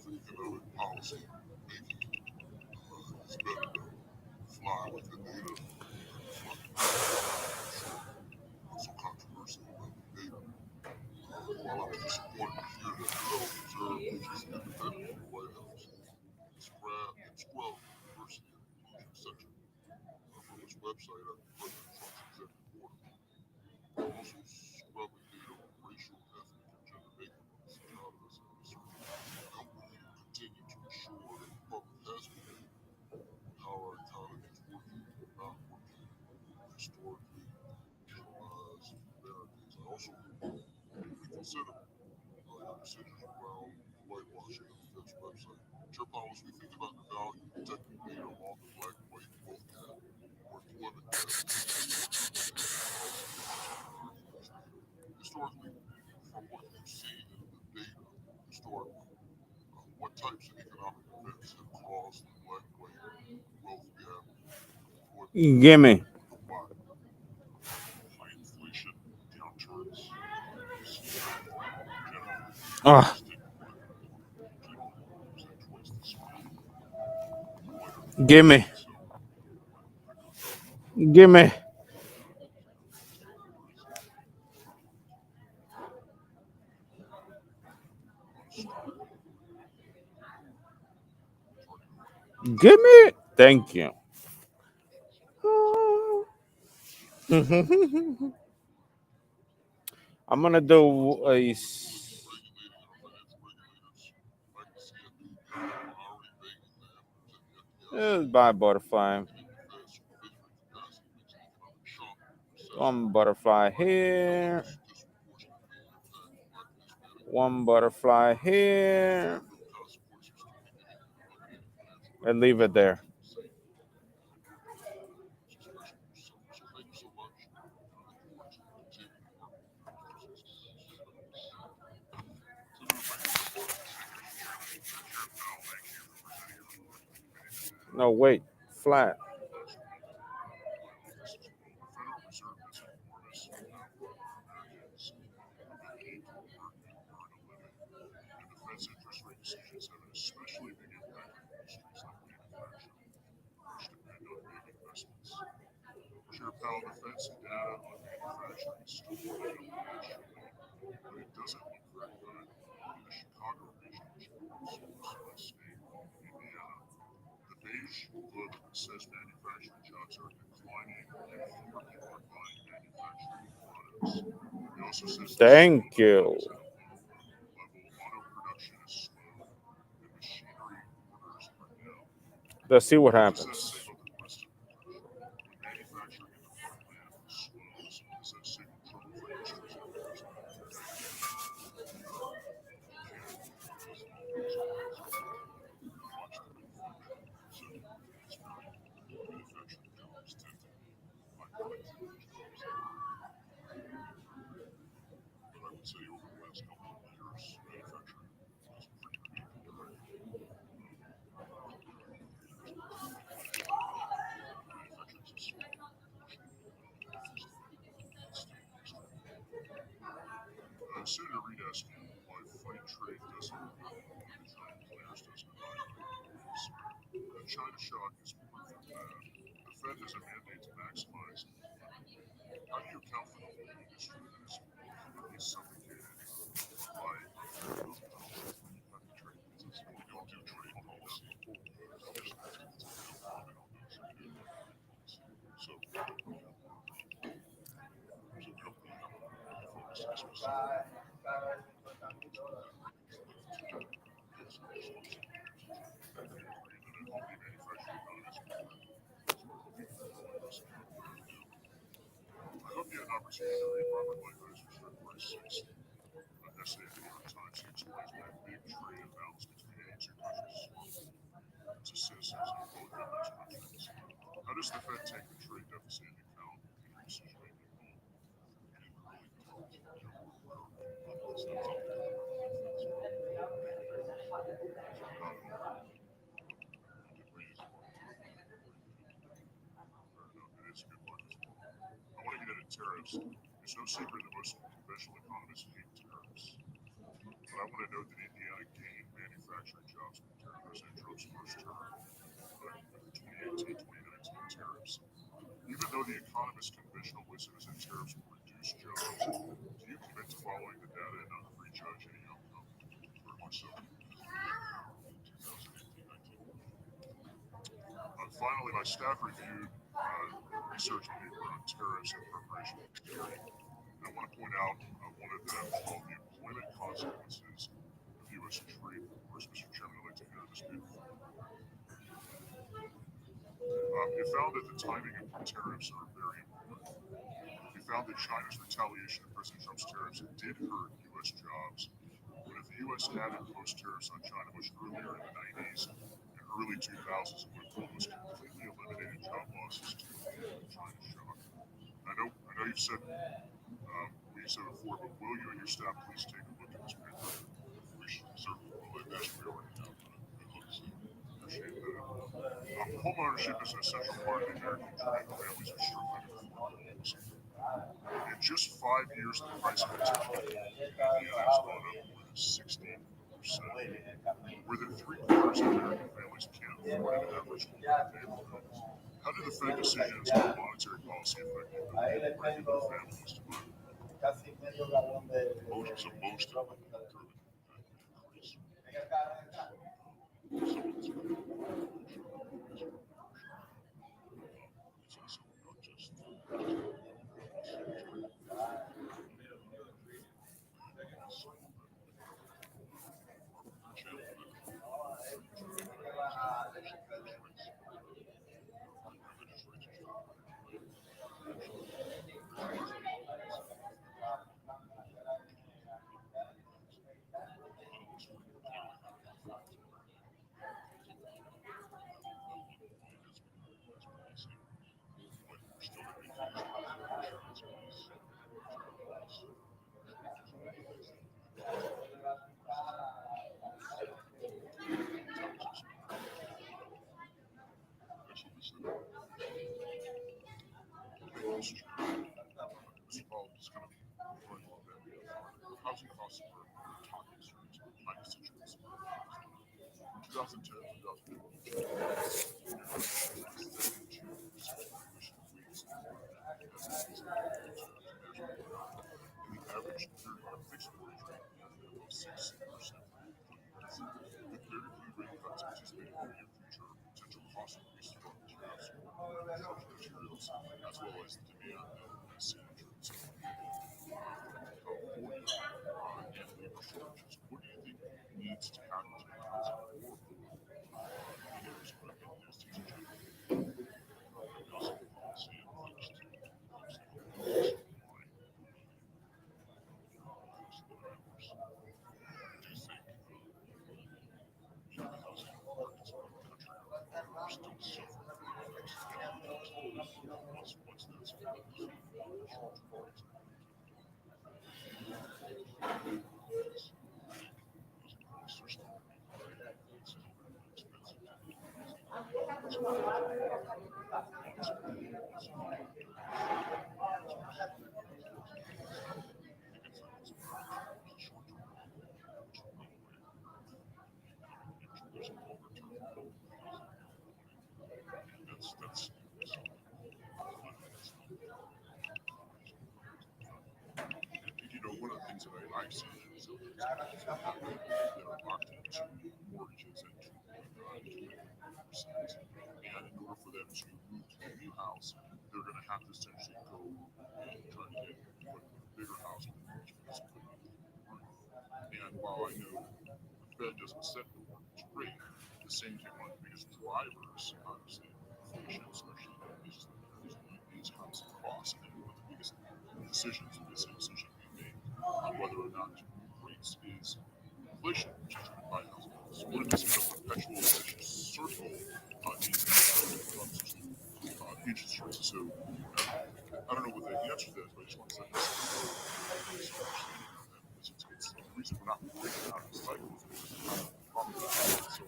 for economic policy making. It's better to fly with the data than fly. What's so controversial about the data? While I was disappointed to hear that the Federal Reserve, which is website after President Trump's executive order. Also scrubbing data on racial, ethnic, and gender makeup of economists and researchers. How will you continue to ensure that the public has been how our economy is working or not working historically, marginalized Americans? I also reconsider your decisions around whitewashing of the Fed's website. Chair Powell, as we think about the value of protecting data along the black and white wealth gap or employment gap, historically, from what you see in the data, historically, what types of economic events have caused the black and white wealth gap, employment Give me. why? High inflation, downturns, generally, Ah, twice the speed. give me. Give me. Give me. Thank you. I'm gonna do a. By butterfly. One butterfly here. One butterfly here. And leave it there. No, wait. Flat. Fed's interest rate decisions have an especially big impact on industries like manufacturing, which depend on big investments. Chair Powell, the Fed's data on manufacturing is still holding up nationally, but it doesn't look very good in the Chicago region, which includes most of my state, Indiana. The beige book says manufacturing jobs are declining and fewer people are buying manufacturing products. It also says Thank you. auto production is slow and machinery orders are down. Let's see what What does that happens. say about the rest of the country? When manufacturing in the heartland slows, does that signal trouble for industries like yours? Watch the manufacturing sector. It's very important. Manufacturing jobs tend to be high productivity jobs. But I would say over the last couple of years, manufacturing has pretty weak already. Manufacturing is a small portion of the economy. Senator Reid asked you why free trade doesn't work when the giant players doesn't evaluate rules. The China shock is proof of that. The Fed has a mandate to maximize employment. How do you account for the whole industry that is completely suffocated by trade business? We don't do trade policy. There's comment on those. We do trade policy. So we don't really focus on specific. I hope you had an opportunity to read Robert Lighthizer February 6th, an essay in the New York Times. He explains why big trade imbalance between any two countries is harmful to citizens of both of those countries. How does the Fed take the trade deficit into account in your decision making role? It really don't. It's not something that the Fed's not at all. It is a good point as well. I want to get into tariffs. It's no secret that most conventional economists hate tariffs. But I want to note that Indiana gained manufacturing jobs during President Trump's first term with the 2018-2019 tariffs. Even though the economist's conventional wisdom is that tariffs will reduce jobs, do you commit to following the data and not prejudge any outcome? Very much so. 2018-19. Finally, my staff reviewed research paper on tariffs and preparation for security. And I want to point out one of them called The Employment Consequences of U.S. Trade Wars. Mr. Chairman, I'd like to hear this paper. It found that the timing of tariffs are very important. It found that China's retaliation of President Trump's tariffs did hurt U.S. jobs. But if the U.S. had imposed tariffs on China much earlier in the 90s and early 2000s, it would have almost completely eliminated job losses to the China shock. I know you've said what you said before, but will you and your staff please take a look at this paper? We should certainly will. I imagine we already have, but I'd love to appreciate that. Home ownership is an essential part of the American dream. Families are struggling to afford homes. In just 5 years, the price of a typical home in Indiana has gone up more than 16%. More than 3/4 of American families can't afford an average home in their neighborhood. How do the Fed decisions on monetary policy affect the ability of regular families to buy? Most of them have driven increase. It's also not just housing costs are top concerns for United States. From 2010 to 2015, and the average fixed mortgage rate of 6%. With very few rate cuts anticipated in the near future, potential cost increases for materials, as well as the demand of signatures. California and labor shortages. What do you think needs to happen to make housing affordable? There's what I think there's teaching housing policy approach to housing. Do you think housing markets around the country are still suffering from the effects of what's this? That's one of the things that I've seen is that they're locked into mortgages at 2.9%. And in order for them to move to a new house, they're going to have to essentially go and try to get a bigger house with a mortgage rate. And while I know the Fed doesn't set the mortgage rate, at the same time, one of the biggest drivers, obviously, inflation, especially is housing costs. And one of the biggest decision we make on whether or not to move rates is inflation, which is driven by housing costs. What if this is a perpetual vicious circle when it comes to interest rates? So I don't know what the answer to that is, but I just want to say this. It's the reason we're not breaking out of the cycle is because the problem is so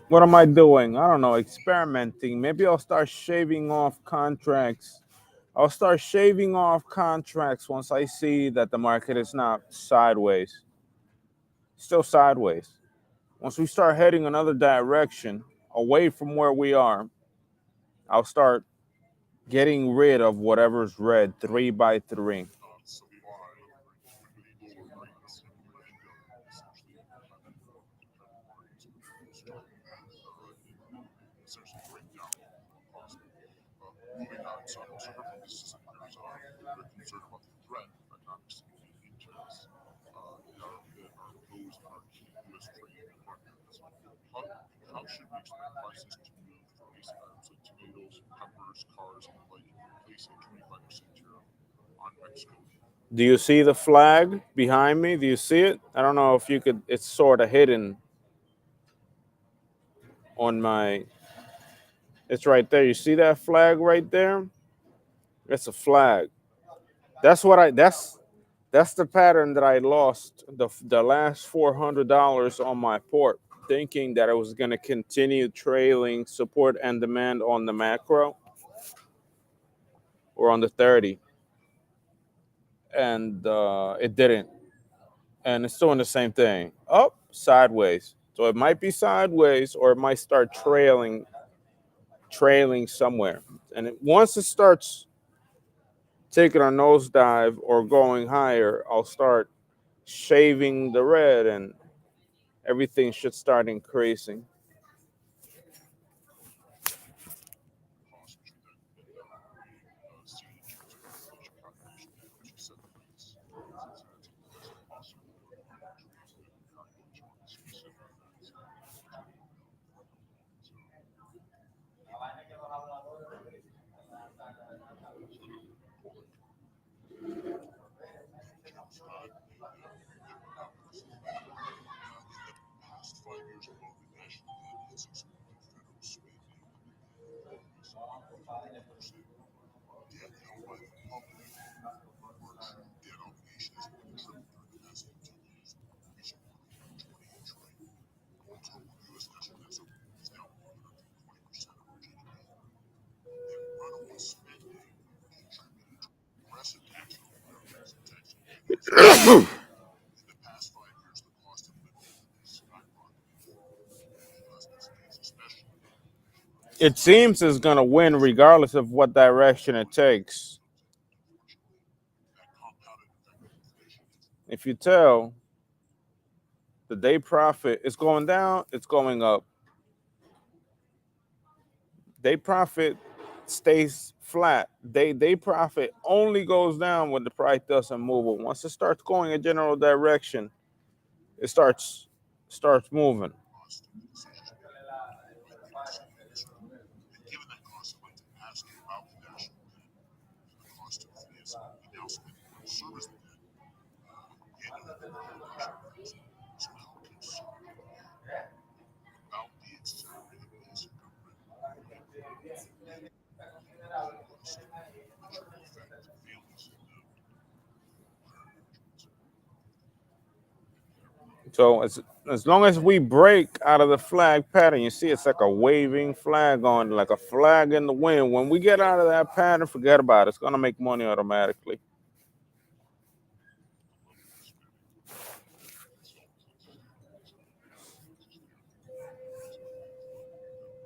What am I doing? I don't know, experimenting. Maybe I'll start shaving off contracts. I'll start shaving off contracts once I see that the market is not sideways. Still sideways. Once we start heading another direction, away from where we are, I'll start getting rid of whatever's red 3x3. essentially break down possible. Moving on, some observer from business leaders are very concerned about the threat of economic stability and tariffs that are imposed on our key U.S. trading partners. How, how should we expect prices to move for basic items like tomatoes, peppers, cars, and the like if we place a 25% tariff on Mexico? Do you see the flag behind me? Do you see it? I don't know if you could, it's sort of hidden on my, it's right there. You see that flag right there? It's a flag. That's what that's the pattern that I lost the last $400 on my port, thinking that I was going to continue trailing support and demand on the macro or on the 30, and it didn't. And it's doing the same thing. Up, sideways. So it might be sideways, or it might start trailing somewhere. And once it starts taking a nosedive or going higher, I'll start shaving the red, and everything should start increasing. Costs which would then end up being seen in terms of inflation calculation, which is set the rates. Since that's because of costs are lower in terms of calculation on the specific events which are going on. So, so to report, Jim Scott, this is in the past 5 years alone, the national debt has exploded federal spending by almost 20%. Debt held by the public, or true debt obligations, more than tripled during the past 15 years, reaching more than 28 trillion. Total U.S. national debt is now more than 120% of our GDP. That runaway spending contributed to aggressive tax reforms and tax increases. In the past 5 years, the cost of living has skyrocketed for U.S. especially. It seems it's going to win regardless of what direction it takes. Unfortunately, that compounded effect of inflation is If you tell, the day profit is going down, it's going up. Day profit stays flat. Day profit only goes down when the price doesn't move. But once it starts going a general direction, it starts moving. cost of the decisions made by leaders in the industry. And given that cost, I'd like to ask you about the national debt and the cost of financing. We now spend more to service the debt annually than the production does. So how concerned are you about the accelerated pace of government borrowing and the cost which will affect families and ordinary individuals? So as long as we break out of the flag pattern, you see it's like a waving flag on, like a flag in the wind. When we get out of that pattern, forget about it. It's gonna make money automatically. The level of spending is always anticipated because it's there to fuel the economy.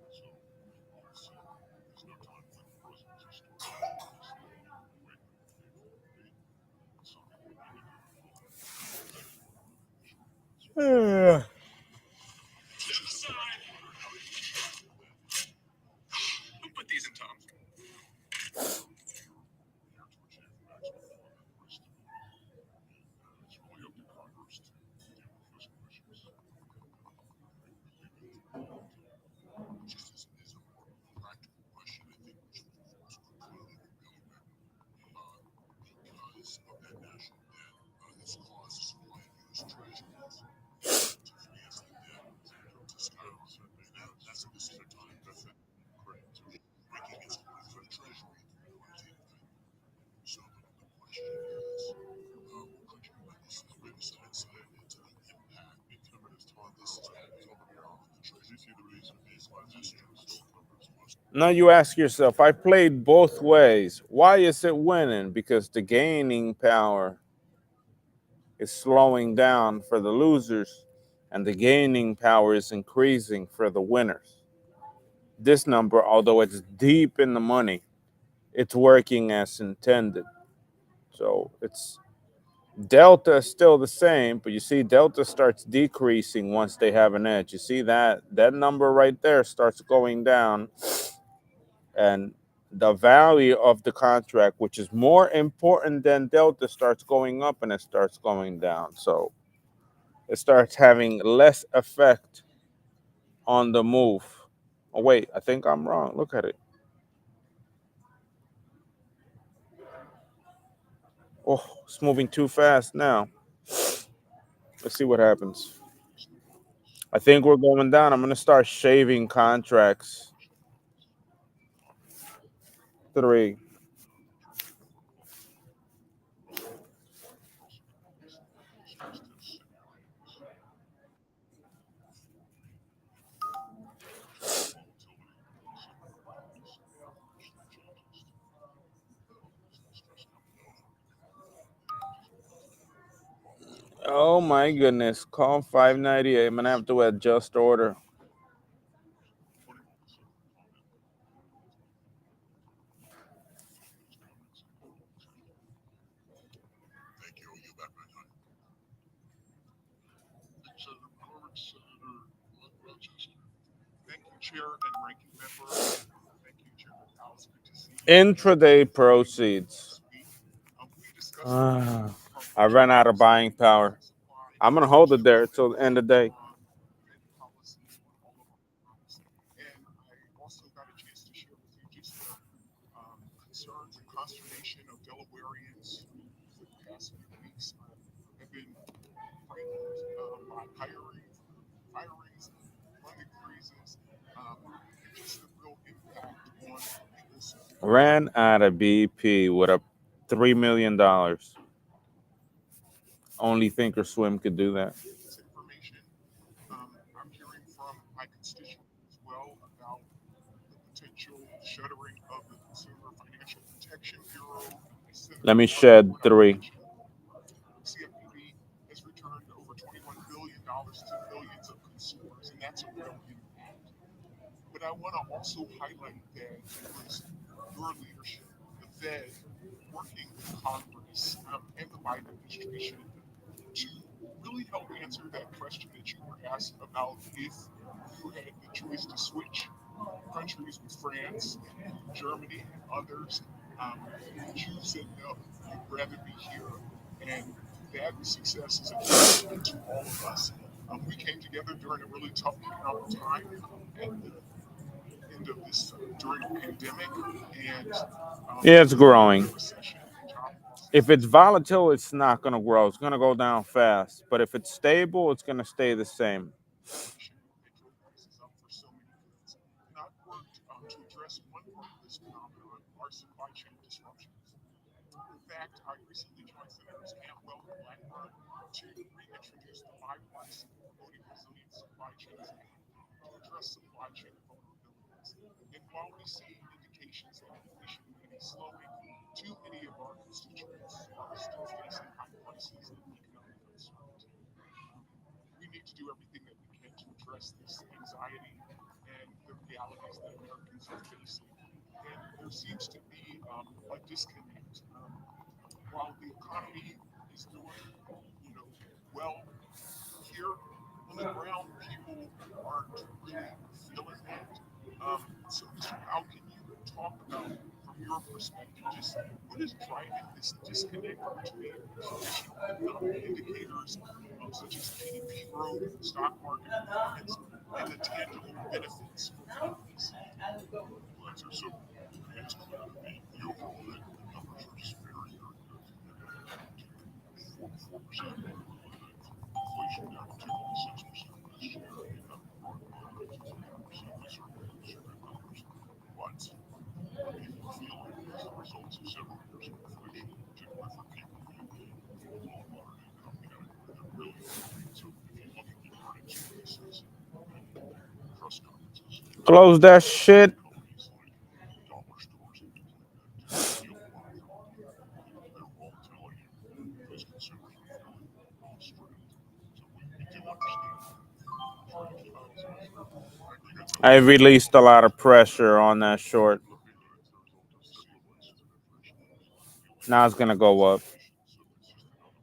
So you see, there's no time like the present to start spending this thing the way that we did for the date. So what we need to do is more initial limits. So just wonder how you feel about that. Who put these in Tom's? You're here to achieve maximum employment and stability, and it's really up to Congress to deal with fiscal issues. I leave it to you. Just as a more practical question, I think which falls completely irrelevant because of that national debt has caused the supply of U.S. treasuries to finance the debt to skyrocket. And that's this is a time the Fed credit to making its money for the treasury through quantitative tightening. So the question is, could you witness an insight into the impact Big Timber has taught this is over here on the treasury? See the reason baseline this true numbers must Now you ask yourself, I played both ways. Why is it winning? Because the gaining power is slowing down for the losers, and the gaining power is increasing for the winners. This number, although it's deep in the money, it's working as intended. So Delta is still the same, but you see Delta starts decreasing once they have an edge. You see that number right there starts going down, and the value of the contract, which is more important than Delta, starts going up and it starts going down. So it starts having less effect on the move. Oh wait, I think I'm wrong. Look at it. Oh, it's moving too fast now. Let's see what happens. I think we're going down. I'm gonna start shaving contracts. 3. Oh my goodness. Call 598. I'm gonna have to adjust order. Thank you. You back, my son. Senator Clark, Senator Rochester. Thank you, Chair and Ranking Member. Thank you, Chairman House. Good to see you. Intraday proceeds. We discussed I ran out of buying power. I'm gonna hold it there till the end of the day. policies on all of our firms. And I also got a chance to share with you just the concerns and consternation of Delawareans who, for the past few weeks, have been frightened by firings, funding freezes, and just the real impact on people's Ran out of BP with a $3 million. Only Thinkorswim could do that. this information. I'm hearing from my constituents as well about the potential shuttering of the Consumer Financial Protection Bureau. Let me shed 3. CFPB has returned over $21 billion to millions of consumers, and that's a real impact. But I want to also highlight that it was your leadership, the Fed, working with Congress and the Biden administration to really help answer that question that you were asked about if you had the choice to switch countries with France, Germany, and others. You said no, you'd rather be here. And that success is a testament to all of us. We came together during a really tough economic time at the end of this during a pandemic, and Yeah, it's growing. recession, job losses. If it's volatile, it's not gonna grow. It's gonna go down fast. But if it's stable, it's gonna stay the same. Inflation, petrol prices up for so many goods. And I've worked to address one part of this phenomenon, our supply chain disruptions. In fact, I recently joined Senators Cantwell and Blackburn to reintroduce the bipartisan Promoting Resilient Supply Chains Act to address supply chain vulnerabilities. And while we see indications that inflation may be slowing, too many of our constituents are still facing high prices and economic uncertainty. We need to do everything that we can to address this anxiety and the realities that Americans are facing. And there seems to be a disconnect. While the economy is doing, well here on the ground, people aren't really feeling that. So, Mr. Powell, can you talk about, from your perspective, just what is driving this disconnect between traditional economic indicators such as GDP growth, stock market performance, and the tangible benefits for families? Well, so it's clear to me the overall numbers are just very, very good. 4% inflation down to 2.6% last year. You have broad to 3%. These are good numbers. But people feel like as a result of several years of inflation, particularly for people who low and moderate income, they're really feeling. So if you look at the earnings releases and press conferences, Close that shit. companies like dollar stores and things like that feel a lot they're all telling you those consumers are feeling strained. So we do understand that. Trying to keep eyes on it. I got no I doubt released a lot of pressure on that short. could be that it's a result of several months of inflation. Now it's gonna go up. So it's just another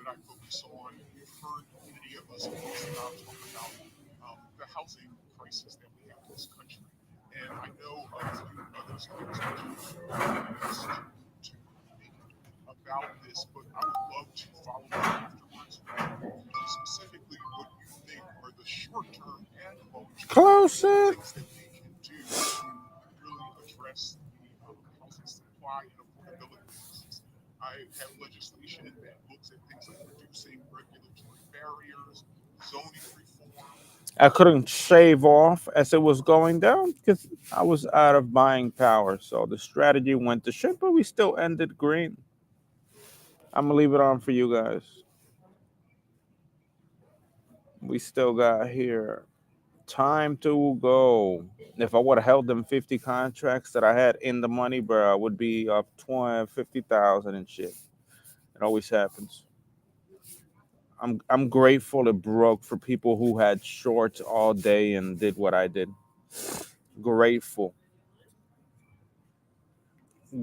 I focus on. You've heard many of us folks that I've talked about the housing crisis that we have in this country. And I know a few others on this country to speak about this, but I would love to follow up afterwards with specifically what you think are the short term and long term Closer. things that we can do to really address the housing supply and affordability crisis. I have legislation that looks at things like reducing regulatory barriers, zoning reform. I couldn't shave off as it was going down because I was out of buying power. So the strategy went to shit, but we still ended green. I'm gonna leave it on for you guys. We still got here time to go. If I would have held them 50 contracts that I had in the money, bro, I would be up 20, 50,000 and shit. It always happens. I'm grateful it broke for people who had shorts all day and did what I did. Grateful.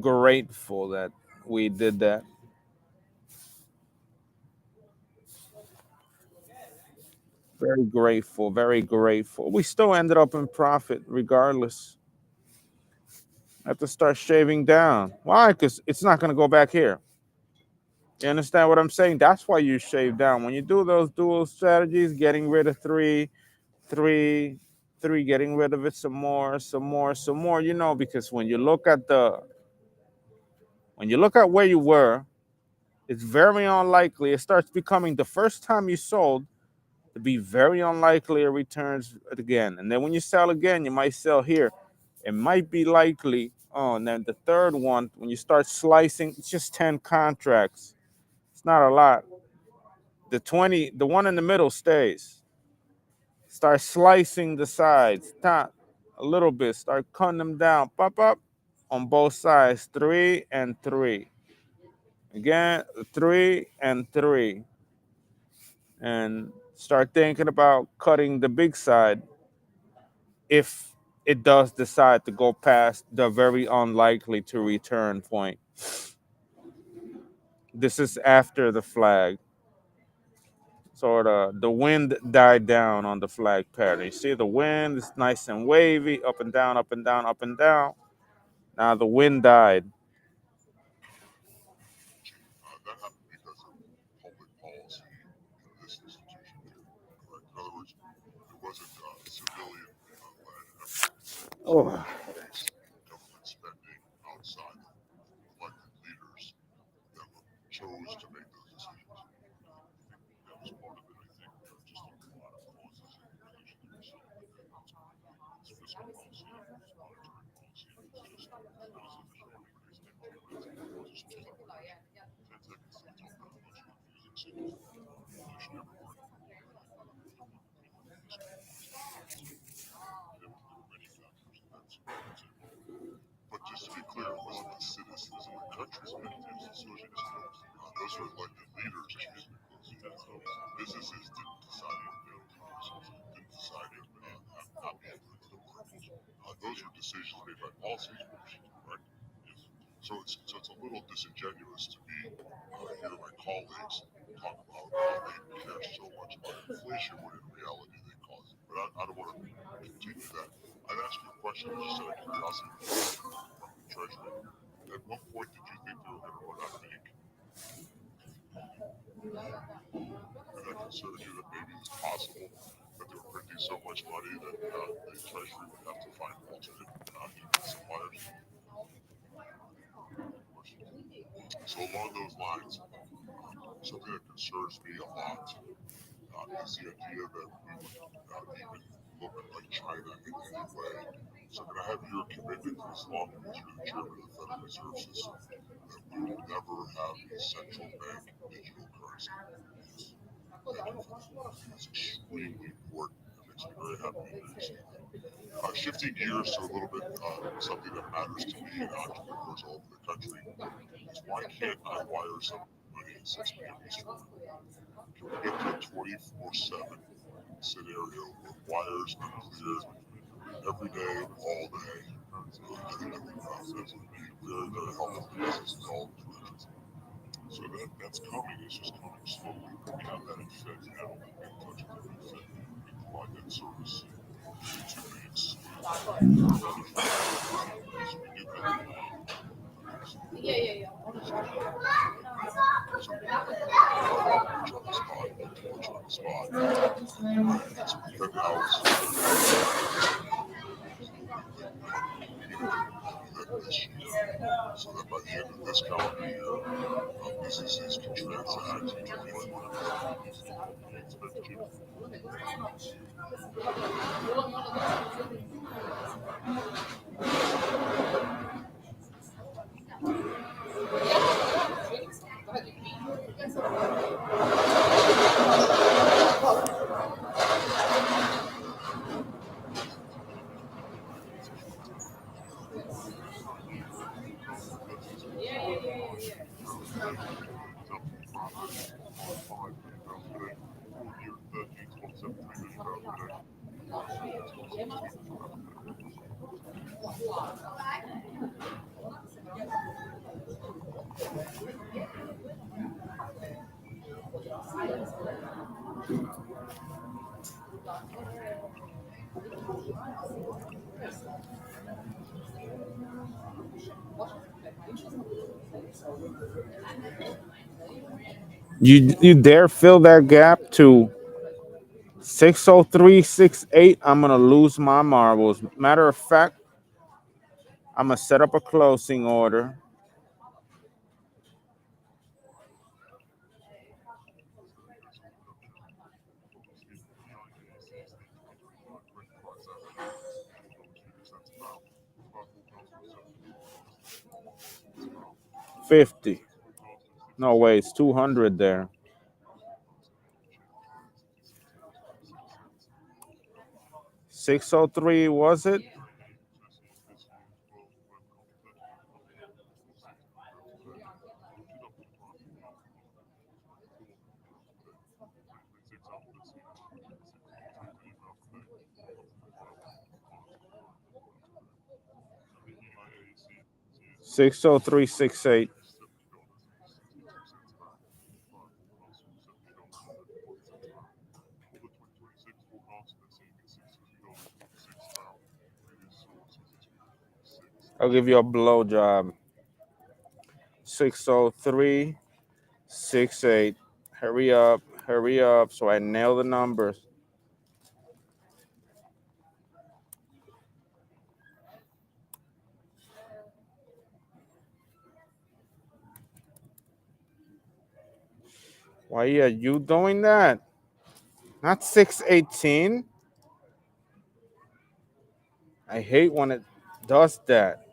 Grateful that we did that. Very grateful, very grateful. We still ended up in profit regardless. I have to start shaving down. Why? Because it's not going to go back here. You understand what I'm saying? That's why you shave down. When you do those dual strategies, getting rid of three, three, getting rid of it some more, some more, some more, because when you look at where you were, it's very unlikely it starts becoming the first time you sold to be very unlikely it returns again. And then when you sell again, you might sell here. It might be likely. Oh, and then the third one, when you start slicing, it's just 10 contracts. It's not a lot. The 20, the one in the middle stays. Start slicing the sides, top a little bit. Start cutting them down. Pop up on both sides. 3 and 3. Again, 3 and 3. And start thinking about cutting the big side if it does decide to go past the very unlikely to return point. This is after the flag. Sort of the wind died down on the flag pattern. You see the wind is nice and wavy, up and down, up and down, up and down. Now the wind died. That happened because of public policy in this institution too, correct? In other words, it wasn't civilian led effort. Oh, Increase government spending outside of elected leaders that chose to make those decisions. That was part of it, I think. There were just a lot of causes in relation to this. It's fiscal policy, it's monetary policy, it's just because of the everybody's activities. Just 10 seconds to talk about how much confusing inflation everywhere. There were many factors, and that's it. But just to be clear, it wasn't the citizens of the country's mandates. Those were elected leaders choosing to close the businesses didn't decide to fail didn't decide to not be able to work. Those were decisions made by policymakers, right? Yes. So it's a little disingenuous to me hear my colleagues talk about how they care so much about inflation when in reality they cause it. But I don't want to continue that. I'd ask you a question just out of curiosity from the Treasury. At what point did you think they were going to run out of ink? Did that concern you that maybe it's possible that they were printing so much money that the Treasury would have to find alternate suppliers? So along those lines, something that concerns me a lot is the idea that we would even look like China in any way. So can I have your commitment as long as you're the chairman of the Federal Reserve System that we will never have a central bank digital currency? Thank you for that. It's extremely important. It makes me very happy to see that. Shifting gears to a little bit something that matters to me and entrepreneurs all over the country is why can't I wire some money at 6 p.m. Eastern? Can we get to a 24/7 scenario where wires are cleared every day, all day? I think that would be very, very helpful to business in all directions. So that's coming. It's just coming slowly. We have that in Fed now. We get in touch with every Fed. We provide that service to banks. Other companies, we do that. So that by the end of this calendar year, businesses can transact to refund the expenditure. You dare fill that gap to 60368? I'm gonna lose my marbles. Matter of fact, I'm gonna set up a closing order. $50. No way, it's 200 there. 603, was it? $60368. I'll give you a blowjob. 60368. Hurry up, so I nail the numbers. Why are you doing that? Not 618. I hate when it does that.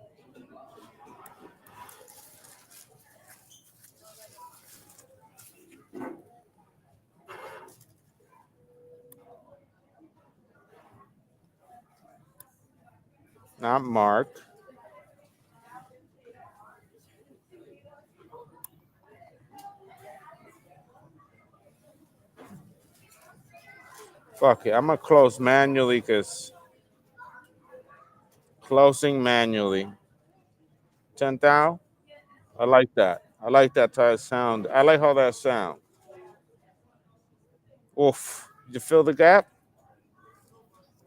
Not Mark. Fuck it. I'm gonna close manually because closing manually. 10,000? I like that. I like that type of sound. I like how that sound. Oof. Did you fill the gap?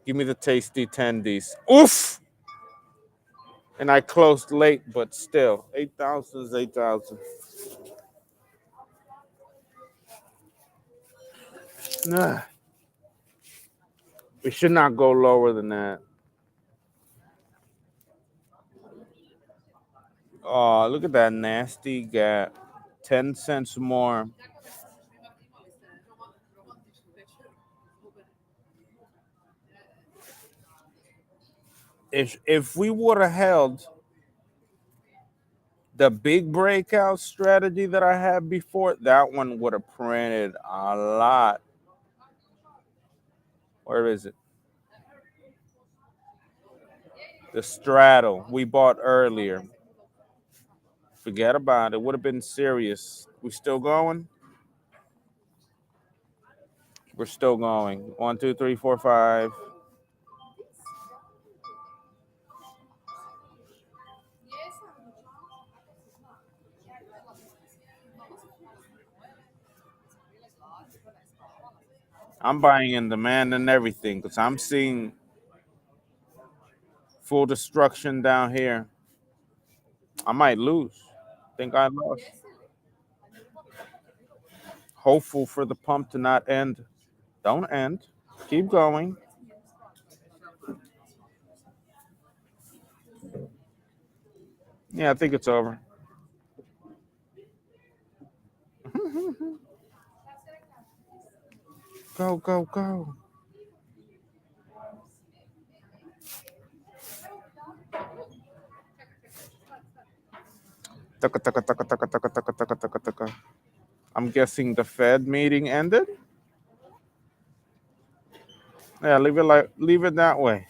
Give me the tasty tendies. Oof. And I closed late, but still. 8,000 is 8,000. Nah. We should not go lower than that. Oh, look at that nasty gap. 10 cents more. If we would have held the big breakout strategy that I had before, that one would have printed a lot. Where is it? The straddle we bought earlier. Forget about it. Would have been serious. We still going? We're still going. 1, 2, 3, 4, 5. I'm buying in demand and everything because I'm seeing full destruction down here. I might lose. Think I lost. Hopeful for the pump to not end. Don't end. Keep going. Yeah, I think it's over. Go, go, go. Taka, taka, taka, taka, taka, taka, taka, taka, taka. I'm guessing the Fed meeting ended. Yeah, leave it that way.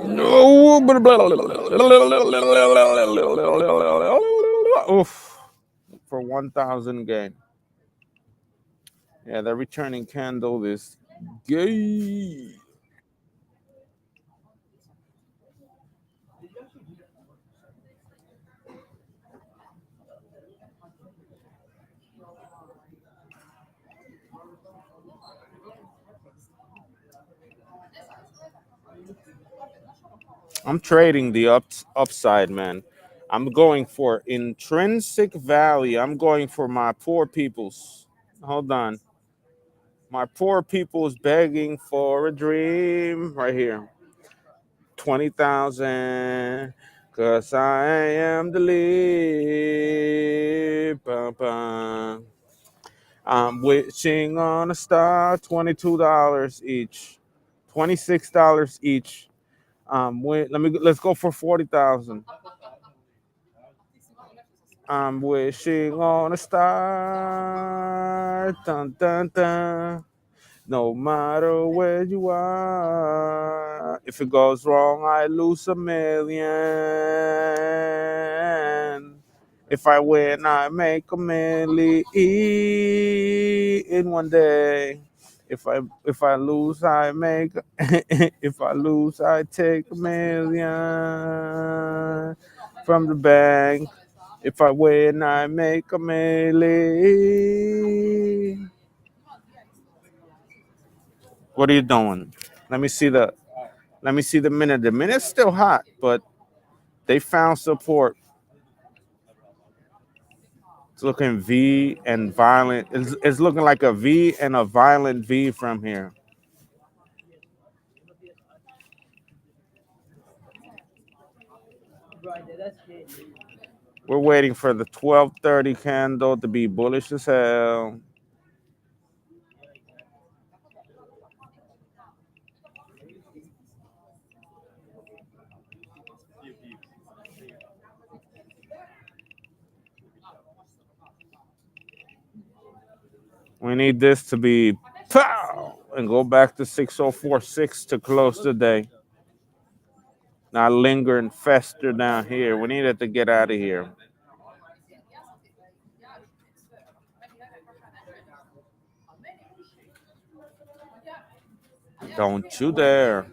No. Oof. For 1,000 gain. Yeah, the returning candle is gay. I'm trading the upside, man. I'm going for intrinsic value. I'm going for my poor peoples. Hold on. My poor people's begging for a dream right here. 20,000. Cause I am the lead. Bum, bum. I'm wishing on a star. $22 each. $26 each. Let's go for 40,000. I'm wishing on a star. Dun, dun, dun. No matter where you are. If it goes wrong, I lose a million. If I win, I make a million in one day. If I lose, I make if I lose, I take a million from the bank. If I win, I make a million. What are you doing? Let me see the let me see the minute. The minute's still hot, but they found support. It's looking V and violent. It's looking like a V and a violent V from here. We're waiting for the 12:30 candle to be bullish as hell. We need this to be pow and go back to 6046 to close the day. Not linger and fester down here. We needed to get out of here. Don't you dare.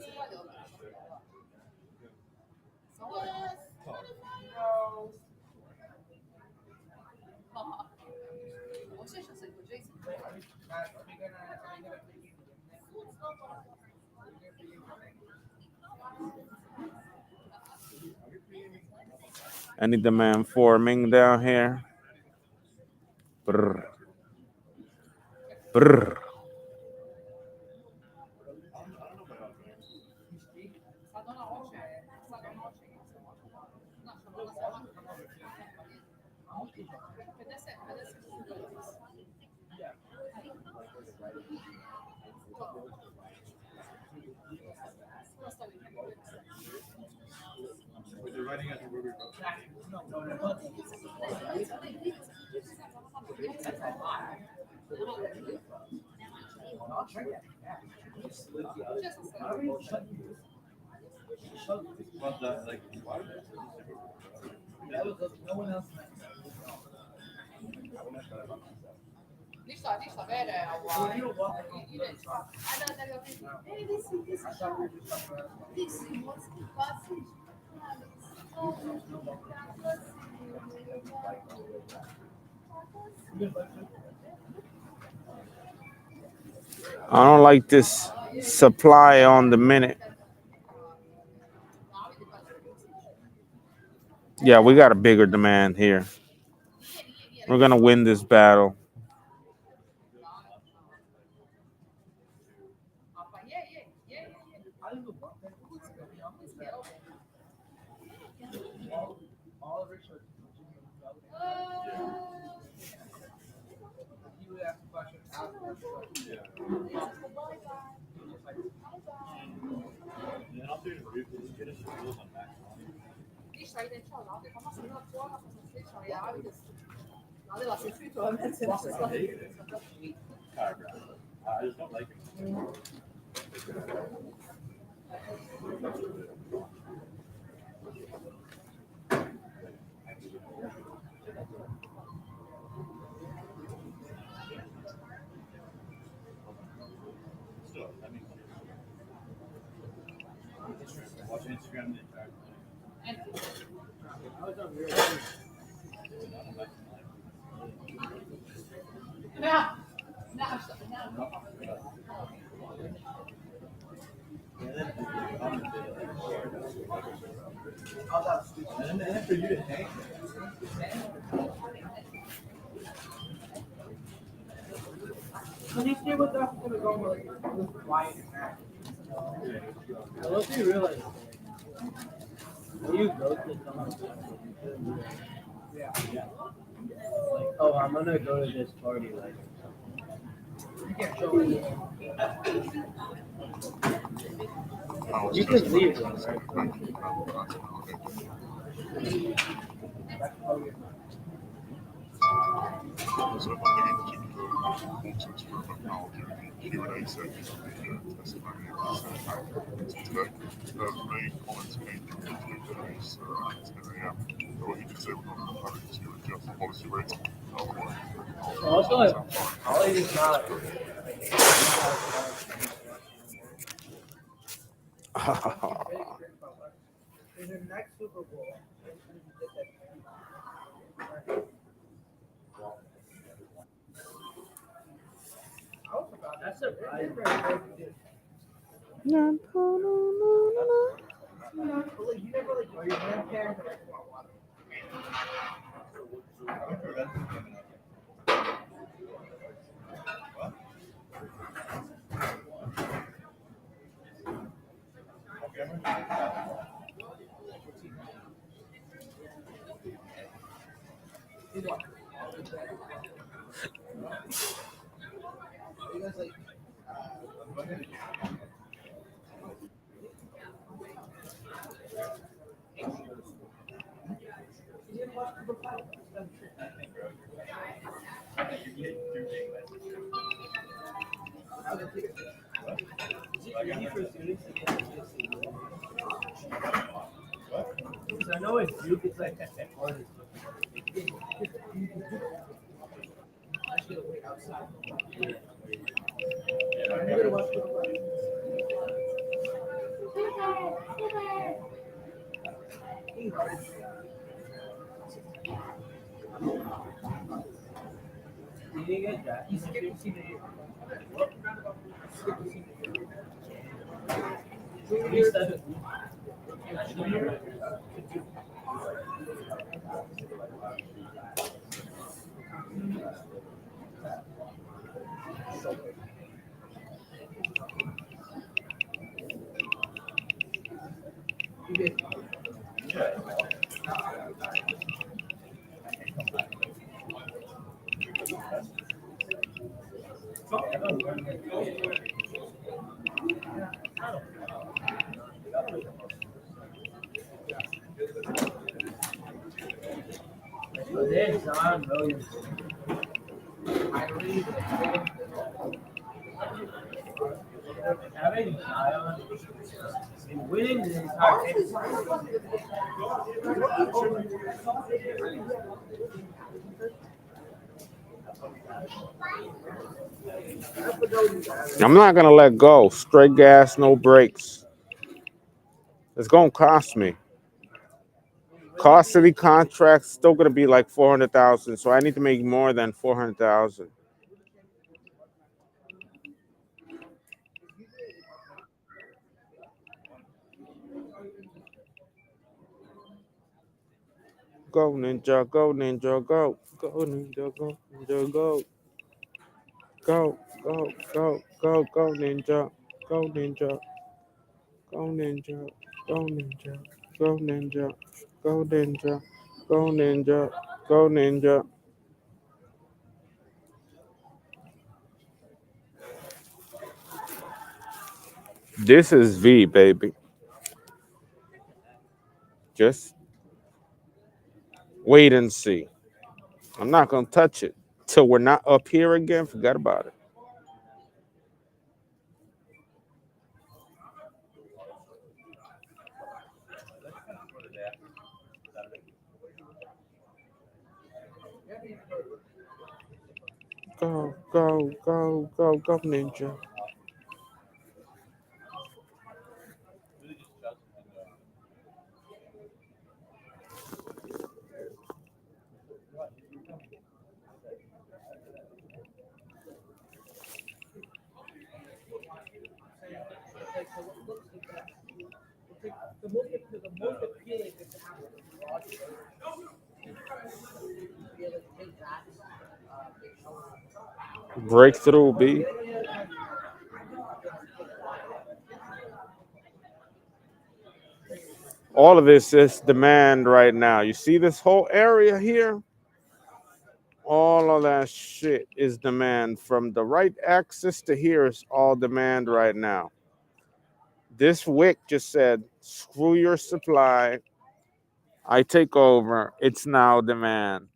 Any demand forming down here? Brr. Brr. I don't like this supply on the minute. Yeah, we got a bigger demand here. We're gonna win this battle. Oh, I'm gonna go to this party later. You can leave one, right? So if I'm looking to options for about Q&A sections of the testimony so today, the main comments came from today's 10 a.m. What he did say we're going to have to adjust the policy rates. Also, I'll even not. In the next Super Bowl, that's a easy for students to get into CCU? Because I know it's Duke, it's like hard as you didn't get that. You skipped CCU. So there's Zion Williamson. Having Zion and winning the entire game. I'm not gonna let go. Straight gas, no brakes. It's gonna cost me. Cost city contract's still gonna be like 400,000, so I need to make more than 400,000. Go ninja, go ninja, go, go ninja, go ninja, go, go, go, go, go, go ninja, go ninja, go ninja, go ninja, go ninja, go ninja, go ninja, go ninja. This is V, baby. Just wait and see. I'm not gonna touch it till we're not up here again. Forget about it. Go, go, go, go, go, ninja. Breakthrough, B. All of this is demand right now. You see this whole area here? All of that shit is demand. From the right axis to here is all demand right now. This wick just said, screw your supply. I take over. It's now demand.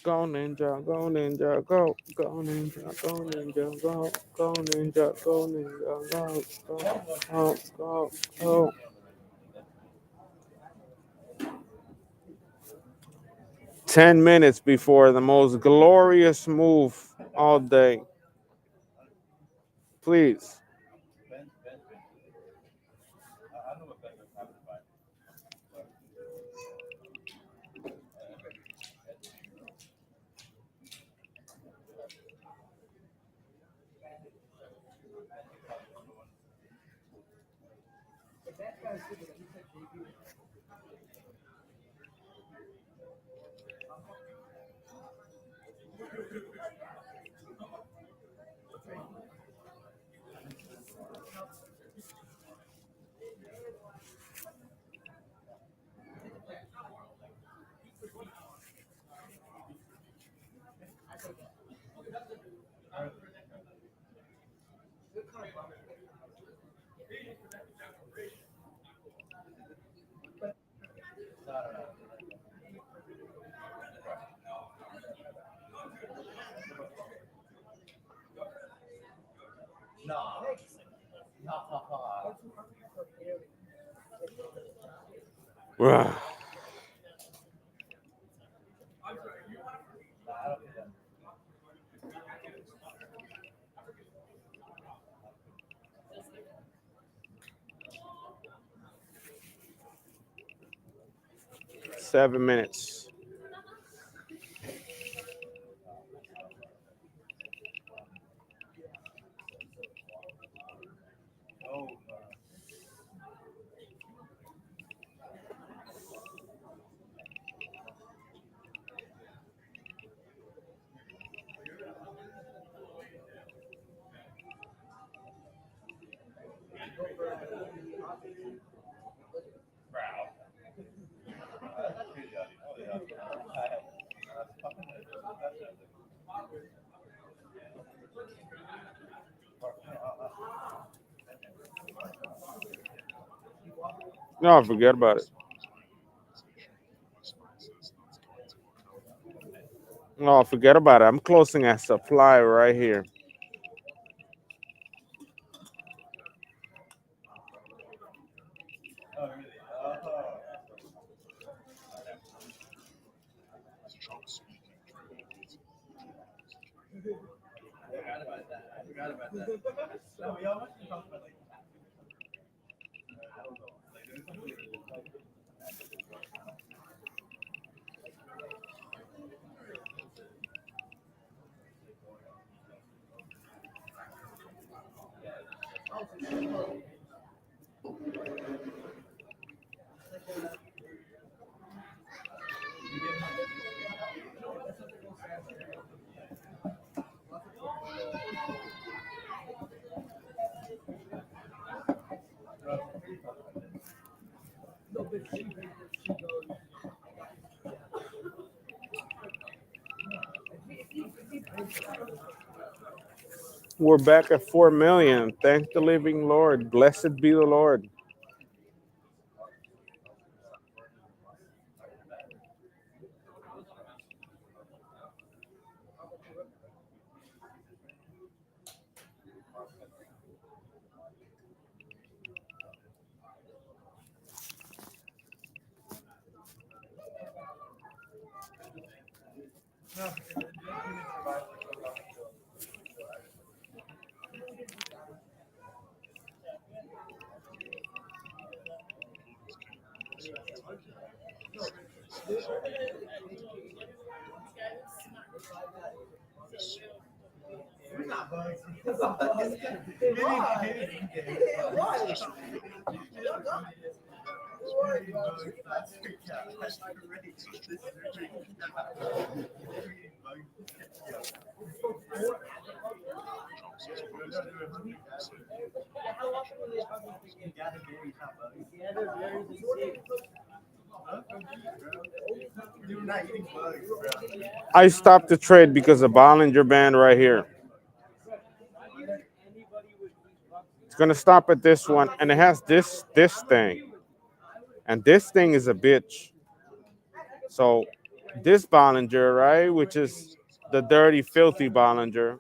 Go ninja, go ninja, go, go ninja, go ninja, go, go ninja, go ninja, go, go, go. 10 minutes before the most glorious move all day. Please. Wow. Seven minutes. No, forget about it. No, forget about it. I'm closing a supply right here. Trump speaking trade is We're back at 4 million. Thank the living Lord. Blessed be the Lord. I stopped the trade because of Bollinger Band right here. It's gonna stop at this one, and it has this thing, and this thing is a bitch. So this Bollinger, right, which is the dirty, filthy Bollinger,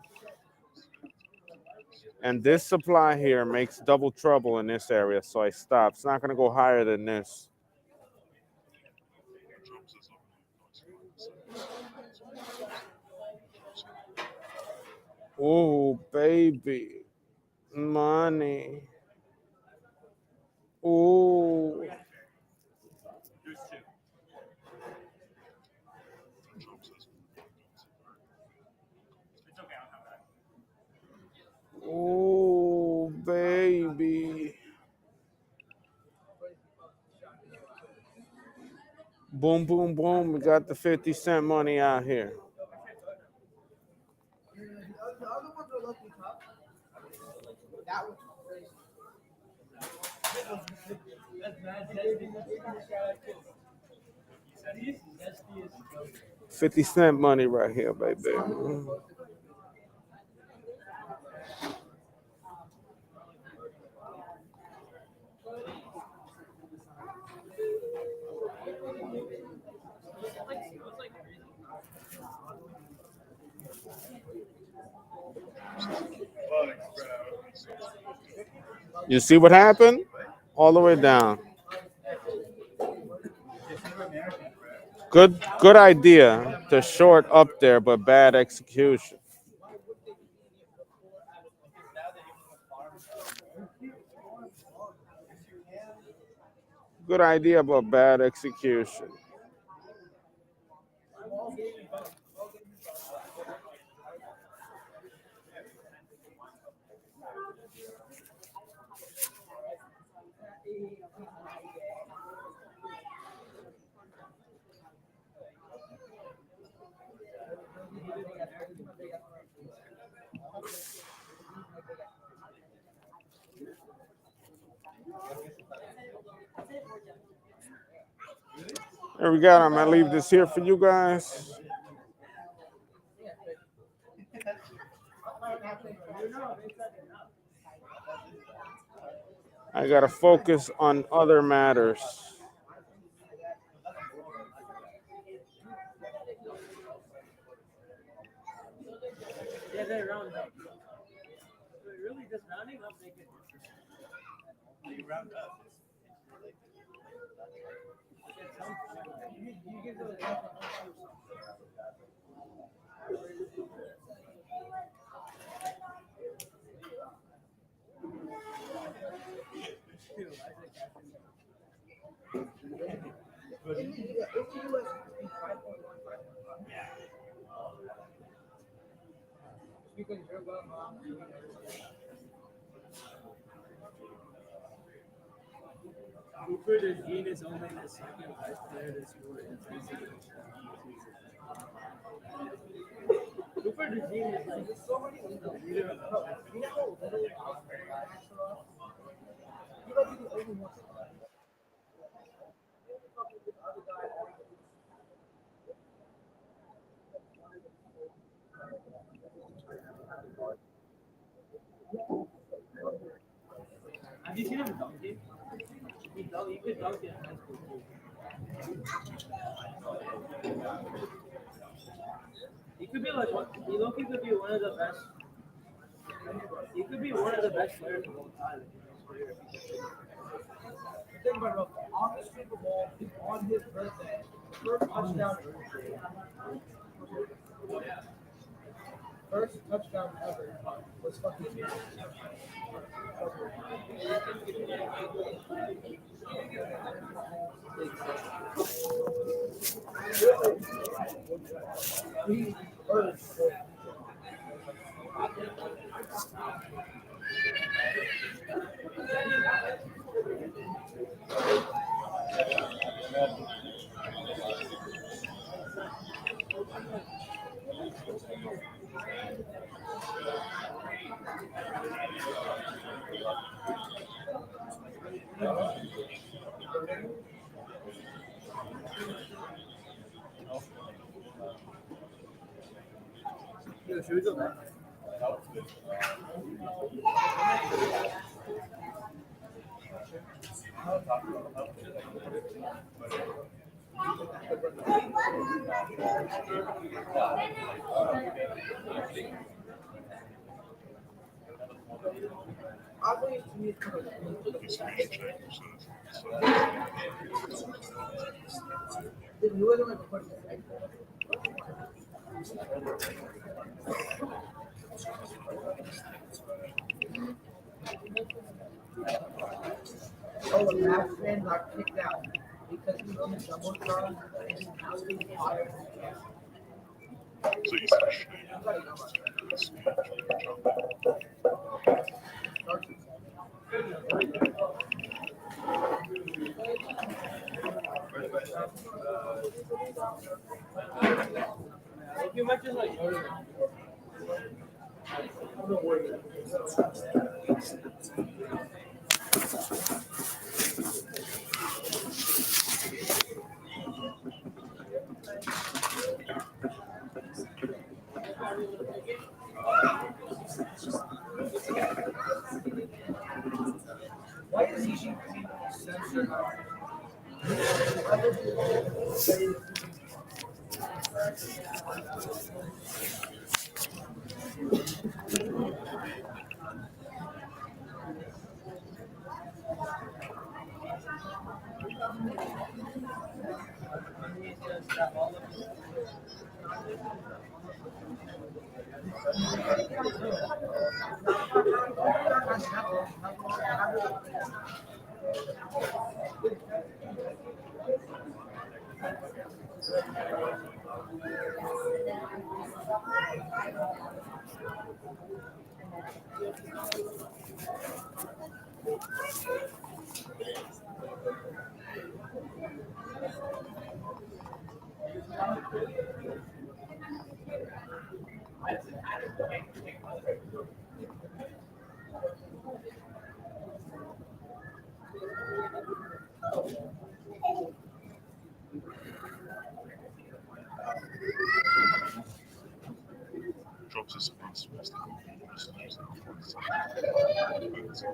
and this supply here makes double trouble in this area. So I stopped. It's not gonna go higher than this. Oh, baby. Money. Oh. Oh, baby. Boom, boom, boom. We got the 50-cent money out here. $50 money right here, baby. You see what happened? All the way down. Good idea to short up there, but bad execution. Good idea, but bad execution. There we go. I'm gonna leave this here for you guys. I gotta focus on other matters. Yeah, they're round up. So really, just rounding up make it. You round up. You give the Cooper DeJean is only the second best player to score in season. Cooper DeJean is like so many leader of the Have you seen him dunking? He could dunk in high school too. He could be like he could be one of the best. He could be one of the best players of all time. Think about it, on the Super Bowl, on his birthday, first touchdown ever was fucking Yo, should we go back? Oh, the Mavs fan got kicked out because he was in a jumbotron and now he's fired. So you said You might just like why is he censored? Drops us a nice mystical listeners and conversations.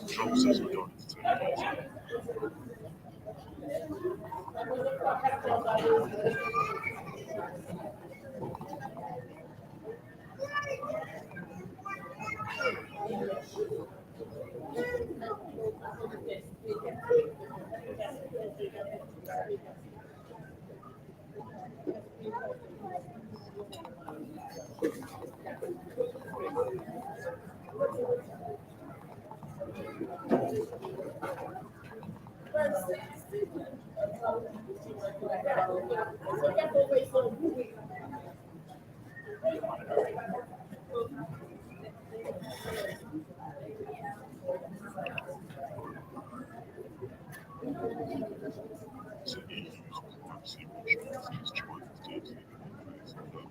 Drops as we go into the So he used privacy options as his choice to take the face of those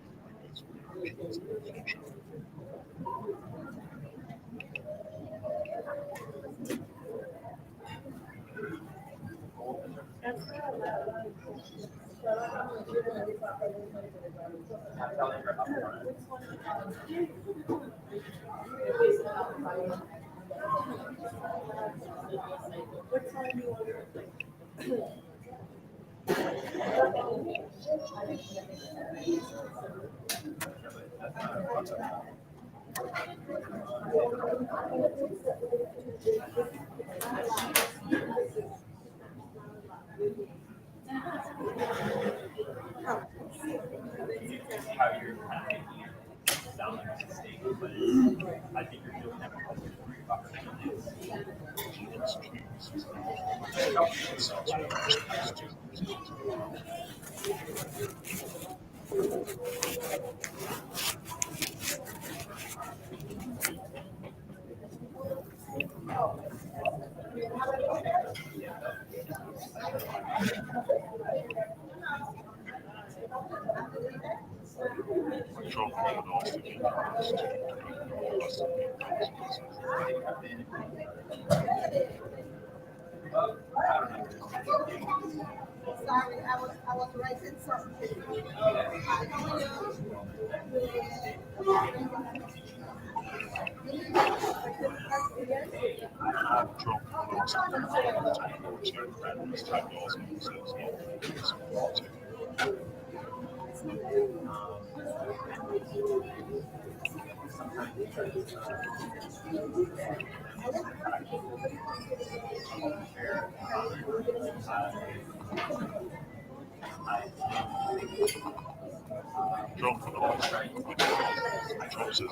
request reactions in the future. Humans choose it sounds almost as to I drop an elastic in humans to elastic Sorry, I was writing something. drop an elastic in humans to elastic themselves up. Drop an elastic drops his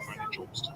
when he drops to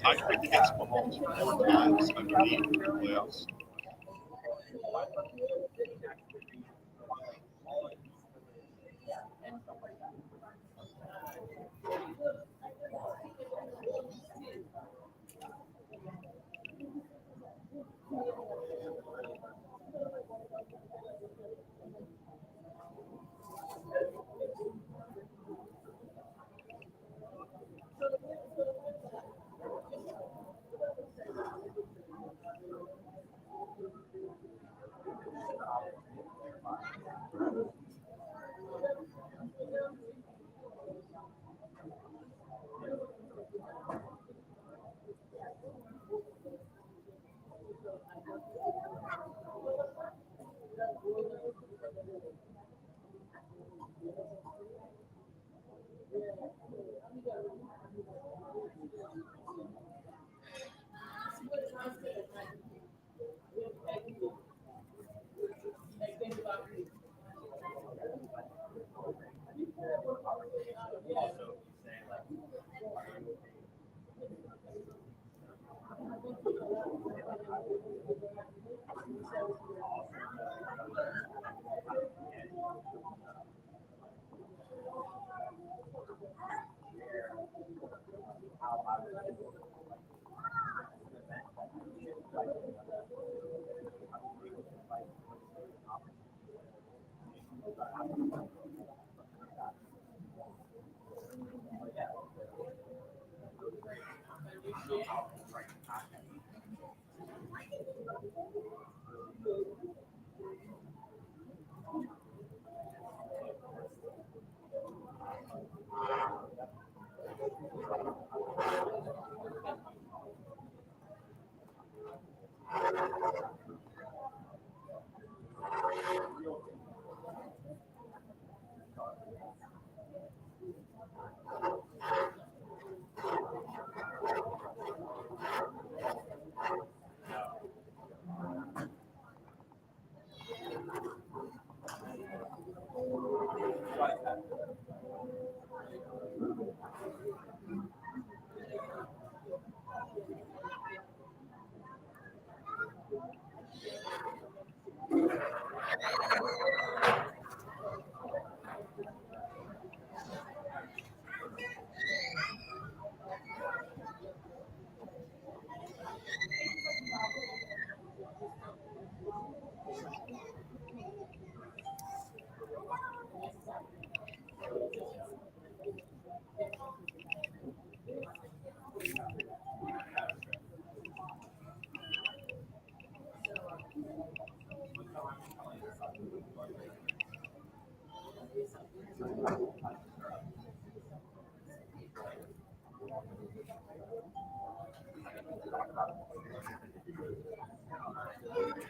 I expect to get some more times underneath the playoffs.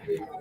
But it's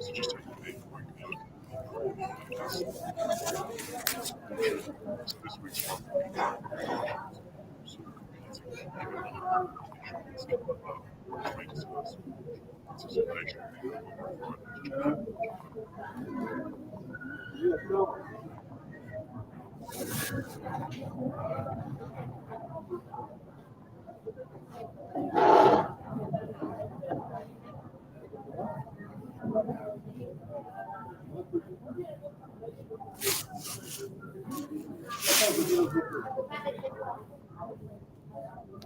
So just take a quick look at this. So this week's so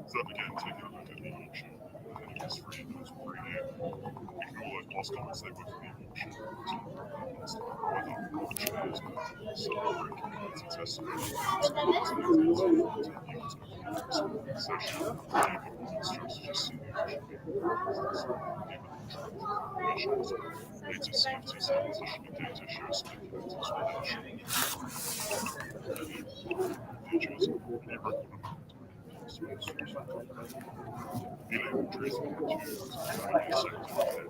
So again, taking a look at the auction, it was free, it was free here. You can always lost comments they were for the auction. Last time, whether auction is celebrating its testimony to the session, monsters just see the auction latest CFTC position data shows speculators features and a record amount of sponsors. Illegal tracing to the sector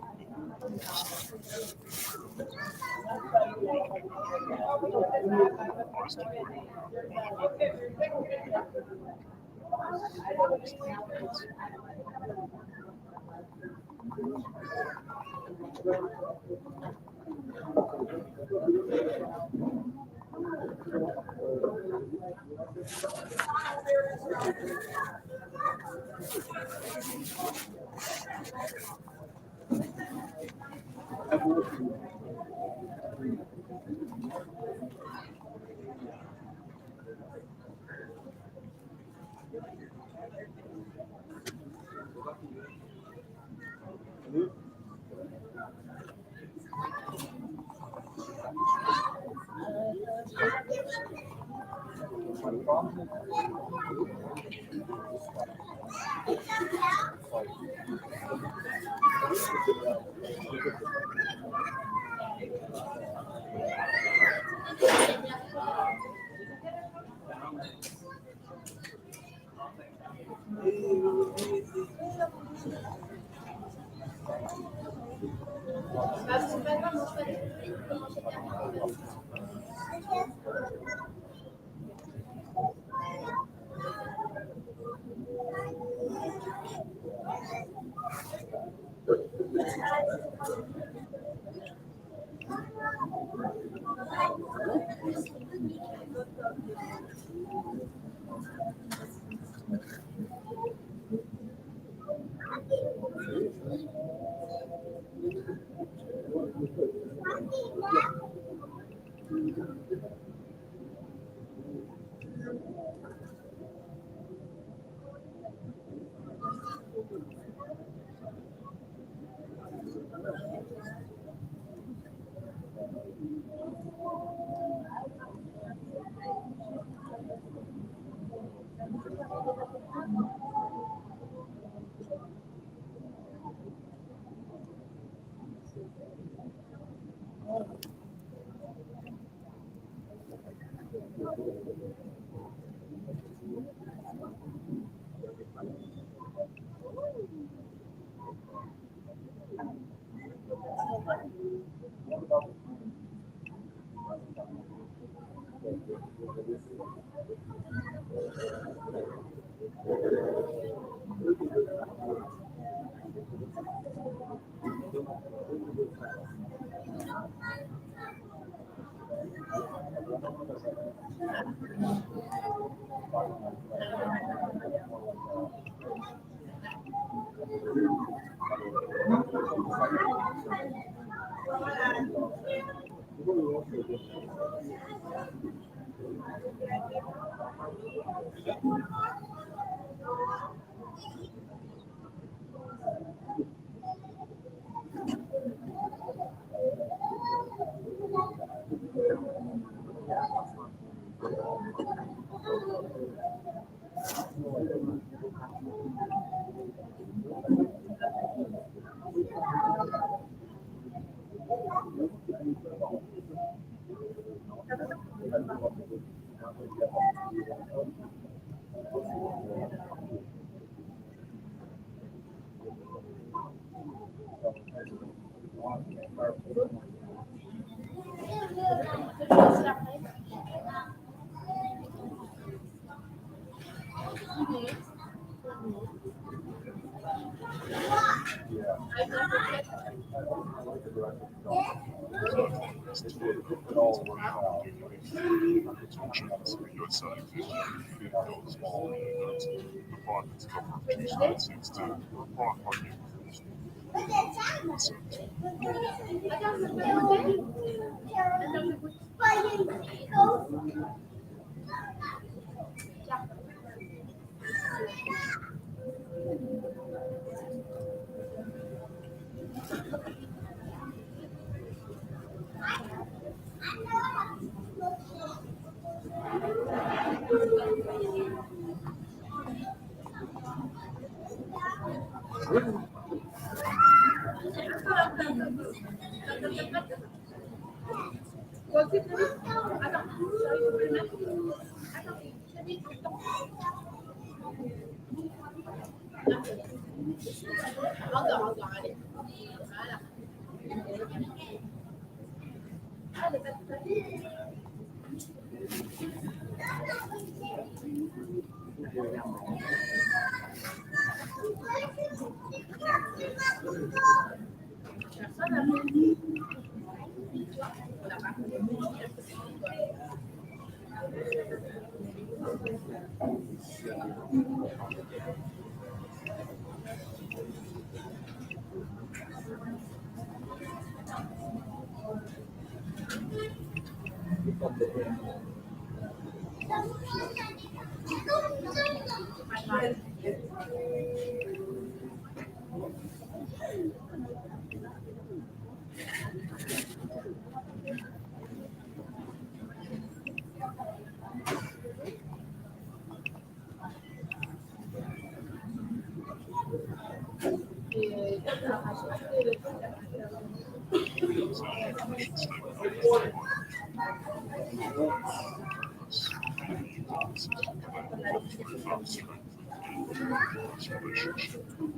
Tensions in the US side of history goes all the way back to the Province of two states since the Prague Party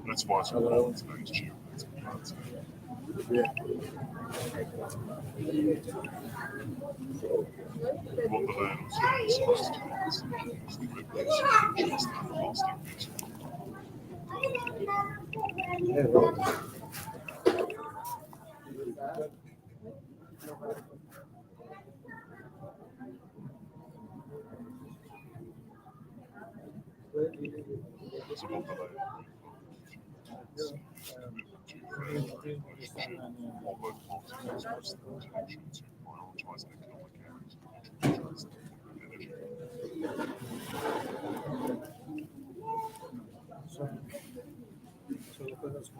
That's why it's called today's geopolitical landscape. What the land was supposed to be is the great place of just and lasting peace. So what the land although parties express their intention to prioritise economic So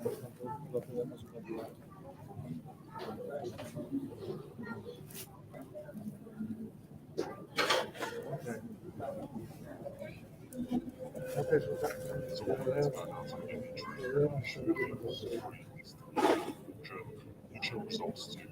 what it's about now is I'm getting intrigued. We'll show results to you.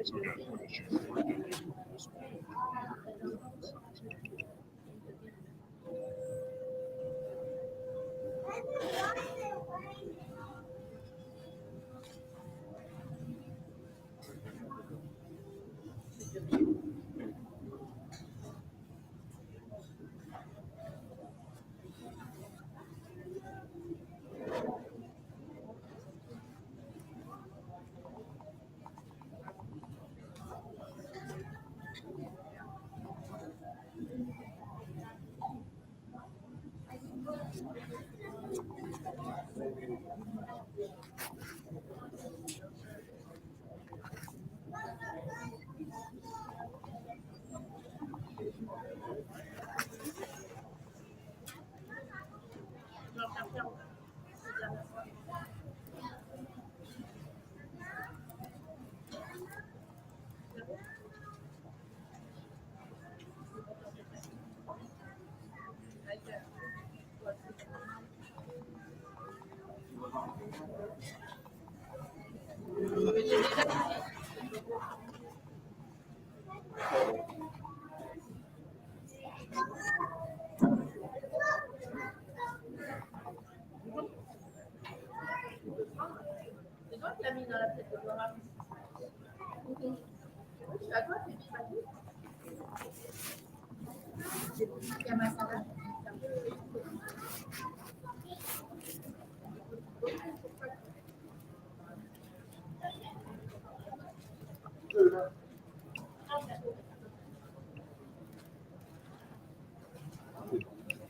So again, when it's used for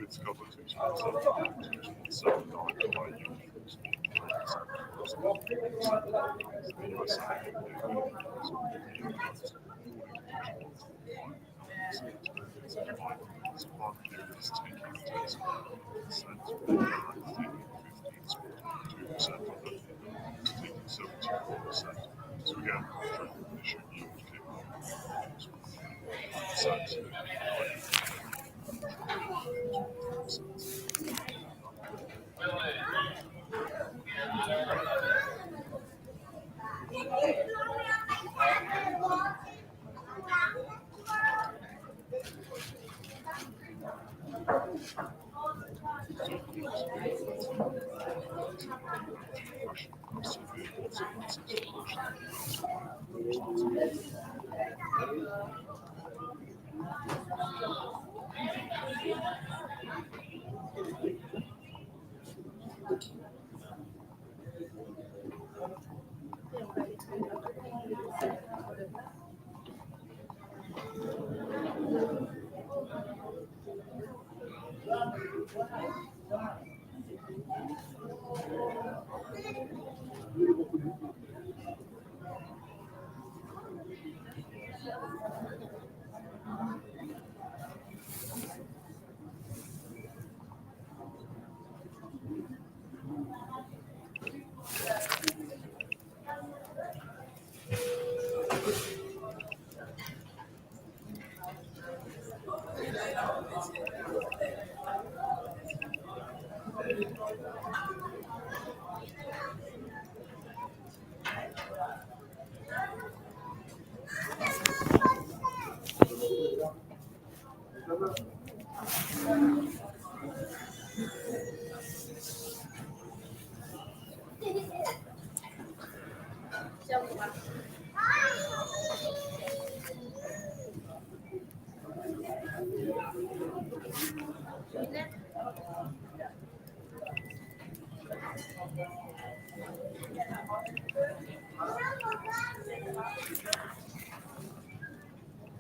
it's covered to So again, initial yield came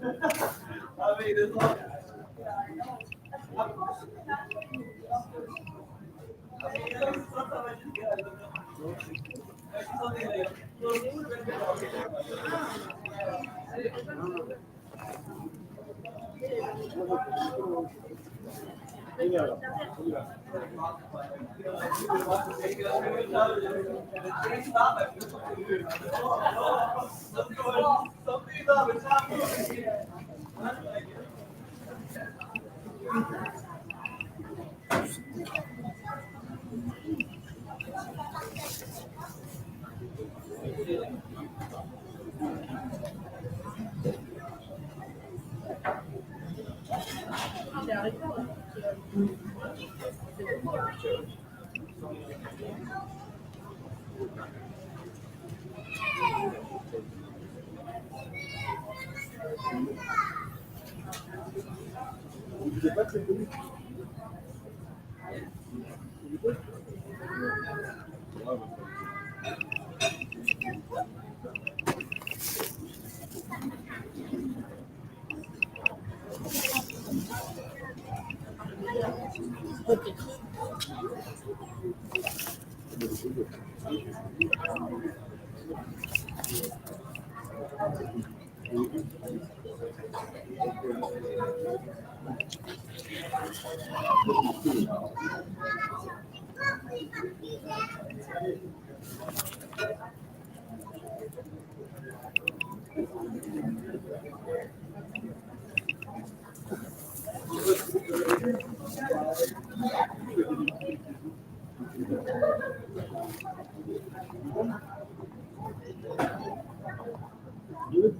I mean, it's like, I mean, sometimes I just get like something like, well, they would have been something about it's happening.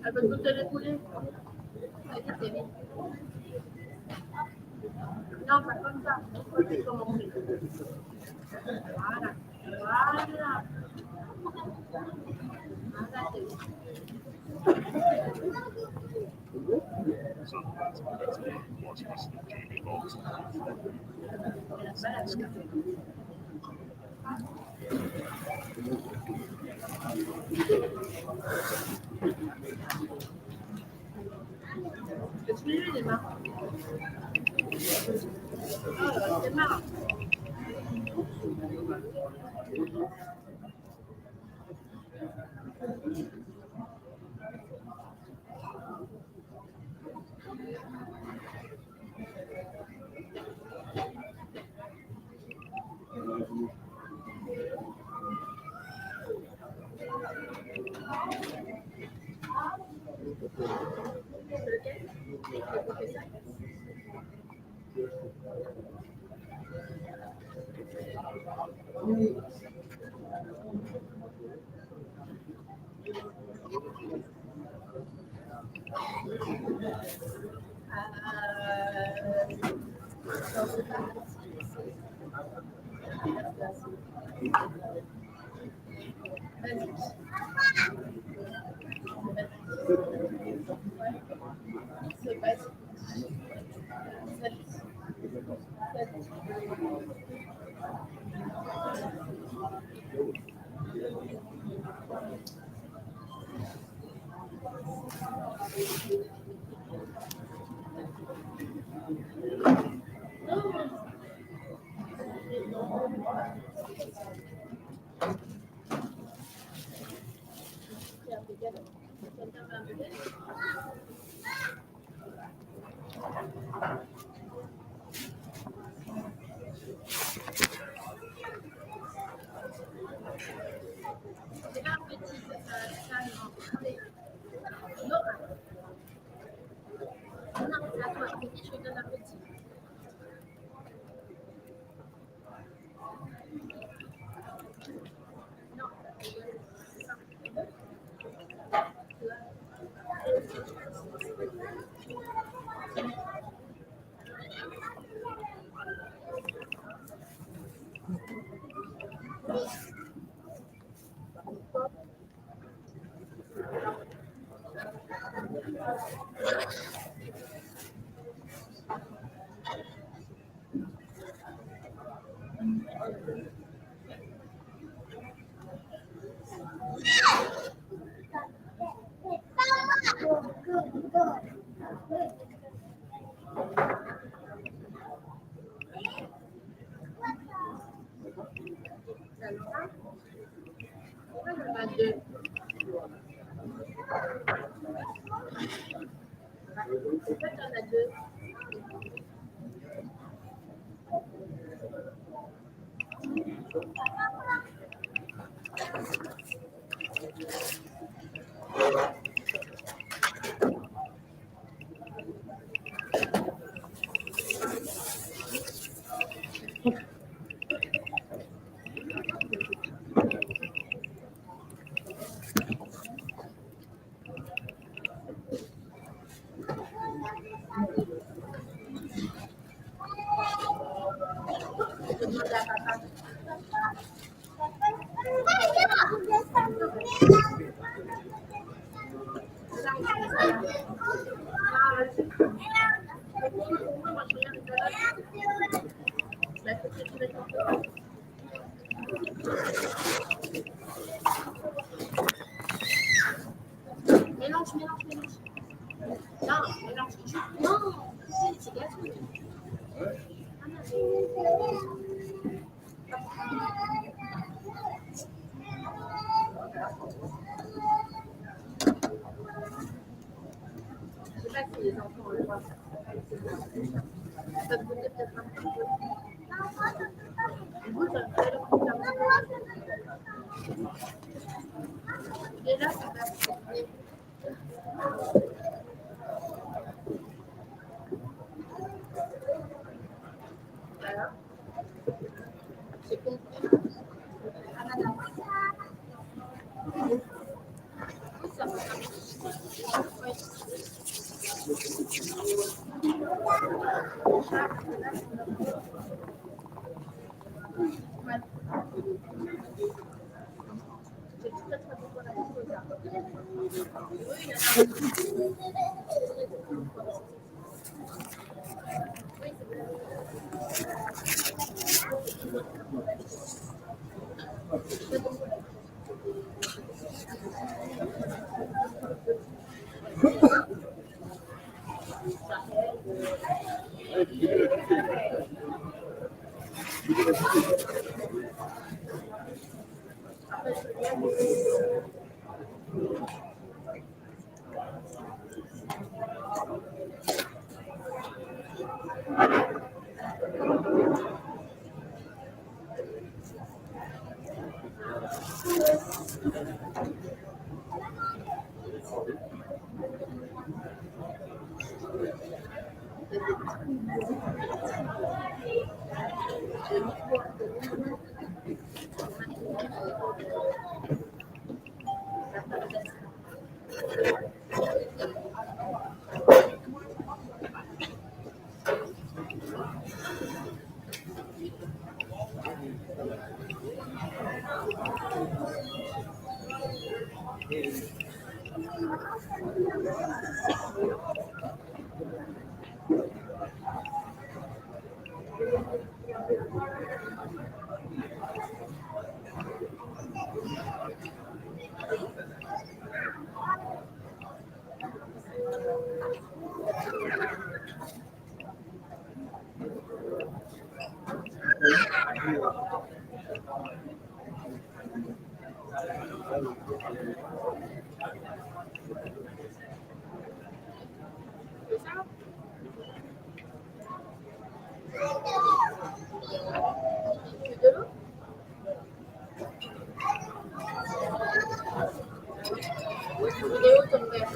Avec tout les poulets, non, pas comme ça. Il faut commencer. Voilà. Voilà. Voilà, c'est bon. So that's Vice President Jamie Bolton. Celui-là, il est marrant. Oh, c'est marrant. C'est pas un petit salle rentrée. Non, non, c'est à toi. Je te donne un petit. Non, c'est ça. Pourquoi il y en a deux? Pourquoi il y en a deux? Je demande à papa. Mélange, mélange, mélange. Non, mélange. Non, c'est gâteau. Je sais pas si les enfants ont le droit. Ça peut peut-être un petit peu. Du coup, ça me fait le coup d'un peu. Et là, ça va. Voilà. J'ai compris. Ananas. Oui, ça va. Ouais. Ouais. C'est très très bon pour la vie. Oui, il y en a. Oui, c'est vrai. De l'eau? Il est où ton verre?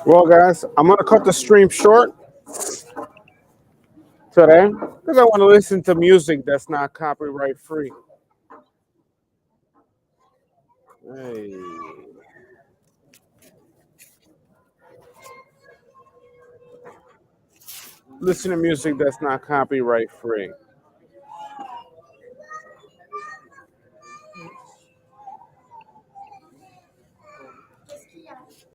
Well, guys, I'm gonna cut the stream short today because I want to listen to music that's not copyright free. Hey. Listen to music that's not copyright free.